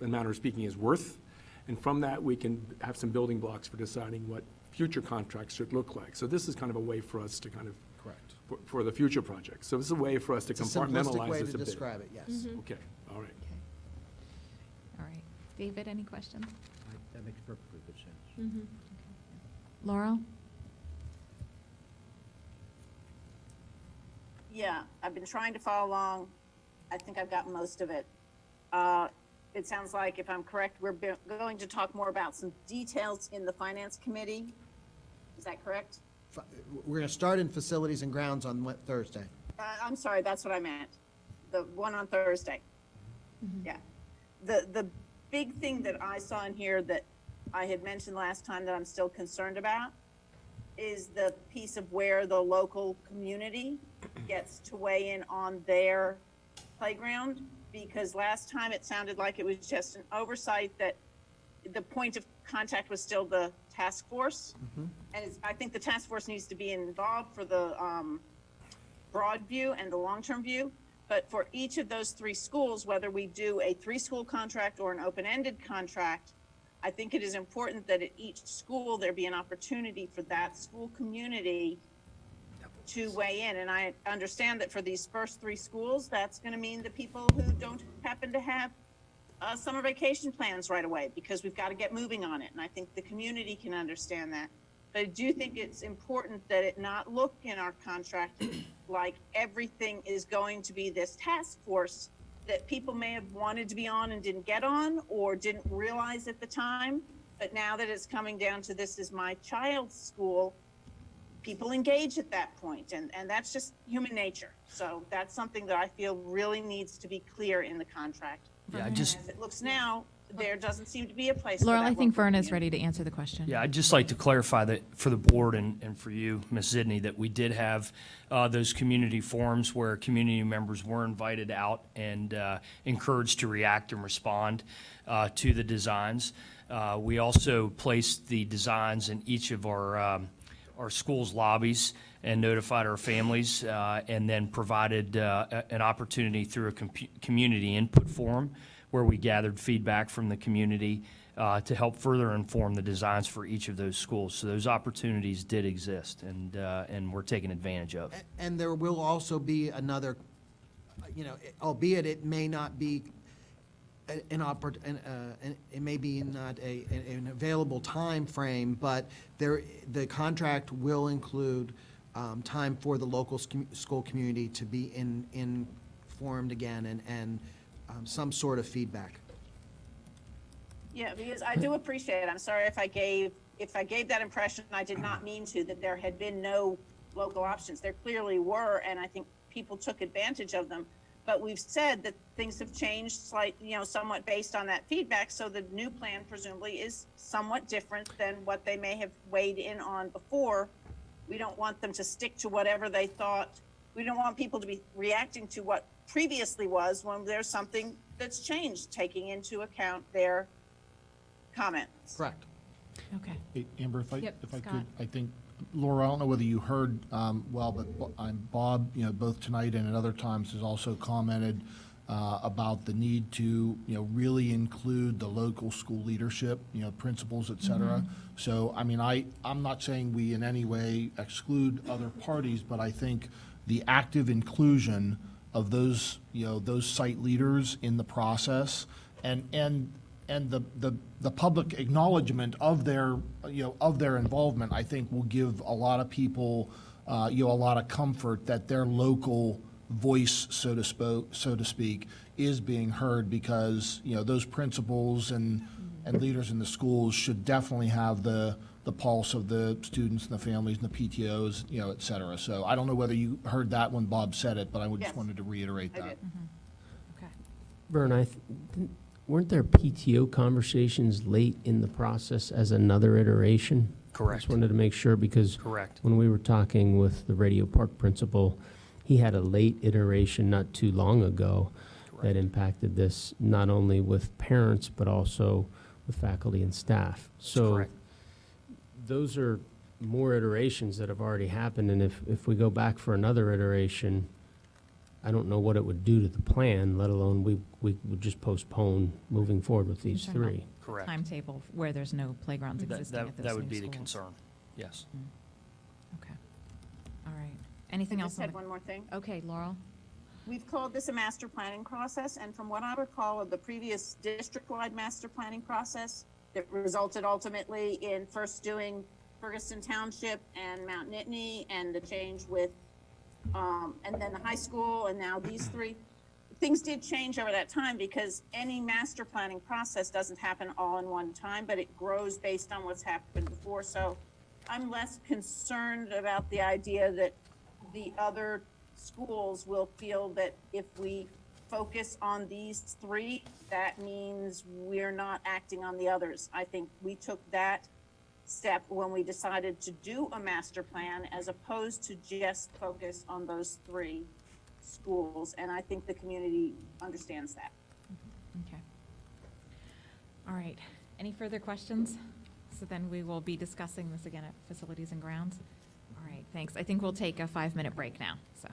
in a manner of speaking, is worth? And from that, we can have some building blocks for deciding what future contracts should look like. So this is kind of a way for us to kind of, Correct. for the future projects. So this is a way for us to It's a simplistic compartmentalize way this to a bit. describe it, yes. Okay, all right. All right. David, any questions? That makes perfectly good sense. Laurel? Yeah, I've been trying to follow along. I think I've got most of it. It sounds like, if I'm correct, we're going to talk more about some details in the Finance Committee. Is that correct? We're going to start in facilities and grounds on Thursday. I'm sorry, that's what I meant. The one on Thursday. Yeah. The big thing that I saw in here that I had mentioned last time that I'm still concerned about is the piece of where the local community gets to weigh in on their playground, because last time it sounded like it was just an oversight, that the point of contact was still the task force. And I think the task force needs to be involved for the broad view and the long-term view. But for each of those 3 schools, whether we do a 3-school contract or an open-ended contract, I think it is important that at each school there be an opportunity for that school community to weigh in. And I understand that for these first 3 schools, that's going to mean the people who don't happen to have summer vacation plans right away, because we've got to get moving on it. And I think the community can understand that. But I do think it's important that it not look in our contract like everything is going to be this task force that people may have wanted to be on and didn't get on or didn't realize at the time. But now that it's coming down to this is my child's school, people engage at that point, and that's just human nature. So that's something that I feel really needs to be clear in the contract. Yeah, As it looks now, there doesn't seem to be a place for Laurel, that I think local Vern is community. ready to answer the question. Yeah, I'd just like to clarify that for the board and for you, Ms. Zidney, that we did have those community forums where community members were invited out and encouraged to react and respond to the designs. We also placed the designs in each of our schools' lobbies and notified our families, and then provided an opportunity through a community input forum where we gathered feedback from the community to help further inform the designs for each of those schools. So those opportunities did exist, and we're taking advantage of. And there will also be another, albeit it may not be it may be not an available time frame, but the contract will include time for the local school community to be informed again and some sort of feedback. Yeah, because I do appreciate it. I'm sorry if I gave that impression. I did not mean to, that there had been no local options. There clearly were, and I think people took advantage of them. But we've said that things have changed somewhat based on that feedback. So the new plan presumably is somewhat different than what they may have weighed in on before. We don't want them to stick to whatever they thought. We don't want people to be reacting to what previously was when there's something that's changed, taking into account their comments. Correct. Okay. Hey, Amber, if I Scott. could, I think, Laura, I don't know whether you heard well, but Bob, both tonight and at other times, has also commented about the need to, really include the local school leadership, principals, et cetera. So, I mean, I'm not saying we in any way exclude other parties, but I think the active inclusion of those, those site leaders in the process and the public acknowledgement of their, of their involvement, I think will give a lot of people, a lot of comfort that their local voice, so to speak, is being heard, because, those principals and leaders in the schools should definitely have the pulse of the students and the families and the PTOs, et cetera. So I don't know whether you heard that when Bob said it, but I just Yes, wanted to reiterate I that. did. Okay. Vern, weren't there PTO conversations late in the process as another iteration? Correct. Just wanted to make sure, because Correct. when we were talking with the Radio Park principal, he had a late iteration not too long ago that impacted this, not only with parents, but also with faculty and staff. So correct. those are more iterations that have already happened, and if we go back for another iteration, I don't know what it would do to the plan, let alone we would just postpone moving forward with these You're talking about three. Correct. Timetable where there's no playgrounds existing at those That would new be the schools. concern, yes. Okay. All right. Anything I else? just had one more thing. Okay, Laurel. We've called this a master planning process, and from what I recall of the previous district-wide master planning process, that resulted ultimately in first doing Ferguson Township and Mount Nittany, and the change with, and then the high school, and now these three. things did change over that time because any master planning process doesn't happen all in one time, but it grows based on what's happened before. So I'm less concerned about the idea that the other schools will feel that if we focus on these three, that means we're not acting on the others. I think we took that step when we decided to do a master plan as opposed to just focus on those three schools, and I think the community understands that. Okay. All right. Any further questions? So then we will be discussing this again at Facilities and Grounds. All right, thanks. I think we'll take a 5-minute break now, so.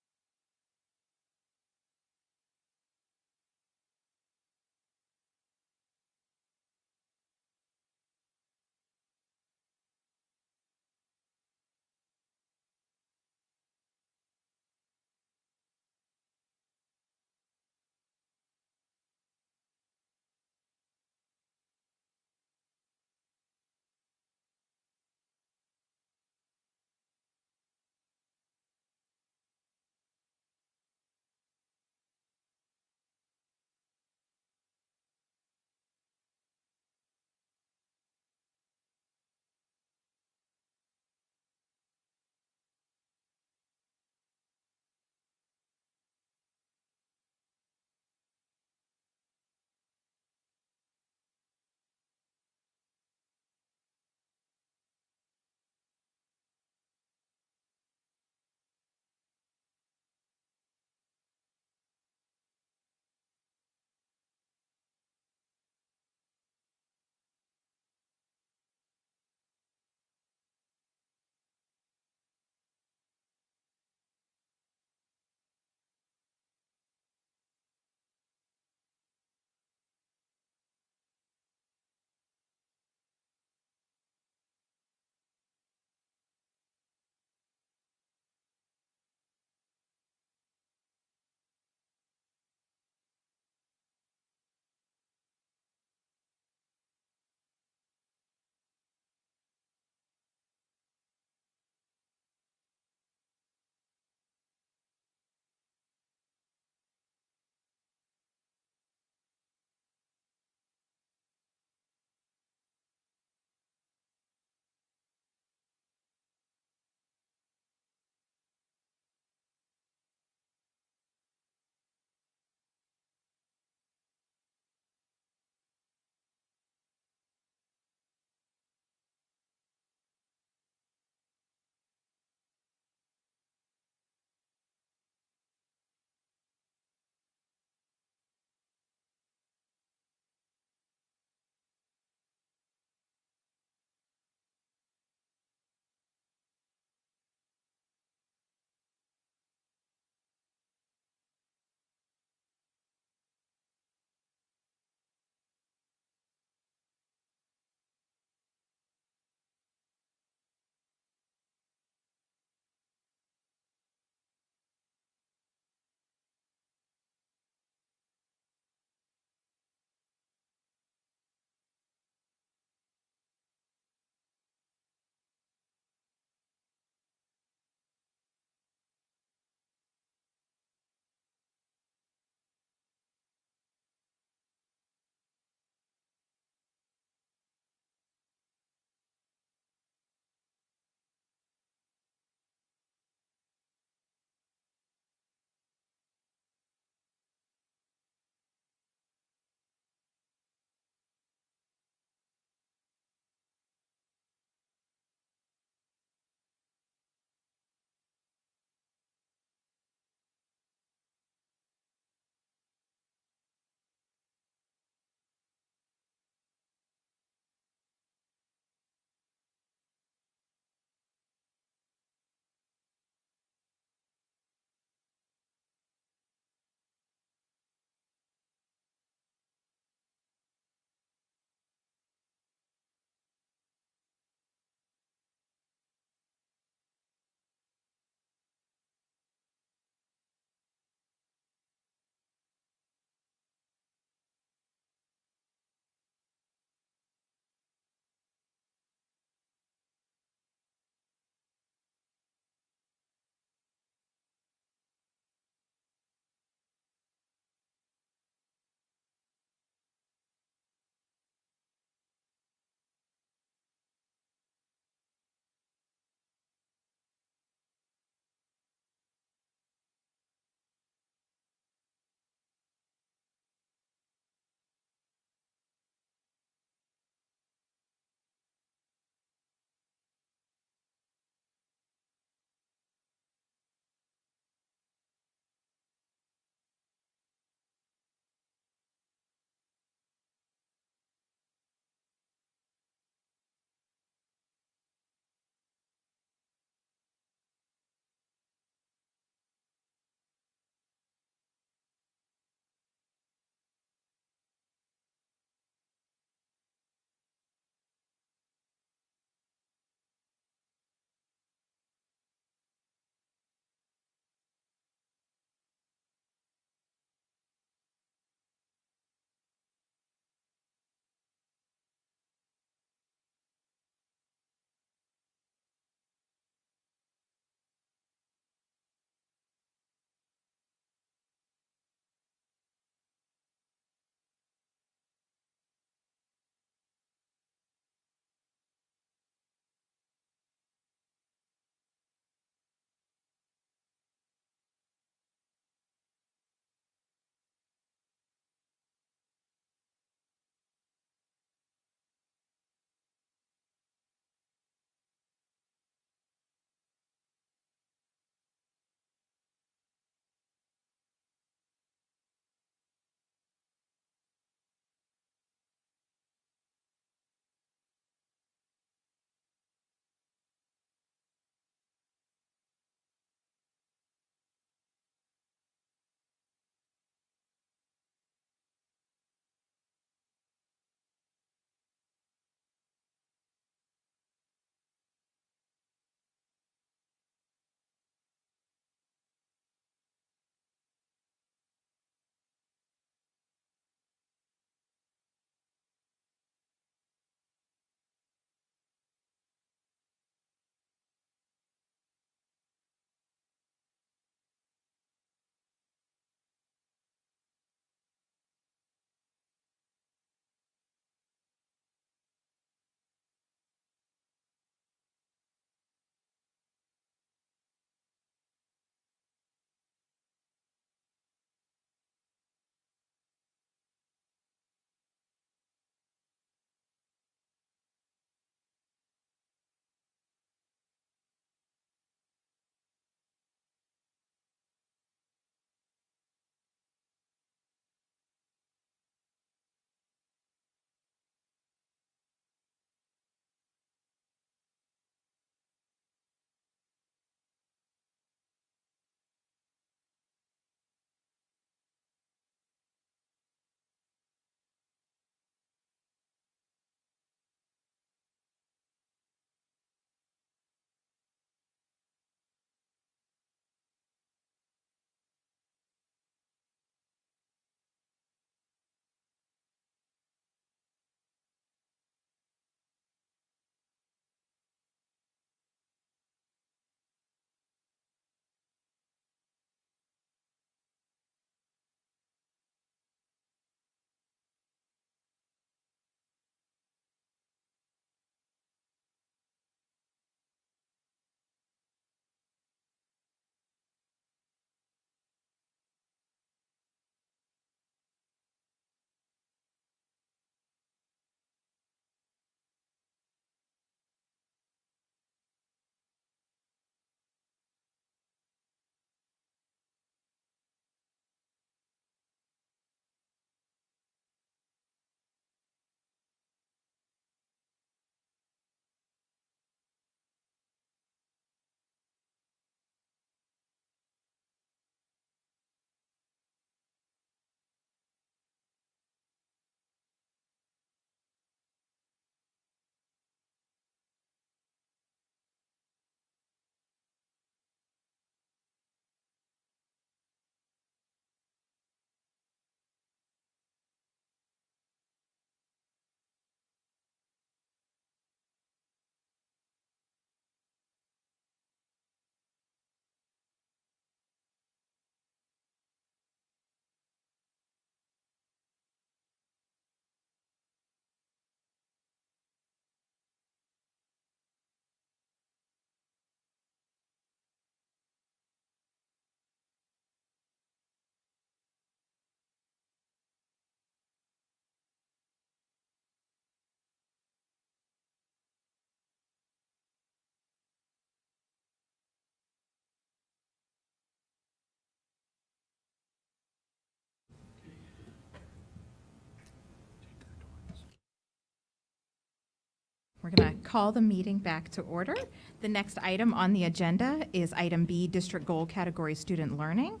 We're going to call the meeting back to order. The next item on the agenda is item B, District Goal Category Student Learning.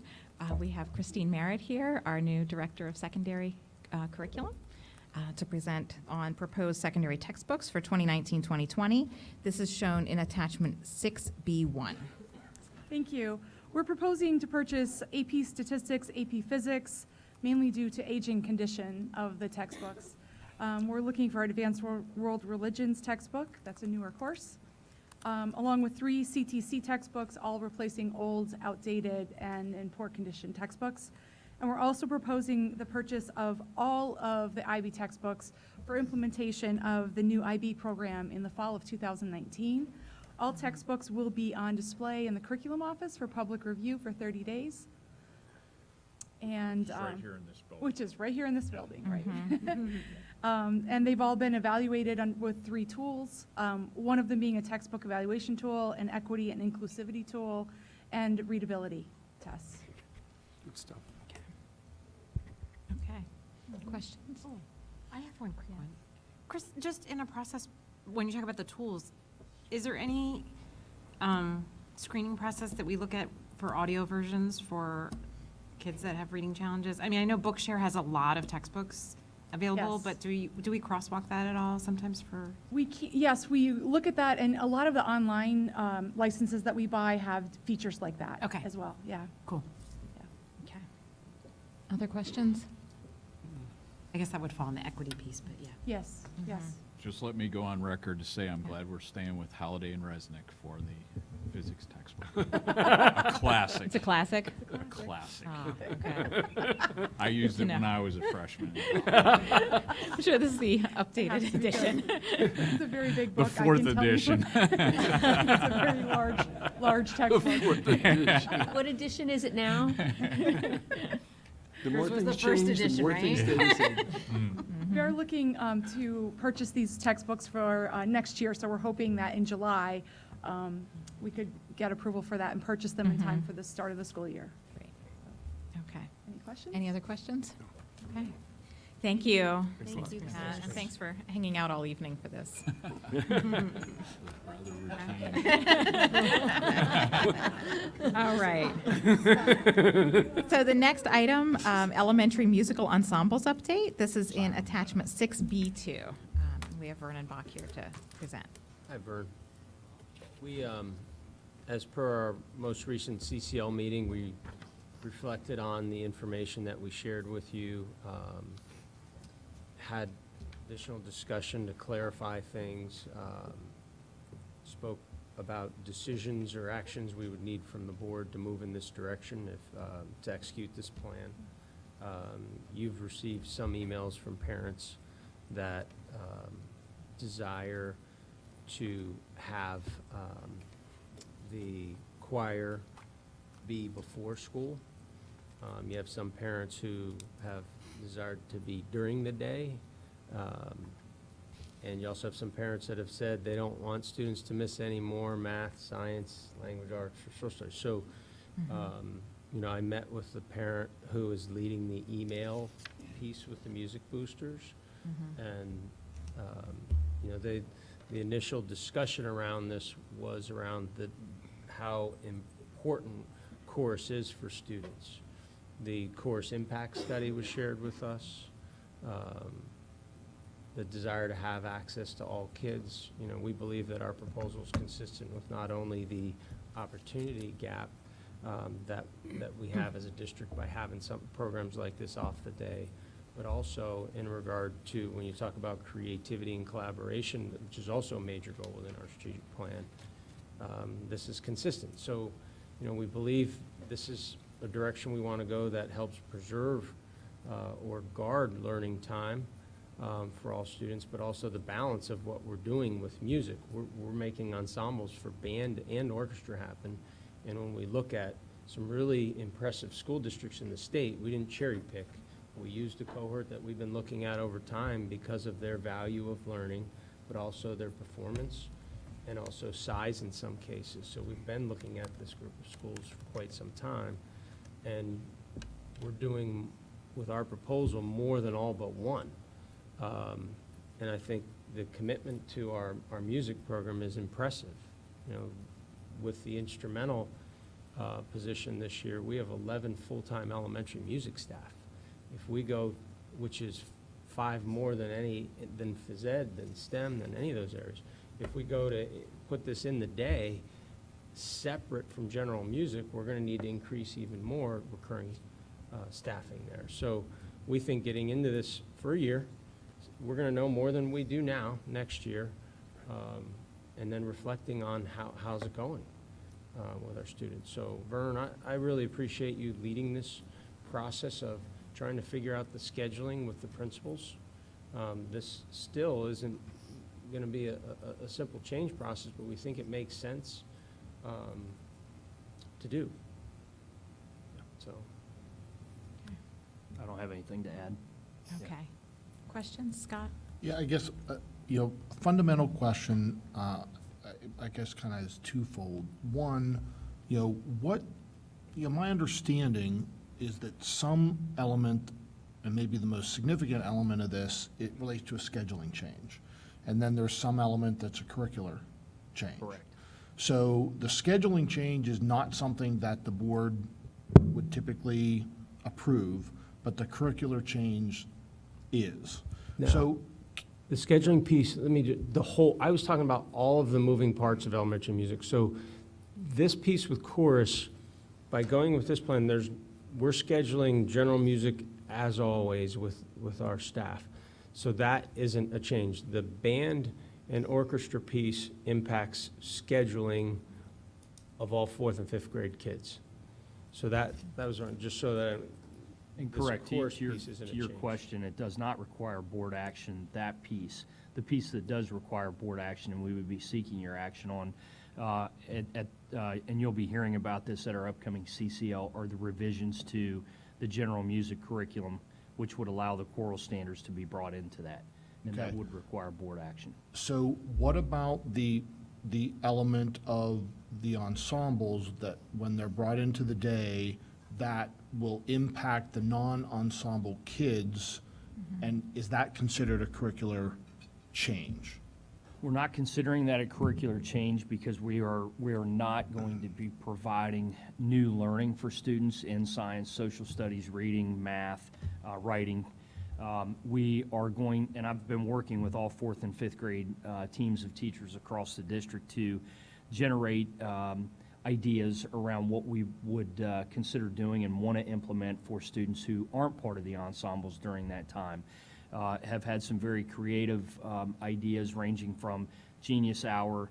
We have Christine Merritt here, our new Director of Secondary Curriculum, to present on proposed secondary textbooks for 2019-2020. This is shown in attachment 6B1. Thank you. We're proposing to purchase AP Statistics, AP Physics, mainly due to aging condition of the textbooks. We're looking for an Advanced World Religions textbook. That's a newer course, along with 3 CTC textbooks, all replacing old, outdated, and in poor condition textbooks. And we're also proposing the purchase of all of the IB textbooks for implementation of the new IB program in the fall of 2019. All textbooks will be on display in the curriculum office for public review for 30 days. And, Right here in this building. which is right here in this building, right? And they've all been evaluated with 3 tools, one of them being a textbook evaluation tool, an equity and inclusivity tool, and readability tests. Good stuff. Okay. Questions? I have one quick one. Chris, just in a process, when you talk about the tools, is there any screening process that we look at for audio versions for kids that have reading challenges? I mean, I know Bookshare has a lot of textbooks available, Yes. but do we crosswalk that at all sometimes for? Yes, we look at that, and a lot of the online licenses that we buy have features like that Okay. as well, yeah. Cool. Okay. Other questions? I guess that would fall in the equity piece, but yeah. Yes, yes. Just let me go on record to say I'm glad we're staying with Halliday and Resnick for the physics textbook. A classic. It's a classic? A classic. Oh, okay. I used Good it to when know. I was a freshman. I'm sure this is the updated edition. It's a very big book. The I 4th can tell you. edition. It's a very large textbook. What edition is it now? The more Yours was things the first change, the edition, more things stay right? the same. We are looking to purchase these textbooks for next year, so we're hoping that in July, we could get approval for that and purchase them in time for the start of the school year. Great. Okay. Any questions? Any other questions? Okay. Thank you. Thank you. And thanks for hanging out all evening for this. Rather routine. All right. So the next item, elementary musical ensembles update. This is in attachment 6B2. We have Vernon Bach here to present. Hi, Vern. We, as per our most recent CCL meeting, we reflected on the information that we shared with you, had additional discussion to clarify things, spoke about decisions or actions we would need from the board to move in this direction if, to execute this plan. You've received some emails from parents that desire to have the choir be before school. You have some parents who have desired to be during the day. And you also have some parents that have said they don't want students to miss any more math, science, language arts, or social studies. So, you know, I met with the parent who is leading the email piece with the music boosters. And, you know, the initial discussion around this was around how important chorus is for students. The chorus impact study was shared with us. The desire to have access to all kids. You know, we believe that our proposal is consistent with not only the opportunity gap that we have as a district by having some programs like this off the day, but also in regard to when you talk about creativity and collaboration, which is also a major goal within our strategic plan. This is consistent. So, you know, we believe this is a direction we want to go that helps preserve or guard learning time for all students, but also the balance of what we're doing with music. We're making ensembles for band and orchestra happen, and when we look at some really impressive school districts in the state, we didn't cherry pick. We used a cohort that we've been looking at over time because of their value of learning, but also their performance and also size in some cases. So we've been looking at this group of schools for quite some time, and we're doing, with our proposal, more than all but one. And I think the commitment to our music program is impressive. You know, with the instrumental position this year, we have 11 full-time elementary music staff. If we go, which is 5 more than phys ed, than STEM, than any of those areas. If we go to put this in the day, separate from general music, we're going to need to increase even more recurring staffing there. So we think getting into this for a year, we're going to know more than we do now next year, and then reflecting on how's it going with our students. So Vern, I really appreciate you leading this process of trying to figure out the scheduling with the principals. This still isn't going to be a simple change process, but we think it makes sense to do. So. I don't have anything to add. Okay. Questions, Scott? Yeah, I guess, a fundamental question, I guess kind of is twofold. One, my understanding is that some element, and maybe the most significant element of this, it relates to a scheduling change. And then there's some element that's a curricular change. Correct. So the scheduling change is not something that the board would typically approve, but the curricular change is. No. So, The scheduling piece, I was talking about all of the moving parts of elementary music. So this piece with chorus, by going with this plan, we're scheduling general music as always with our staff. So that isn't a change. The band and orchestra piece impacts scheduling of all 4th and 5th grade kids. So that was just so that. And this correct, to chorus your piece isn't a your change. question, it does not require board action, that piece. The piece that does require board action, and we would be seeking your action on, and you'll be hearing about this at our upcoming CCL, are the revisions to the general music curriculum, which would allow the choral standards to be brought into that. And that Okay. would require board action. So what about the element of the ensembles that when they're brought into the day, that will impact the non-ensemble kids? And is that considered a curricular change? We're not considering that a curricular change because we are not going to be providing new learning for students in science, social studies, reading, math, writing. We are going, and I've been working with all 4th and 5th grade teams of teachers across the district to generate ideas around what we would consider doing and want to implement for students who aren't part of the ensembles during that time. Have had some very creative ideas ranging from Genius Hour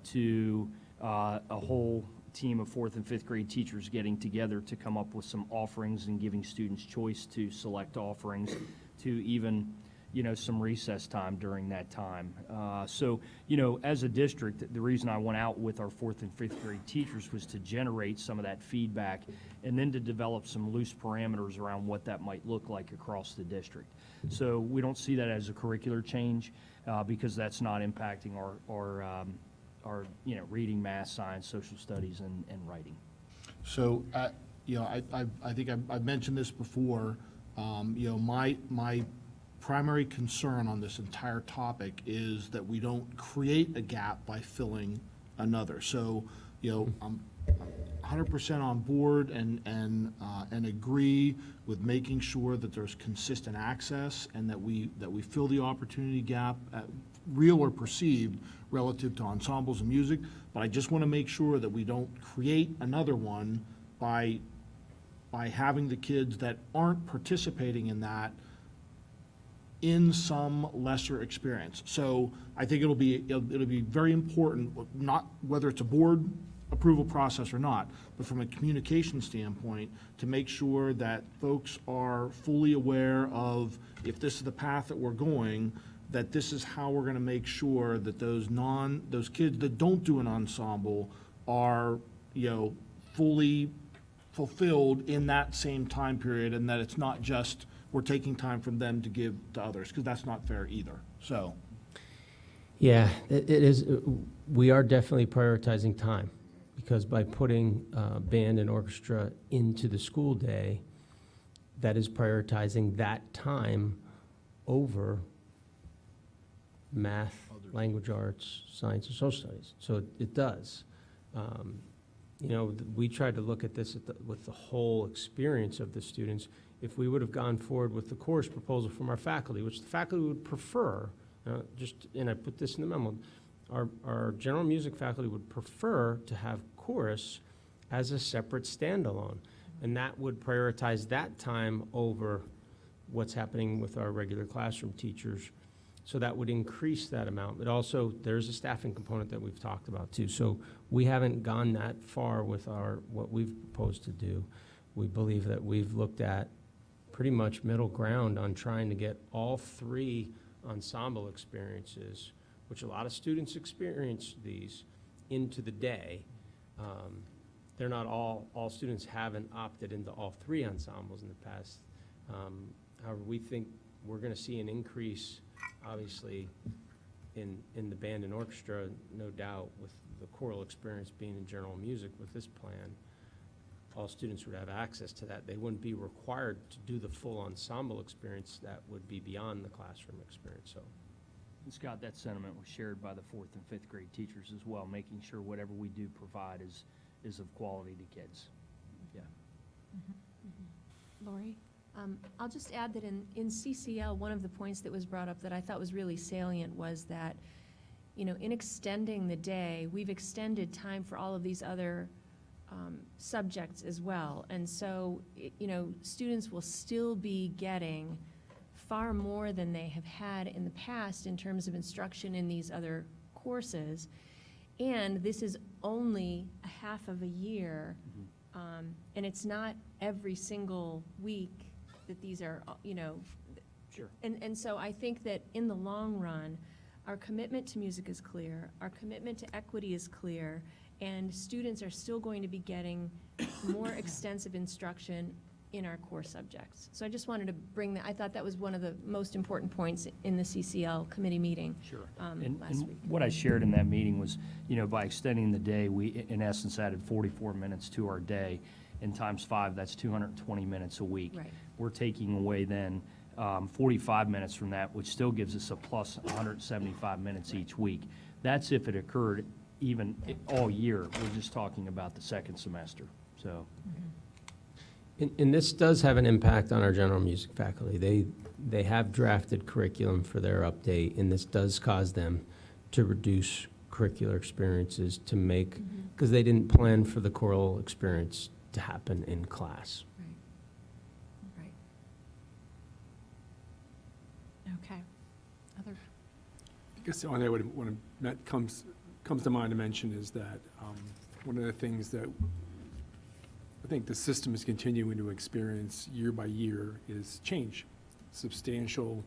to a whole team of 4th and 5th grade teachers getting together to come up with some offerings and giving students choice to select offerings, to even some recess time during that time. So as a district, the reason I went out with our 4th and 5th grade teachers was to generate some of that feedback and then to develop some loose parameters around what that might look like across the district. So we don't see that as a curricular change because that's not impacting our reading, math, science, social studies, and writing. So, I think I've mentioned this before. My primary concern on this entire topic is that we don't create a gap by filling another. So, I'm 100% on board and agree with making sure that there's consistent access and that we fill the opportunity gap, real or perceived, relative to ensembles and music. But I just want to make sure that we don't create another one by having the kids that aren't participating in that in some lesser experience. So I think it'll be very important, not whether it's a board approval process or not, but from a communication standpoint, to make sure that folks are fully aware of, if this is the path that we're going, that this is how we're going to make sure that those kids that don't do an ensemble are, fully fulfilled in that same time period, and that it's not just we're taking time from them to give to others, because that's not fair either. So. Yeah, it is. We are definitely prioritizing time, because by putting band and orchestra into the school day, that is prioritizing that time over math, language arts, science, and social studies. So it does. You know, we tried to look at this with the whole experience of the students. If we would have gone forward with the course proposal from our faculty, which the faculty would prefer, and I put this in the memo, our general music faculty would prefer to have chorus as a separate standalone. And that would prioritize that time over what's happening with our regular classroom teachers. So that would increase that amount. But also, there's a staffing component that we've talked about too. So we haven't gone that far with what we've proposed to do. We believe that we've looked at pretty much middle ground on trying to get all 3 ensemble experiences, which a lot of students experience these, into the day. They're not all students haven't opted into all 3 ensembles in the past. However, we think we're going to see an increase, obviously, in the band and orchestra, no doubt, with the choral experience being in general music. With this plan, all students would have access to that. They wouldn't be required to do the full ensemble experience that would be beyond the classroom experience. So, And Scott, that sentiment was shared by the 4th and 5th grade teachers as well, making sure whatever we do provide is of quality to kids. Yeah. Lori? I'll just add that in CCL, one of the points that was brought up that I thought was really salient was that, you know, in extending the day, we've extended time for all of these other subjects as well. And so, you know, students will still be getting far more than they have had in the past in terms of instruction in these other courses. And this is only a half of a year, and it's not every single week that these are, you know. Sure. And so I think that in the long run, our commitment to music is clear, our commitment to equity is clear, and students are still going to be getting more extensive instruction in our core subjects. So I just wanted to bring that. I thought that was one of the most important points in the CCL committee meeting. Sure. Last week. What I shared in that meeting was, you know, by extending the day, we, in essence, added 44 minutes to our day. And times 5, that's 220 minutes a week. Right. We're taking away then 45 minutes from that, which still gives us a plus 175 minutes each week. That's if it occurred even all year. We're just talking about the second semester, so. and this does have an impact on our general music faculty. They have drafted curriculum for their update, and this does cause them to reduce curricular experiences to make, because they didn't plan for the choral experience to happen in class. Right. Okay. Other, I guess the only thing I would want to, that comes to mind to mention is that one of the things that I think the system is continuing to experience year by year is change, substantial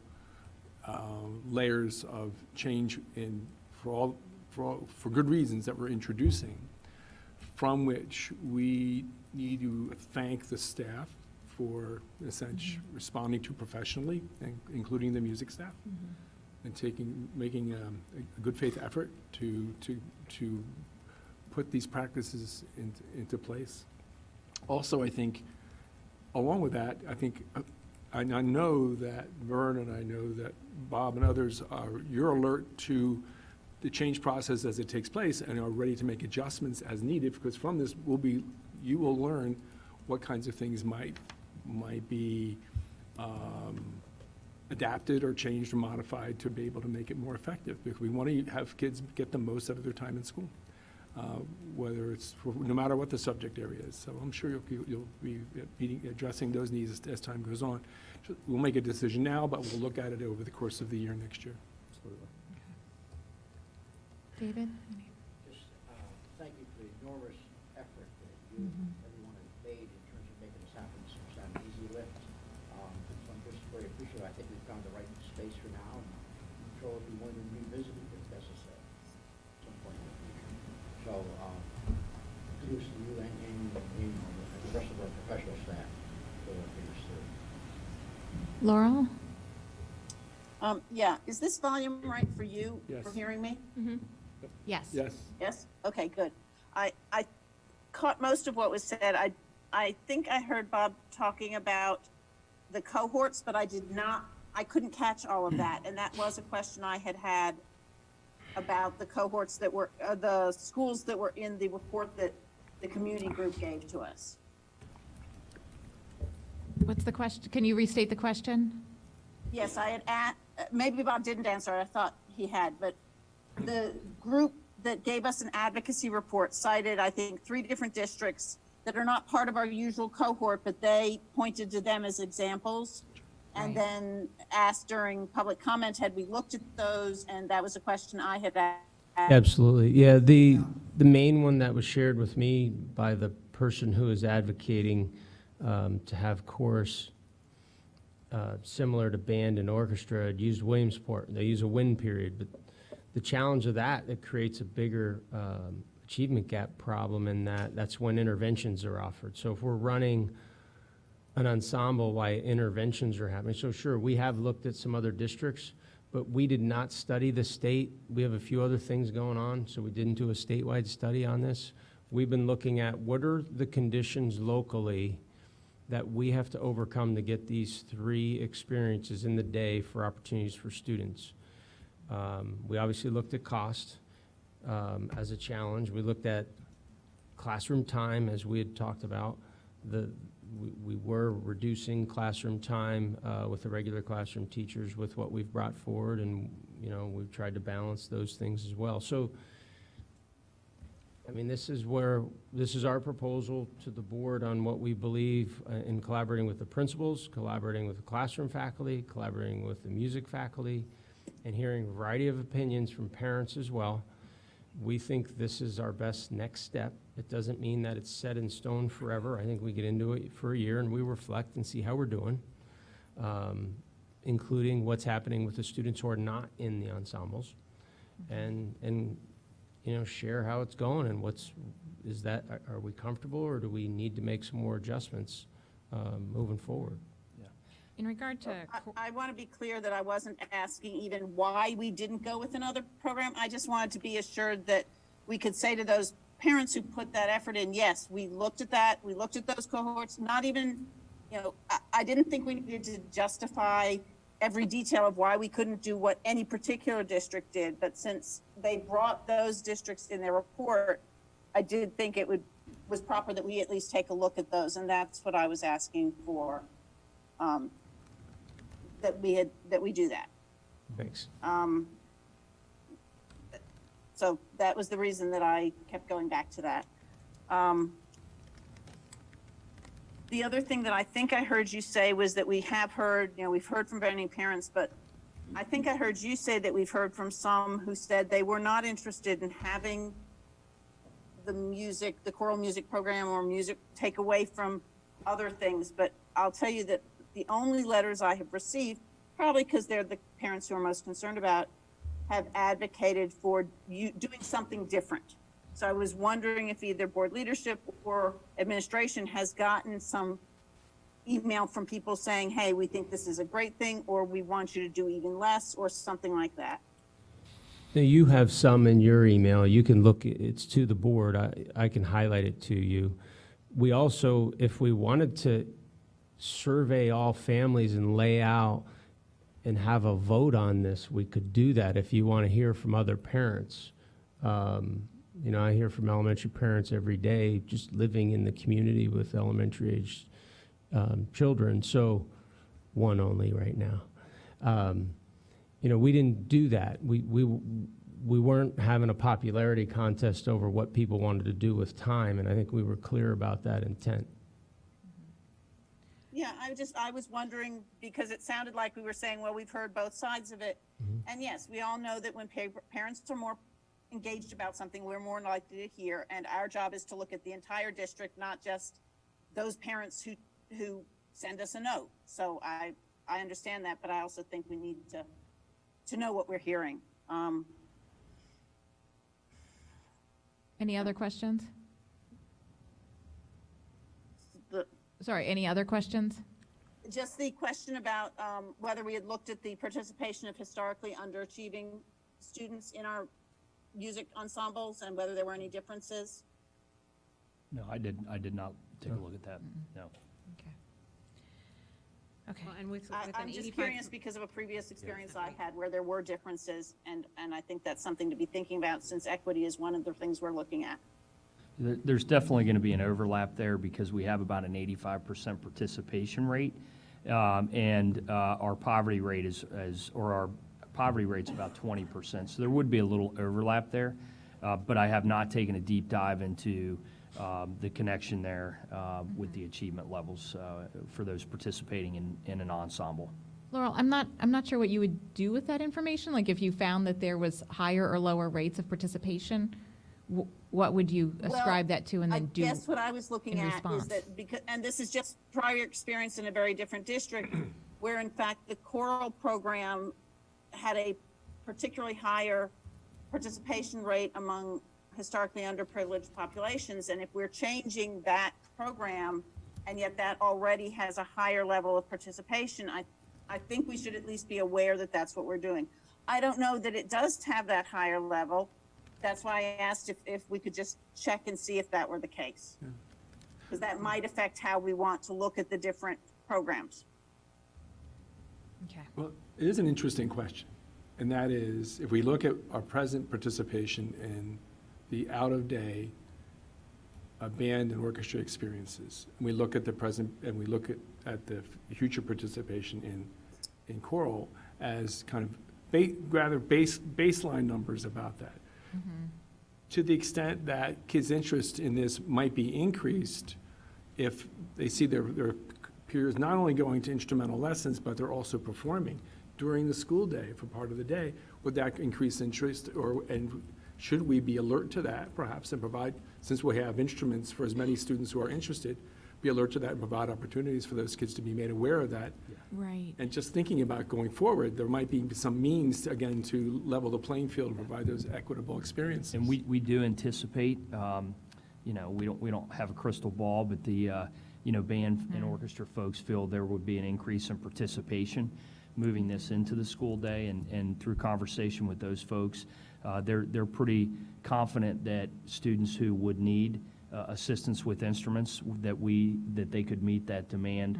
layers of change for good reasons that we're introducing, from which we need to thank the staff for, in a sense, responding to professionally, including the music staff, and making a good faith effort to put these practices into place. Also, I think, along with that, I think, I know that Vern and I know that Bob and others you're alert to the change process as it takes place and are ready to make adjustments as needed, because from this you will learn what kinds of things might be adapted or changed or modified to be able to make it more effective, because we want to have kids get the most out of their time in school, whether it's, no matter what the subject area is. So I'm sure you'll be addressing those needs as time goes on. We'll make a decision now, but we'll look at it over the course of the year next year. Absolutely. David? Just thank you for the enormous effort that you and everyone has made in terms of making this happen. It's not an easy lift. So I'm just very appreciative. I think we've found the right space for now, and I'm sure we'll be willing to revisit it if necessary at some point in the future. So kudos to you and the rest of our professional staff for working this through. Laurel? Yeah, is this volume right for you, Yes. for hearing me? Yes. Yes. Yes? Okay, good. I caught most of what was said. I think I heard Bob talking about the cohorts, but I did not I couldn't catch all of that, and that was a question I had about the cohorts that were, the schools that were in the report that the community group gave to us. What's the question? Can you restate the question? Yes, I had maybe Bob didn't answer, I thought he had, but the group that gave us an advocacy report cited, I think, 3 different districts that are not part of our usual cohort, but they pointed to them as examples. And then asked during public comment, had we looked at those? And that was a question I had asked. Absolutely. Yeah, the main one that was shared with me by the person who is advocating to have chorus similar to band and orchestra had used Williamsport. They use a wind period, but the challenge of that, it creates a bigger achievement gap problem in that's when interventions are offered. So if we're running an ensemble while interventions are happening, so sure, we have looked at some other districts, but we did not study the state. We have a few other things going on, so we didn't do a statewide study on this. We've been looking at what are the conditions locally that we have to overcome to get these 3 experiences in the day for opportunities for students. We obviously looked at cost as a challenge. We looked at classroom time, as we had talked about. We were reducing classroom time with the regular classroom teachers with what we've brought forward, and we've tried to balance those things as well. So, I mean, this is our proposal to the board on what we believe in collaborating with the principals, collaborating with the classroom faculty, collaborating with the music faculty, and hearing a variety of opinions from parents as well. We think this is our best next step. It doesn't mean that it's set in stone forever. I think we get into it for a year and we reflect and see how we're doing, including what's happening with the students who are not in the ensembles, and share how it's going and are we comfortable, or do we need to make some more adjustments moving forward? In regard to... I want to be clear that I wasn't asking even why we didn't go with another program. I just wanted to be assured that we could say to those parents who put that effort in, yes, we looked at that, we looked at those cohorts, not even, I didn't think we needed to justify every detail of why we couldn't do what any particular district did, but since they brought those districts in their report, I did think it was proper that we at least take a look at those, and that's what I was asking for. That we do that. Thanks. So that was the reason that I kept going back to that. The other thing that I think I heard you say was that we have heard, we've heard from many parents, but I think I heard you say that we've heard from some who said they were not interested in having the choral music program or music take away from other things. But I'll tell you that the only letters I have received, probably because they're the parents who are most concerned about, have advocated for you doing something different. So I was wondering if either board leadership or administration has gotten some email from people saying, hey, we think this is a great thing, or we want you to do even less, or something like that. Now, you have some in your email. You can look, it's to the board. I can highlight it to you. We also, if we wanted to survey all families and lay out and have a vote on this, we could do that if you want to hear from other parents. I hear from elementary parents every day just living in the community with elementary aged children, so one only right now. We didn't do that. We weren't having a popularity contest over what people wanted to do with time, and I think we were clear about that intent. Yeah, I was wondering, because it sounded like we were saying, well, we've heard both sides of it. Mm-hmm. And yes, we all know that when parents are more engaged about something, we're more likely to hear. And our job is to look at the entire district, not just those parents who send us a note. So I understand that, but I also think we need to know what we're hearing. Any other questions? Sorry, any other questions? Just the question about whether we had looked at the participation of historically underachieving students in our music ensembles and whether there were any differences. No, I did not take a look at that. No. Okay. Okay. Well, and with I'm an just 85 curious because of a previous experience I've had where there were differences, and I think that's something to be thinking about since equity is one of the things we're looking at. There's definitely going to be an overlap there because we have about an 85% participation rate. And our poverty rate our poverty rate's about 20%. So there would be a little overlap there. But I have not taken a deep dive into the connection there with the achievement levels for those participating in an ensemble. Laurel, I'm not sure what you would do with that information. Like if you found that there was higher or lower rates of participation, what would you ascribe that to and then do? I guess what I was looking in at response? is that because, and this is just prior experience in a very different district, where in fact the choral program had a particularly higher participation rate among historically underprivileged populations. And if we're changing that program, and yet that already has a higher level of participation, I think we should at least be aware that that's what we're doing. I don't know that it does have that higher level. That's why I asked if we could just check and see if that were the case. Because that might affect how we want to look at the different programs. Okay. Well, it is an interesting question. And that is, if we look at our present participation in the out-of-day band and orchestra experiences, and we look at the present, and we look at the future participation in choral as kind of baseline numbers about that. To the extent that kids' interest in this might be increased if they see their peers not only going to instrumental lessons, but they're also performing during the school day for part of the day, would that increase interest, and should we be alert to that perhaps and provide, since we have instruments for as many students who are interested, be alert to that and provide opportunities for those kids to be made aware of that. Right. And just thinking about going forward, there might be some means, again, to level the playing field and provide those equitable experiences. And we do anticipate, we don't have a crystal ball, but the, band and orchestra folks feel there would be an increase in participation moving this into the school day, and through conversation with those folks, they're pretty confident that students who would need assistance with instruments, that they could meet that demand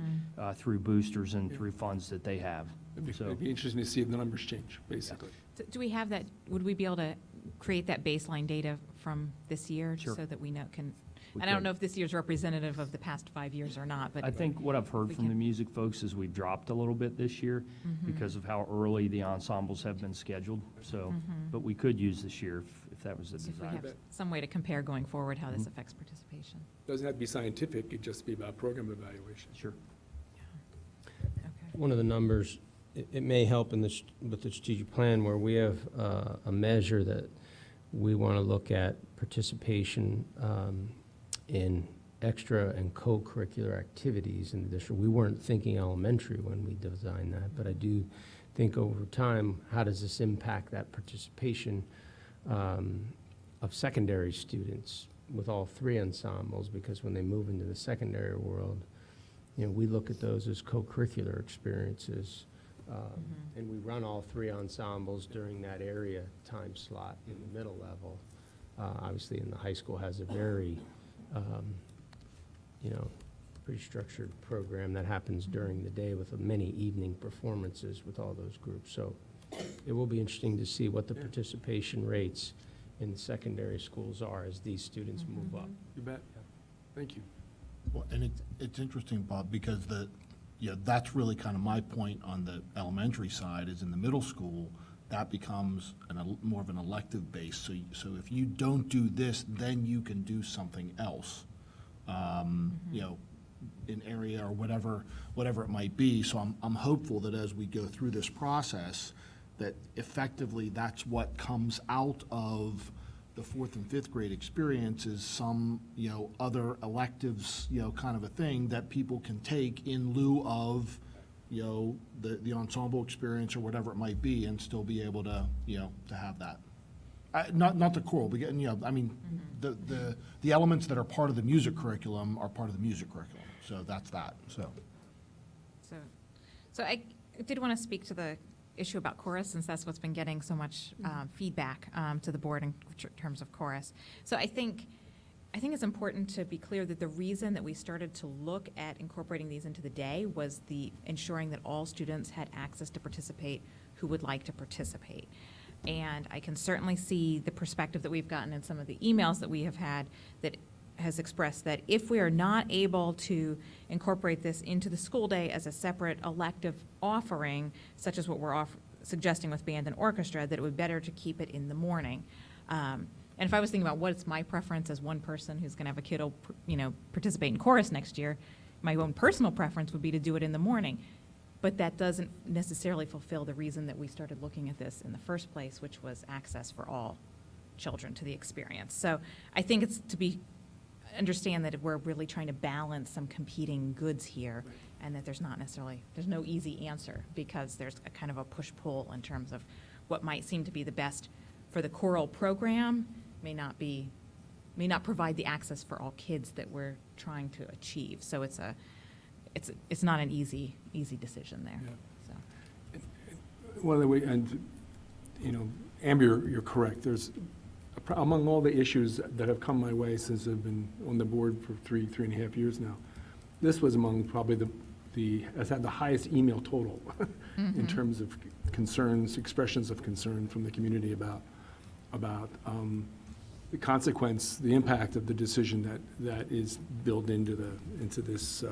through boosters and through funds that they have. It'd be interesting to see if the numbers change, basically. Do we have that, would we be able to create that baseline data from this year? Sure. So that we know We and I don't could. know if this year's representative of the past 5 years or not, but. I think what I've heard we from the can- music folks is we've dropped a little bit this year because of how early the ensembles have been scheduled. So, but we could use this year if that was the So if we desire. have some way to compare going forward how this affects participation. Doesn't have to be scientific, it'd just be about program evaluation. Sure. Okay. One of the numbers, it may help with the strategic plan where we have a measure that we want to look at participation in extra and co-curricular activities in the district. We weren't thinking elementary when we designed that, but I do think over time, how does this impact that participation of secondary students with all three ensembles? Because when they move into the secondary world, we look at those as co-curricular experiences. And we run all three ensembles during that area time slot in the middle level. Obviously, in the high school has a very, pretty structured program that happens during the day with many evening performances with all those groups. So it will be interesting to see what the participation rates in the secondary schools are as these students move up. You bet. Thank you. Well, and it's interesting, Bob, because that's really kind of my point on the elementary side, is in the middle school, that becomes more of an elective base. So if you don't do this, then you can do something else, in area or whatever it might be. So I'm hopeful that as we go through this process, that effectively that's what comes out of the fourth and fifth grade experience is some, other electives, kind of a thing that people can take in lieu of, the ensemble experience or whatever it might be, and still be able to, to have that. Not the choral, but, the elements that are part of the music curriculum are part of the music curriculum. So that's that, so. So I did want to speak to the issue about chorus, since that's what's been getting so much feedback to the board in terms of chorus. So I think I think it's important to be clear that the reason that we started to look at incorporating these into the day was the ensuring that all students had access to participate who would like to participate. And I can certainly see the perspective that we've gotten in some of the emails that we have had that has expressed that if we are not able to incorporate this into the school day as a separate elective offering, such as what we're suggesting with band and orchestra, that it would be better to keep it in the morning. And if I was thinking about what's my preference as one person who's going to have a kiddo, participate in chorus next year, my own personal preference would be to do it in the morning. But that doesn't necessarily fulfill the reason that we started looking at this in the first place, which was access for all children to the experience. So I think it's understand that we're really trying to balance some competing goods here, and that there's no easy answer, because there's a kind of a push-pull in terms of what might seem to be the best for the choral program may not provide the access for all kids that we're trying to achieve. So it's not an easy decision there. Yeah. So. One of the ways, and, Amber, you're correct. There's, among all the issues that have come my way since I've been on the board for three and a half years now, this was among probably has had the highest email total in terms of concerns, expressions of concern from the community about the consequence, the impact of the decision that is built into this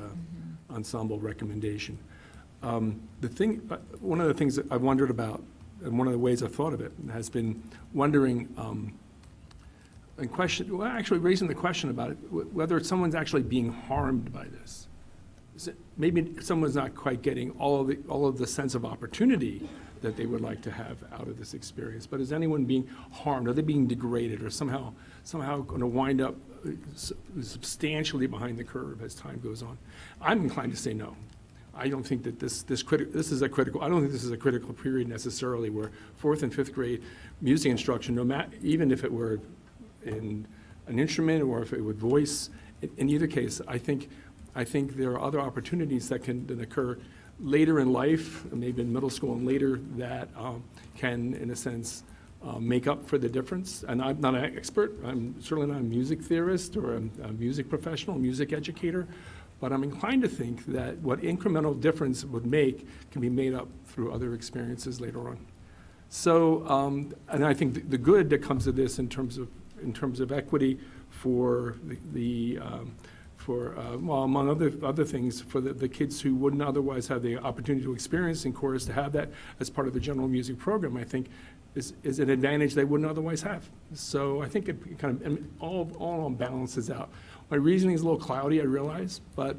ensemble recommendation. One of the things that I've wondered about, and one of the ways I've thought of it, has been wondering actually raising the question about it, whether someone's actually being harmed by this. Maybe someone's not quite getting all of the sense of opportunity that they would like to have out of this experience. But is anyone being harmed? Are they being degraded, or somehow going to wind up substantially behind the curve as time goes on? I'm inclined to say no. I don't think that this is a critical period necessarily, where 4th and 5th grade music instruction, even if it were in an instrument or if it would voice, in either case, I think there are other opportunities that can occur later in life, maybe in middle school and later, that can, in a sense, make up for the difference. And I'm not an expert. I'm certainly not a music theorist or a music professional, music educator, but I'm inclined to think that what incremental difference would make can be made up through other experiences later on. So, and I think the good that comes of this in terms of equity for among other things, for the kids who wouldn't otherwise have the opportunity to experience in chorus, to have that as part of the general music program, I think is an advantage they wouldn't otherwise have. So I think it kind of all balances out. My reasoning is a little cloudy, I realize, but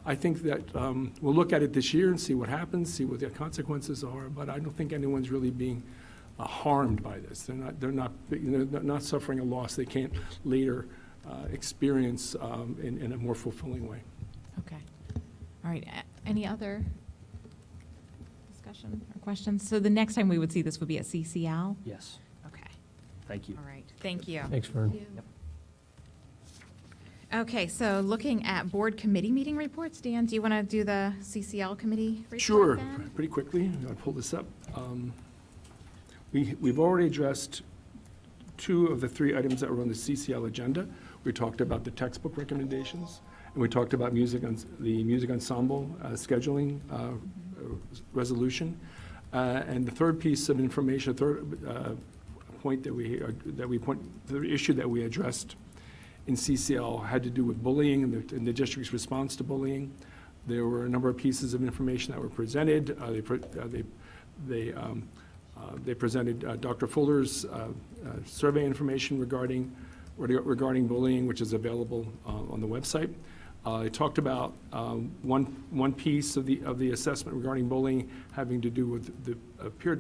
I think that we'll look at it this year and see what happens, see what the consequences are, but I don't think anyone's really being harmed by this. They're not suffering a loss they can't later experience in a more fulfilling way. Okay. All right. Any other discussion or questions? So the next time we would see this would be at CCL? Yes. Okay. Thank you. All right. Thank you. Thanks, Vern. Yep. Okay, so looking at board committee meeting reports, Dan, do you want to do the CCL committee report Sure, then? pretty quickly. I'll pull this up. We've already addressed 2 of the 3 items that were on the CCL agenda. We talked about the textbook recommendations, and we talked about the music ensemble scheduling resolution. And the third piece of information, point the issue that we addressed in CCL had to do with bullying and the district's response to bullying. There were a number of pieces of information that were presented. They presented Dr. Fuller's survey information regarding bullying, which is available on the website. They talked about one piece of the assessment regarding bullying having to do with the peer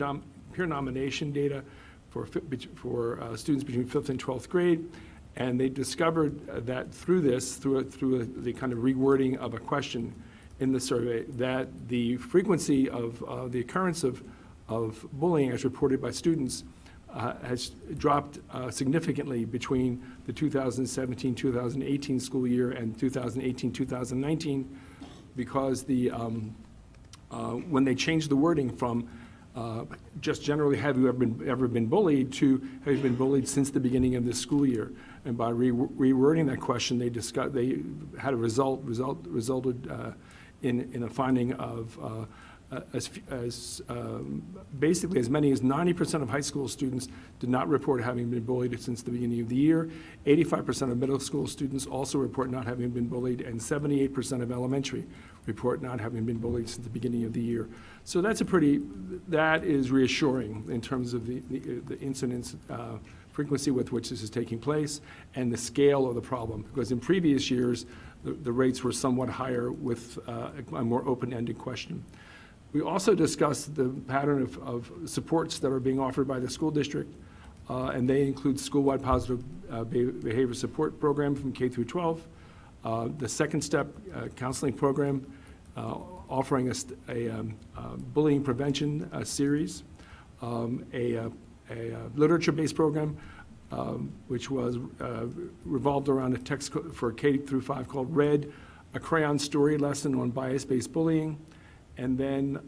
nomination data for students between 5th and 12th grade. And they discovered that through the kind of rewording of a question in the survey, that the frequency of the occurrence of bullying as reported by students has dropped significantly between the 2017-2018 school year and 2018-2019, because when they changed the wording from just generally, have you ever been bullied, to have you been bullied since the beginning of this school year? And by rewording that question, they had a resulted in a finding of basically as many as 90% of high school students did not report having been bullied since the beginning of the year. 85% of middle school students also report not having been bullied, and 78% of elementary report not having been bullied since the beginning of the year. So that is reassuring in terms of the incidence frequency with which this is taking place and the scale of the problem, because in previous years, the rates were somewhat higher with a more open-ended question. We also discussed the pattern of supports that are being offered by the school district, and they include school-wide positive behavior support program from K through 12, the second step counseling program offering a bullying prevention series, a literature-based program which was revolved around a text for K through 5 called Red, a crayon story lesson on bias-based bullying, and then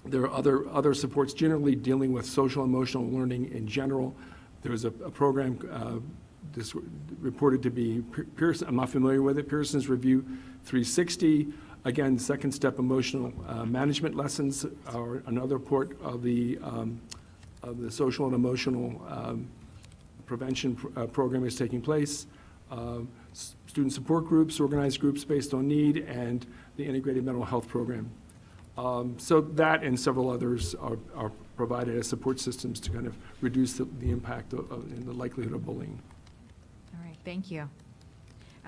there are other supports generally dealing with social emotional learning in general. There's a program this reported to be Pearson, I'm not familiar with it, Pearson's Review 360. Again, second step emotional management lessons are another part of the social and emotional prevention program is taking place. Student support groups, organized groups based on need, and the integrated mental health program. So that and several others are provided as support systems to kind of reduce the impact and the likelihood of bullying. All right, thank you.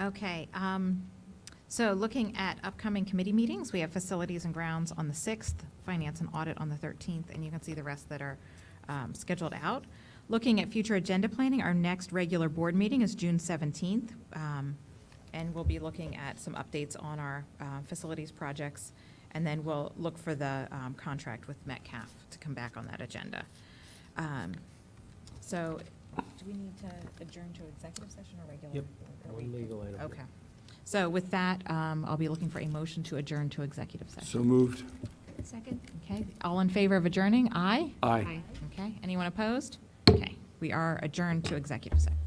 Okay, so looking at upcoming committee meetings, we have Facilities and Grounds on the 6th, Finance and Audit on the 13th, and you can see the rest that are scheduled out. Looking at future agenda planning, our next regular board meeting is June 17th, and we'll be looking at some updates on our facilities projects, and then we'll look for the contract with Metcalf to come back on that agenda. So do we need to adjourn to executive session or regular? Yep. One legal item. Okay. So with that, I'll be looking for a motion to adjourn to executive session. So moved. Second? Okay, all in favor of adjourning? Aye? Aye. Okay, anyone opposed? Okay, we are adjourned to executive session.